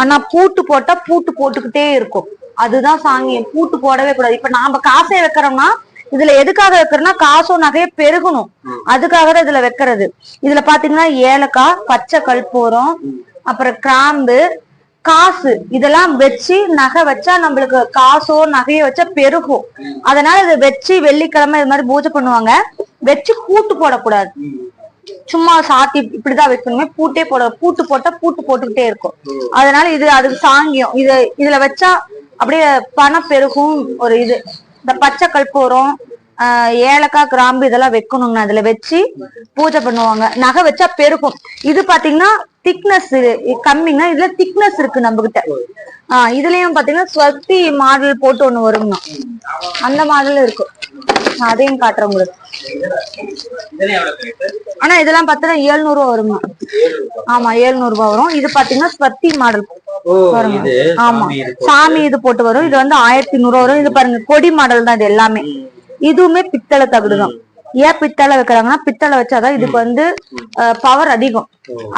ஆனா பூட்டு போட்டா பூட்டு போட்டுக்கிட்டே இருக்கும், அதுதான் சாங்கியம். பூட்டு போடவே கூடாது. இப்ப நாம காசை வைக்கிறோம்னா இதுல எதுக்காக வைக்கிறோம்னா காசோ நகைய பெருகணும், அதுக்காக தான் இதுல வைக்கிறது. இதுல பாத்தீங்கன்னா ஏலக்காய், பச்சை கற்பூரம், அப்புறம் கிராம்பு, காசு இதெல்லாம் வச்சு நகை வச்சா நம்மளுக்கு காசோ நகையோ வச்சா பெருகும். அதனால இதை வச்சு வெள்ளிக்கிழமை இது மாதிரி பூஜை பண்ணுவாங்க. வச்சு பூட்டு போடக்கூடாது, சும்மா சாத்தி இப்படிதான் வைக்கணுமே. பூட்டே பூட்டு போட்டா பூட்டு போட்டுக்கிட்டே இருக்கும். அதனால இது அதுக்கு சாங்கியம். இதுல வச்சா அப்படியே பணம் பெருகும். ஒரு இது இந்த பச்சை கற்பூரம், ஏலக்காய், கிராம்பு இதெல்லாம் வைக்கணுங்க. அதுல வச்சு பூஜை பண்ணுவாங்க. நகை வச்சா பெருகும். இது பாத்தீங்கன்னா திக்னஸ் கம்மிங்க, இதுல திக்னஸ் இருக்கு நம்ம கிட்ட. இதுலயும் பாத்தீங்கன்னா ஸ்வஸ்தி மாடல் போட்டு ஒண்ணு வருங்க, அந்த மாடலும் இருக்கு. அதையும் காட்டுறேன் உங்களுக்கு. ஆனா இதெல்லாம் பாத்தீங்கன்னா 700 ரூபா வருங்க. ஆமா 700 ரூபாய் வரும். இது பாத்தீங்கன்னா ஸ்வஸ்தி மாடல் வருங்க. ஆமா சாமி இது போட்டு வரும். இது வந்து 1100 வரும். இது பாருங்க கொடி மாடல் தான் இது எல்லாமே. இதுவுமே பித்தளை தகடுதான். ஏன் பித்தளை வைக்கிறாங்கன்னா பித்தளை வச்சாதான் இதுக்கு வந்து பவர் அதிகம்.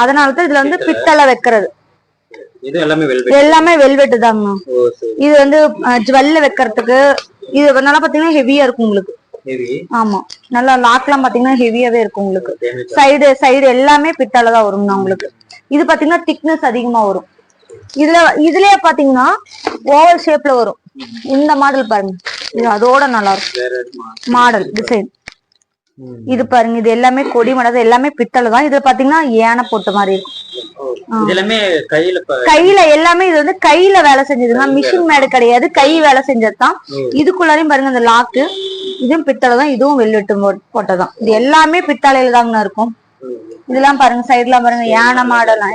அதனாலதான் இதுல வந்து பித்தளை வைக்கிறது. எல்லாமே வெல்வெட்டு தாங்க. இது வந்து ஜுவல்ல வைக்கிறதுக்கு இது நல்லா பாத்தீங்கன்னா ஹெவியா இருக்கும் உங்களுக்கு. ஆமா நல்லா லாக்லாம் பாத்தீங்கன்னா ஹெவியாவே இருக்கும் உங்களுக்கு. சைடு எல்லாமே பித்தளை தான் வரும்னா உங்களுக்கு. இது பாத்தீங்கன்னா திக்னஸ் அதிகமா வரும். இதுலயே பாத்தீங்கன்னா ஓவல் ஷேப்ல வரும். இந்த மாடல் பாருங்க, இது அதோட நல்லா இருக்கும் மாடல் டிசைன். இது பாருங்க, இது எல்லாமே கொடி மாடல், எல்லாமே பித்தளை தான். இது பாத்தீங்கன்னா யானை போட்ட மாதிரி இருக்கும். கையில எல்லாமே இது வந்து கையில வேலை செஞ்சதுன்னா, மிஷின் மேடு கிடையாது, கை வேலை செஞ்சதுதான். இதுக்குள்ளாரையும் பாருங்க இந்த லாக்கு, இதுவும் பித்தளை தான், இதுவும் வெல்வெட்டு போட்டதான். இது எல்லாமே பித்தளையில தாங்கண்ணா இருக்கும். இதெல்லாம் பாருங்க சைட்லாம் பாருங்க யானை மாடல்,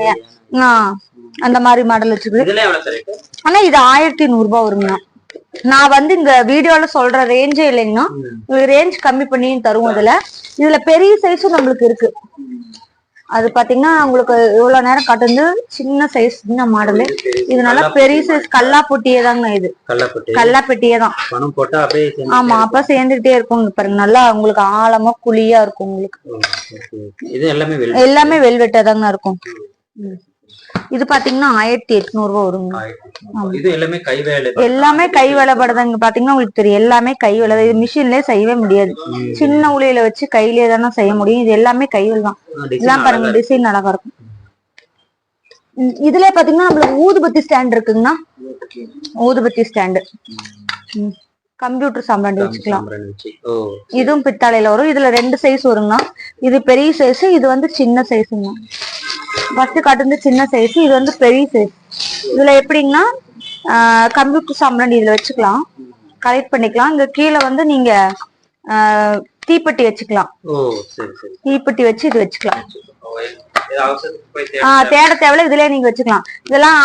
அந்த மாதிரி மாடல் வச்சுருக்கு. ஆனா இது 1100 ரூபாய் வருங்கண்ணா. நான் வந்து இந்த வீடியோல சொல்ற ரேஞ்சே இல்லைங்கன்னா ரேஞ்ச் கம்மி பண்ணி தருவோம். இதுல பெரிய சைஸும் நம்மளுக்கு இருக்கு. அது பாத்தீங்கன்னா உங்களுக்கு இவ்வளவு நேரம் காட்டுந்து சின்ன சைஸ், சின்ன மாடலு. இது நல்லா பெரிய சைஸ் கல்லாப்பொட்டியே தாங்க. இது கல்லாப்பெட்டியே தான். ஆமா அப்ப சேர்ந்துகிட்டே இருக்கும் பாருங்க. நல்லா உங்களுக்கு ஆழமா குழியா இருக்கும் உங்களுக்கு. எல்லாமே வெல்வெட்டா தாங்க இருக்கும். இது பாத்தீங்கன்னா 1800 ரூபாய் வருங்க. இது எல்லாமே கை வேலை, எல்லாமே கை வேலைப்படுதாங்க. பாத்தீங்கன்னா உங்களுக்கு தெரியும் எல்லாமே கை வேலை. இது மிஷின்லயே செய்யவே முடியாது, சின்ன உளியில வச்சு கையிலேயே தானே செய்ய முடியும். இது எல்லாமே கைவேலை தான். இதெல்லாம் பாருங்க டிசைன் அழகா இருக்கும். இதுல பாத்தீங்கன்னா நம்மளுக்கு ஊதுபத்தி ஸ்டாண்ட் இருக்குங்கண்ணா. ஊதுபத்தி ஸ்டாண்டு, கம்ப்யூட்டர் சாம்பிராண்டி வச்சுக்கலாம். இதுவும் பித்தாளையில வரும். இதுல 2 சைஸ் வருங்கண்ணா. இது பெரிய சைஸ், இது வந்து சின்ன சைஸுங்க. ஃபர்ஸ்ட் காட்டுந்து சின்ன சைஸ், இது வந்து பெரிய சைஸ். இதுல எப்படிங்கன்னா கம்ப்யூட்டர் சாம்பிராண்டி இதுல வச்சுக்கலாம், கலெக்ட் பண்ணிக்கலாம். இங்க கீழே வந்து நீங்க தீப்பெட்டி வச்சுக்கலாம். தீப்பெட்டி வச்சு இது வச்சுக்கலாம். தேட தேவையில்ல, இதுலயே நீங்க வச்சுக்கலாம். இதெல்லாம்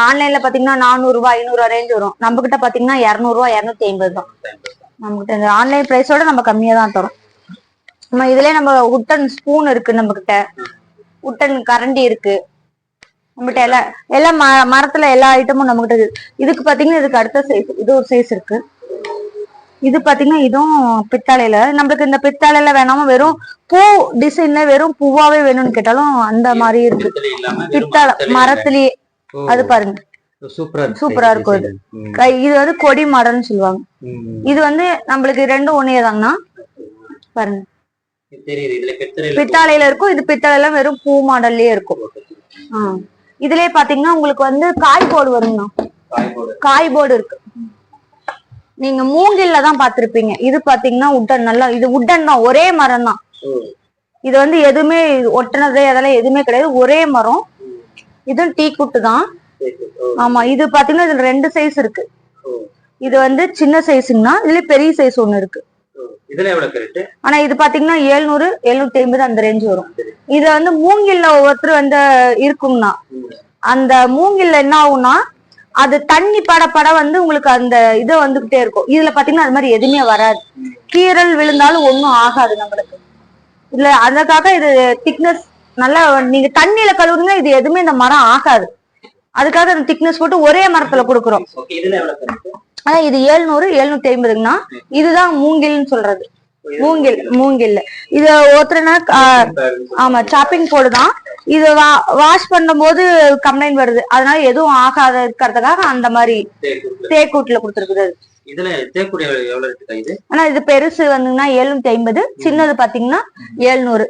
ஆன்லைன்ல பாத்தீங்கன்னா 400 ரூபாய் 500 ரூபாய் ரேஞ்ச் வரும். நம்ம கிட்ட பாத்தீங்கன்னா 200 ரூபாய் 250 தான். நம்ம கிட்ட இந்த ஆன்லைன் பிரைஸோட நம்ம கம்மியா தான் தரோம். நம்ம இதுலயே நம்ம உட்டன் ஸ்பூன் இருக்கு, நம்ம கிட்ட உட்டன் கரண்டி இருக்கு நம்மகிட்ட. எல்லாம் மரத்துல எல்லா ஐட்டமும் நம்ம கிட்ட இருக்கு. இதுக்கு பாத்தீங்கன்னா இதுக்கு அடுத்த சைஸ், இது ஒரு சைஸ் இருக்கு. இது பாத்தீங்கன்னா இதுவும் பித்தாளையில. நம்மளுக்கு இந்த பித்தாளையில வேணாம வெறும் பூ டிசைன்ல வெறும் பூவாவே வேணும்னு கேட்டாலும் அந்த மாதிரி இருக்கு. பித்தாளை மரத்திலேயே, அது பாருங்க சூப்பரா இருக்கும். இது வந்து கொடி மாடல்னு சொல்லுவாங்க. இது வந்து நம்மளுக்கு ரெண்டும் ஒன்னே தாங்கண்ணா. பாருங்க பித்தாளையில இருக்கும், இது பித்தாளையில வெறும் பூ மாடல்லயே இருக்கும். இதுலயே பாத்தீங்கன்னா உங்களுக்கு வந்து காய் போர்டு வருங்கண்ணா. காய் போர்டு இருக்கு. நீங்க மூங்கில்ல தான் பாத்திருப்பீங்க. இது பாத்தீங்கன்னா உட்டன், நல்லா இது உட்டன் தான், ஒரே மரம் தான். இது வந்து எதுவுமே ஒட்டுனது அதெல்லாம் எதுவுமே கிடையாது, ஒரே மரம். இது டீ குட்டு தான். ஆமா, இது பாத்தீங்கன்னா இதுல 2 சைஸ் இருக்கு. இது வந்து சின்ன சைஸ்னா, இதுல பெரிய சைஸ் ஒண்ணு இருக்கு. இதுல எவ்வளவு ரேட்? ஆனா இது பாத்தீங்கன்னா 700 750 அந்த ரேஞ்ச் வரும். இது வந்து மூங்கில்ல ஒவ்வொருத்தர் வந்து இருக்கும்னா, அந்த மூங்கில்ல என்ன ஆகும்னா அது தண்ணி பட வந்து உங்களுக்கு அந்த இது வந்துகிட்டே இருக்கும். இதுல பாத்தீங்கன்னா அது மாதிரி எதுவுமே வராது. கீறல் விழுந்தாலும் ஒண்ணும் ஆகாது நம்மளுக்கு. இல்ல அதுக்காக இது திக்னஸ் நல்லா, நீங்க தண்ணியில கழுவுறீங்க, இது எதுவுமே இந்த மரம் ஆகாது. அதுக்காக அந்த திக்னஸ் போட்டு ஒரே மரத்துல கொடுக்குறோம். ஆனா இது 700 750ங்கண்ணா. இதுதான் மூங்கில்னு சொல்றது. மூங்கில் இது ஒருத்தர்னா ஆமா சாப்பிங் போடுதான். இது வாஷ் பண்ணும் போது கம்ப்ளைண்ட் வருது, அதனால எதுவும் ஆகாத இருக்கிறதுக்காக அந்த மாதிரி தேக்கூட்டுல கொடுத்துருக்குது. இதுல தேக்குடி எவ்வளவு இருக்கு இது? ஆனா இது பெருசு வந்துங்கன்னா 750, சின்னது பாத்தீங்கன்னா 700.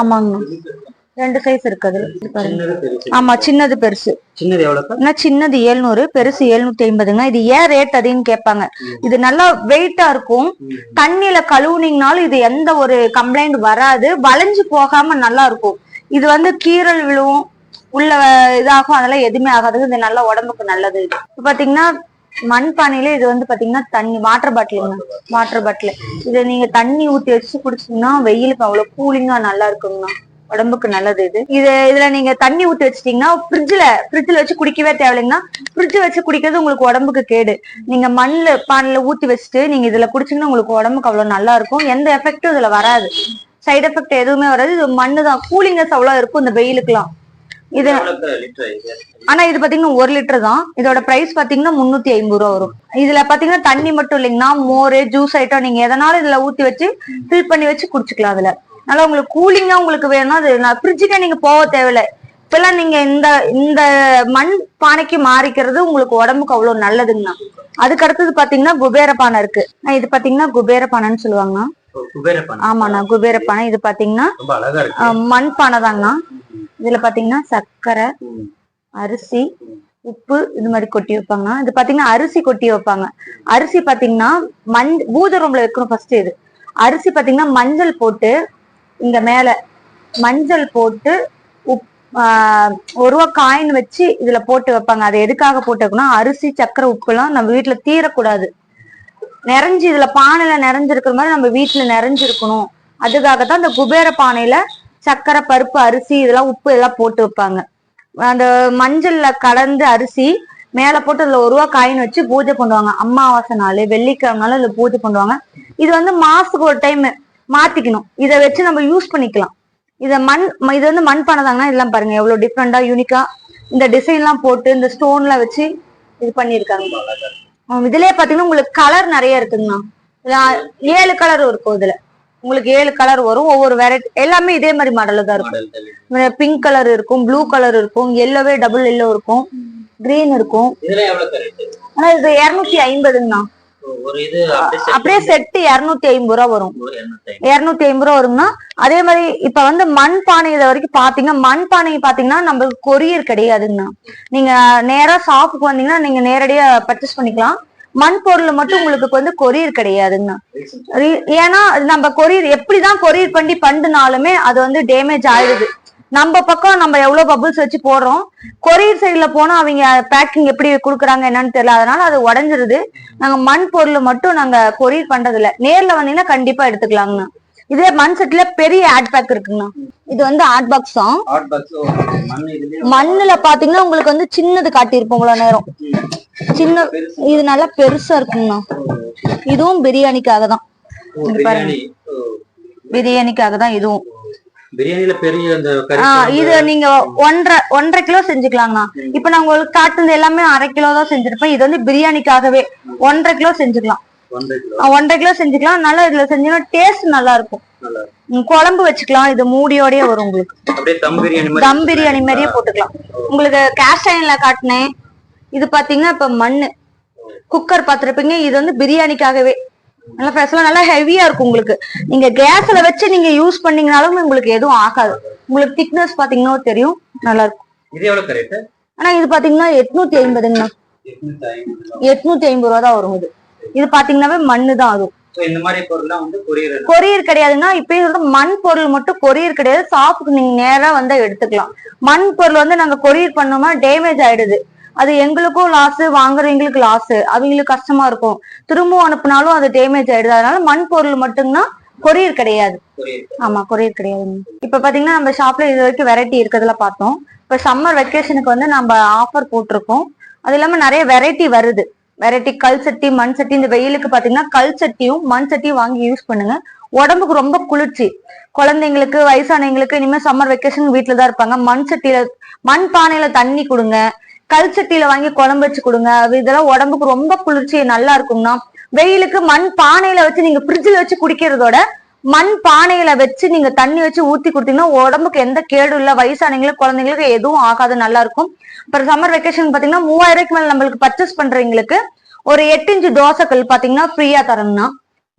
ஆமாங்க, 2 சைஸ் இருக்கு அதுல. ஆமா, சின்னது பெருசு. சின்னது எவ்வளவு? சின்னது 700, பெருசு 750ங்க. இது ஏன் ரேட் அதின்னு கேட்பாங்க. இது நல்லா வெயிட்டா இருக்கும். தண்ணியில கழுவுனீங்கனாலும் இது எந்த ஒரு கம்ப்ளைண்ட் வராது, வளைஞ்சு போகாம நல்லா இருக்கும். இது வந்து கீறல் விழுவும், உள்ள இதாகும், அதெல்லாம் எதுவுமே ஆகாது. இது நல்லா உடம்புக்கு நல்லது. இது பாத்தீங்கன்னா மண்பானையில இது வந்து பாத்தீங்கன்னா தண்ணி வாட்டர் பாட்டில். இதை நீங்க தண்ணி ஊத்தி வச்சு குடிச்சீங்கன்னா வெயிலுக்கு அவ்வளவு கூலிங்கா நல்லா இருக்குங்கண்ணா, உடம்புக்கு நல்லது. இதுல நீங்க தண்ணி ஊத்தி வச்சிட்டீங்கன்னா ஃப்ரிட்ஜ்ல வச்சு குடிக்கவே தேவையில்லைங்கன்னா, ஃப்ரிட்ஜ் வச்சு குடிக்கிறது உங்களுக்கு உடம்புக்கு கேடு. நீங்க பானையில ஊத்தி வச்சுட்டு நீங்க இதுல குடிச்சீங்கன்னா உங்களுக்கு உடம்புக்கு அவ்வளவு நல்லா இருக்கும். எந்த எஃபெக்டும் இதுல வராது, சைடு எஃபெக்ட் எதுவுமே வராது. இது மண்ணு தான், கூலிங்னஸ் அவ்வளவு இருக்கும் இந்த வெயிலுக்குலாம். இது ஆனா இது பாத்தீங்கன்னா 1 லிட்டர் தான். இதோட பிரைஸ் பாத்தீங்கன்னா 350 ரூபா வரும். இதுல பாத்தீங்கன்னா தண்ணி மட்டும் இல்லைங்கன்னா மோர், ஜூஸ் ஐட்டம் நீங்க எதனாலும் இதுல ஊத்தி வச்சு ஃபில் பண்ணி வச்சு குடிச்சுக்கலாம். அதுல நல்லா உங்களுக்கு கூலிங்கா உங்களுக்கு வேணும்னா அது ஃப்ரிட்ஜுக்கே நீங்க போக தேவையில்லை. இப்பெல்லாம் நீங்க இந்த மண் பானைக்கு மாறிக்கிறது உங்களுக்கு உடம்புக்கு அவ்வளவு நல்லதுங்கண்ணா. அதுக்கு அடுத்தது பாத்தீங்கன்னா குபேர பானை இருக்கு. இது பாத்தீங்கன்னா குபேர பானைன்னு சொல்லுவாங்கண்ணா. ஆமாண்ணா, குபேர பானை. இது பாத்தீங்கன்னா மண் பானை தாங்கண்ணா. இதுல பாத்தீங்கன்னா சர்க்கரை, அரிசி, உப்பு இது மாதிரி கொட்டி வைப்பாங்க. இது பாத்தீங்கன்னா அரிசி கொட்டி வைப்பாங்க. அரிசி பாத்தீங்கன்னா பூஜை ரூம்ல வைக்கணும் ஃபர்ஸ்ட். இது அரிசி பாத்தீங்கன்னா மஞ்சள் போட்டு, இங்க மேல மஞ்சள் போட்டு 1 ரூபா காயின் வச்சு இதுல போட்டு வைப்பாங்க. அது எதுக்காக போட்டு வைக்கணும், அரிசி சக்கரை உப்பு எல்லாம் நம்ம வீட்டுல தீரக்கூடாது, நிறைஞ்சு இதுல பானையில நிறைஞ்சிருக்கிற மாதிரி நம்ம வீட்டுல நிறைஞ்சிருக்கணும். அதுக்காகத்தான் இந்த குபேர பானையில சக்கரை, பருப்பு, அரிசி இதெல்லாம் உப்பு இதெல்லாம் போட்டு வைப்பாங்க. அந்த மஞ்சள்ல கலந்து அரிசி மேல போட்டு அதுல 1 ரூபா காயின் வச்சு பூஜை பண்ணுவாங்க. அமாவாசை நாள், வெள்ளிக்கிழமை நாள் இதுல பூஜை பண்ணுவாங்க. இது வந்து மாசத்துக்கு ஒரு டைம் மாத்திக்கணும். இதை வச்சு நம்ம யூஸ் பண்ணிக்கலாம். இது வந்து மண் பானை தாங்கன்னா, இதெல்லாம் பாருங்க எவ்வளவு டிஃப்ரெண்டா யூனிக்கா இந்த டிசைன் எல்லாம் போட்டு இந்த ஸ்டோன்ல வச்சு இது பண்ணிருக்காங்க. இதுலயே பாத்தீங்கன்னா உங்களுக்கு கலர் நிறைய இருக்குங்கண்ணா. 7 கலர் இருக்கும். இதுல உங்களுக்கு 7 கலர் வரும். ஒவ்வொரு வெரைட்டி எல்லாமே இதே மாதிரி மாடல்ல தான் இருக்கும். பிங்க் கலர் இருக்கும், ப்ளூ கலர் இருக்கும், எல்லோவே டபுள் எல்லோ இருக்கும், கிரீன் இருக்கும். ஆனா இது 250ங்கண்ணா. அப்படியே செட்டு 250 ரூபா வரும். 250 ரூபா வரும்னா, அதே மாதிரி இப்ப வந்து மண் பானை இதை வரைக்கும் பாத்தீங்கன்னா, மண் பானை பாத்தீங்கன்னா நம்மளுக்கு கொரியர் கிடையாதுங்கண்ணா. நீங்க நேரா ஷாப்புக்கு வந்தீங்கன்னா நீங்க நேரடியா பர்ச்சேஸ் பண்ணிக்கலாம். மண் பொருள் மட்டும் உங்களுக்கு வந்து கொரியர் கிடையாதுங்கண்ணா. ஏன்னா நம்ம கொரியர் எப்படிதான் கொரியர் பண்ணி பண்ணினாலுமே அது வந்து டேமேஜ் ஆயிடுது. நம்ம பக்கம் நம்ம எவ்வளவு பபிள்ஸ் வச்சு போடுறோம், கொரியர் சைட்ல போனா அவங்க பேக்கிங் எப்படி கொடுக்குறாங்க என்னன்னு தெரியல, அதனால அது உடஞ்சிருது. நாங்க மண் பொருள் மட்டும் நாங்க கொரியர் பண்றது இல்ல. நேர்ல வந்தீங்கன்னா கண்டிப்பா எடுத்துக்கலாங்கண்ணா. இதே மண் செட்ல பெரிய ஆட் பேக் இருக்குங்கண்ணா. இது வந்து ஆட் பாக்ஸ் தான். மண்ணுல பாத்தீங்கன்னா உங்களுக்கு வந்து சின்னது காட்டியிருப்போம் இவ்வளவு நேரம், சின்ன. இது நல்லா பெருசா இருக்குங்கண்ணா. இதுவும் பிரியாணிக்காக தான். பாருங்க, பிரியாணிக்காக தான் இதுவும். பிரியாணில பெரிய அந்த இது நீங்க 1.5 கிலோ செஞ்சுக்கலாங்கண்ணா. இப்ப நான் உங்களுக்கு காட்டுனது எல்லாமே 1/2 கிலோ தான் செஞ்சிருப்பேன். இது வந்து பிரியாணிக்காகவே 1.5 கிலோ செஞ்சுக்கலாம். 1.5 கிலோ செஞ்சுக்கலாம். நல்லா இதுல செஞ்சீங்கன்னா டேஸ்ட் நல்லா இருக்கும். குழம்பு வச்சுக்கலாம். இது மூடியோடய வரும் உங்களுக்கு. தம் பிரியாணி மாதிரியே போட்டுக்கலாம். உங்களுக்கு கேஸ்ட் அயன்ல காட்டினேன். இது பாத்தீங்கன்னா இப்ப மண்ணு குக்கர் பாத்திருப்பீங்க. இது வந்து பிரியாணிக்காகவே நல்லா ஃபெசலா நல்லா ஹெவியா இருக்கும். உங்களுக்கு நீங்க கேஸ்ல வச்சு நீங்க யூஸ் பண்ணீங்கனாலும் உங்களுக்கு எதுவும் ஆகாது. உங்களுக்கு திக்னஸ் பாத்தீங்கன்னா தெரியும், நல்லா இருக்கும். இது எவ்வளவு ரேட்? ஆனா இது பாத்தீங்கன்னா 850ங்கண்ணா. 850 ரூபா தான் வரும். இது இது பாத்தீங்கன்னாவே மண்ணு தான் அதுவும். இந்த மாதிரி பொருள்லாம் வந்து கொரியர் கிடையாதுன்னா இப்பயும் சொல்ற மண் பொருள் மட்டும் கொரியர் கிடையாது. ஷாப்புக்கு நீங்க நேரா வந்து எடுத்துக்கலாம். மண் பொருள் வந்து நாங்க கொரியர் பண்ணோமா டேமேஜ் ஆயிடுது, அது எங்களுக்கும் லாஸ், வாங்குறவங்களுக்கு லாஸ், அவங்களுக்கு கஷ்டமா இருக்கும். திரும்பவும் அனுப்புனாலும் அது டேமேஜ் ஆயிடுது. அதனால மண் பொருள் மட்டும்தான் கொரியர் கிடையாது. ஆமா கொரியர் கிடையாது. இப்ப பாத்தீங்கன்னா நம்ம ஷாப்ல இது வரைக்கும் வெரைட்டி இருக்கிறதுல பார்த்தோம். இப்ப சம்மர் வெக்கேஷனுக்கு வந்து நம்ம ஆஃபர் போட்டிருக்கோம். அது இல்லாம நிறைய வெரைட்டி வருது. வெரைட்டி கல் சட்டி, மண் சட்டி. இந்த வெயிலுக்கு பாத்தீங்கன்னா கல் சட்டியும் மண் சட்டியும் வாங்கி யூஸ் பண்ணுங்க. உடம்புக்கு ரொம்ப குளிர்ச்சி. குழந்தைங்களுக்கு, வயசானவங்களுக்கு இனிமே சம்மர் வெக்கேஷன் வீட்டுலதான் இருப்பாங்க. மண் சட்டியில, மண் பானையில தண்ணி கொடுங்க. கல் சட்டியில வாங்கி குழம்பு வச்சு கொடுங்க. இதெல்லாம் உடம்புக்கு ரொம்ப குளிர்ச்சி, நல்லா இருக்கும்னா. வெயிலுக்கு மண் பானையில வச்சு நீங்க ஃப்ரிட்ஜில் வச்சு குடிக்கிறதோட மண் பானையில வச்சு நீங்க தண்ணி வச்சு ஊத்தி கொடுத்தீங்கன்னா உடம்புக்கு எந்த கேடும் இல்ல. வயசானவங்களுக்கு, குழந்தைங்களுக்கு எதுவும் ஆகாது, நல்லா இருக்கும். அப்புறம் சம்மர் வெக்கேஷன் பாத்தீங்கன்னா 3000 ரூபாய்க்கு மேல நம்மளுக்கு பர்ச்சேஸ் பண்றவங்களுக்கு ஒரு 8 இன்ச் தோசைக்கல் பாத்தீங்கன்னா ஃப்ரீயா தரணும்னா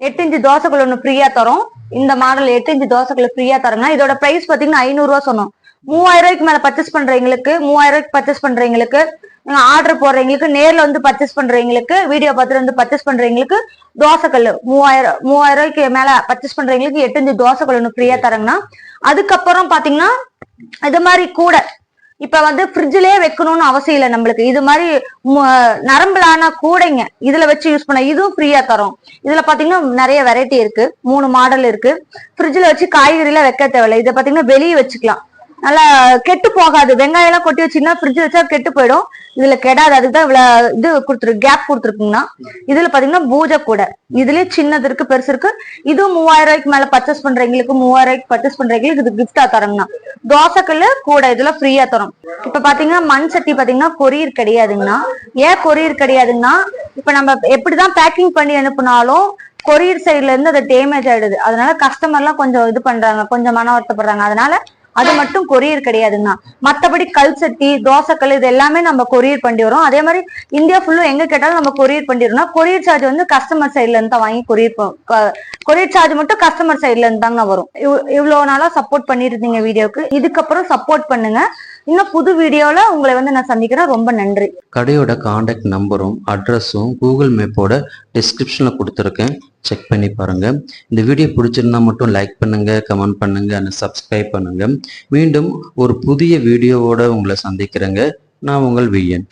8 இன்ச் தோசைக்கல் ஒண்ணு ஃப்ரீயா தரோம். இந்த மாடல் 8 இன்ச் தோசைக்கல் ஃப்ரீயா தரணும்னா இதோட பிரைஸ் பாத்தீங்கன்னா 500 ரூபாய் சொன்னோம். 3000 ரூபாய்க்கு மேல பர்ச்சேஸ் பண்றவங்களுக்கு, 3000 ரூபாய்க்கு பர்ச்சேஸ் பண்றவங்களுக்கு, ஆர்டர் போடுறவங்களுக்கு, நேர்ல வந்து பர்ச்சேஸ் பண்றவங்களுக்கு, வீடியோ பார்த்துட்டு வந்து பர்ச்சேஸ் பண்றவங்களுக்கு தோசைக்கல் 3000 ரூபாய்க்கு மேல பர்ச்சேஸ் பண்றவங்களுக்கு 8 இன்ச் தோசைக்கல் ஒண்ணு ஃப்ரீயா தரங்கன்னா. அதுக்கப்புறம் பாத்தீங்கன்னா இது மாதிரி கூட இப்ப வந்து ஃப்ரிட்ஜ்லயே வைக்கணும்னு அவசியம் இல்லை நம்மளுக்கு. இது மாதிரி நரம்புலான கூடைங்க இதுல வச்சு யூஸ் பண்ண இதுவும் ஃப்ரீயா தரோம். இதுல பாத்தீங்கன்னா நிறைய வெரைட்டி இருக்கு. 3 மாடல் இருக்கு. ஃப்ரிட்ஜ்ல வச்சு காய்கறி எல்லாம் வைக்க தேவையில்லை. இதை பாத்தீங்கன்னா வெளியே வச்சுக்கலாம், நல்லா கெட்டு போகாது. வெங்காயம் எல்லாம் கொட்டி வச்சீங்கன்னா ஃப்ரிட்ஜ் வச்சா கெட்டு போயிடும். இதுல கெடாது. அதுக்குதான் இவ்வளவு இது கொடுத்துருக்கு, கேப் கொடுத்துருக்குங்கன்னா. இதுல பாத்தீங்கன்னா பூஜை கூட இதுலயே சின்னது இருக்கு, பெருசு இருக்கு. இதுவும் 3000 ரூபாய்க்கு மேல பர்ச்சேஸ் பண்றவங்களுக்கு, 3000 ரூபாய்க்கு பர்ச்சேஸ் பண்றவங்களுக்கு இது கிஃப்டா தரோம்னா. தோசைக்கல்லு கூட இதுல ஃப்ரீயா தரோம். இப்ப பாத்தீங்கன்னா மண் சட்டி பாத்தீங்கன்னா கொரியர் கிடையாதுங்கன்னா. ஏன் கொரியர் கிடையாதுன்னா, இப்ப நம்ம எப்படிதான் பேக்கிங் பண்ணி அனுப்புனாலும் கொரியர் சைட்ல இருந்து அது டேமேஜ் ஆயிடுது. அதனால கஸ்டமர் எல்லாம் கொஞ்சம் இது பண்றாங்க, கொஞ்சம் மன வருத்தப்படுறாங்க. அதனால அது மட்டும் கொரியர் கிடையாதுன்னா. மத்தபடி கல் சட்டி, தோசைக்கல் இது எல்லாமே நம்ம கொரியர் பண்ணி வரோம். அதே மாதிரி இந்தியா ஃபுல்லும் எங்க கேட்டாலும் நம்ம கொரியர் பண்ணிடுறோம்னா. கொரியர் சார்ஜ் வந்து கஸ்டமர் சைட்ல இருந்து தான் வாங்கி கொரியர் சார்ஜ் மட்டும் கஸ்டமர் சைட்ல இருந்து தாங்க வரும். இவ்வளவு நாளா சப்போர்ட் பண்ணிட்டு இருந்தீங்க வீடியோக்கு, இதுக்கப்புறம் சப்போர்ட் பண்ணுங்க. இன்னும் புது வீடியோல உங்களை வந்து நான் சந்திக்கிறேன். ரொம்ப நன்றி. கடையோட காண்டாக்ட் நம்பரும் அட்ரஸும் கூகுள் மேப்போட டிஸ்கிரிப்ஷனில் கொடுத்துருக்கேன், செக் பண்ணி பாருங்க. இந்த வீடியோ பிடிச்சிருந்தா மட்டும் லைக் பண்ணுங்க, கமெண்ட் பண்ணுங்க, அண்ட் சப்ஸ்கிரைப் பண்ணுங்க. மீண்டும் ஒரு புதிய வீடியோவோட உங்களை சந்திக்கிறேங்க. நான் உங்கள் விஎன்.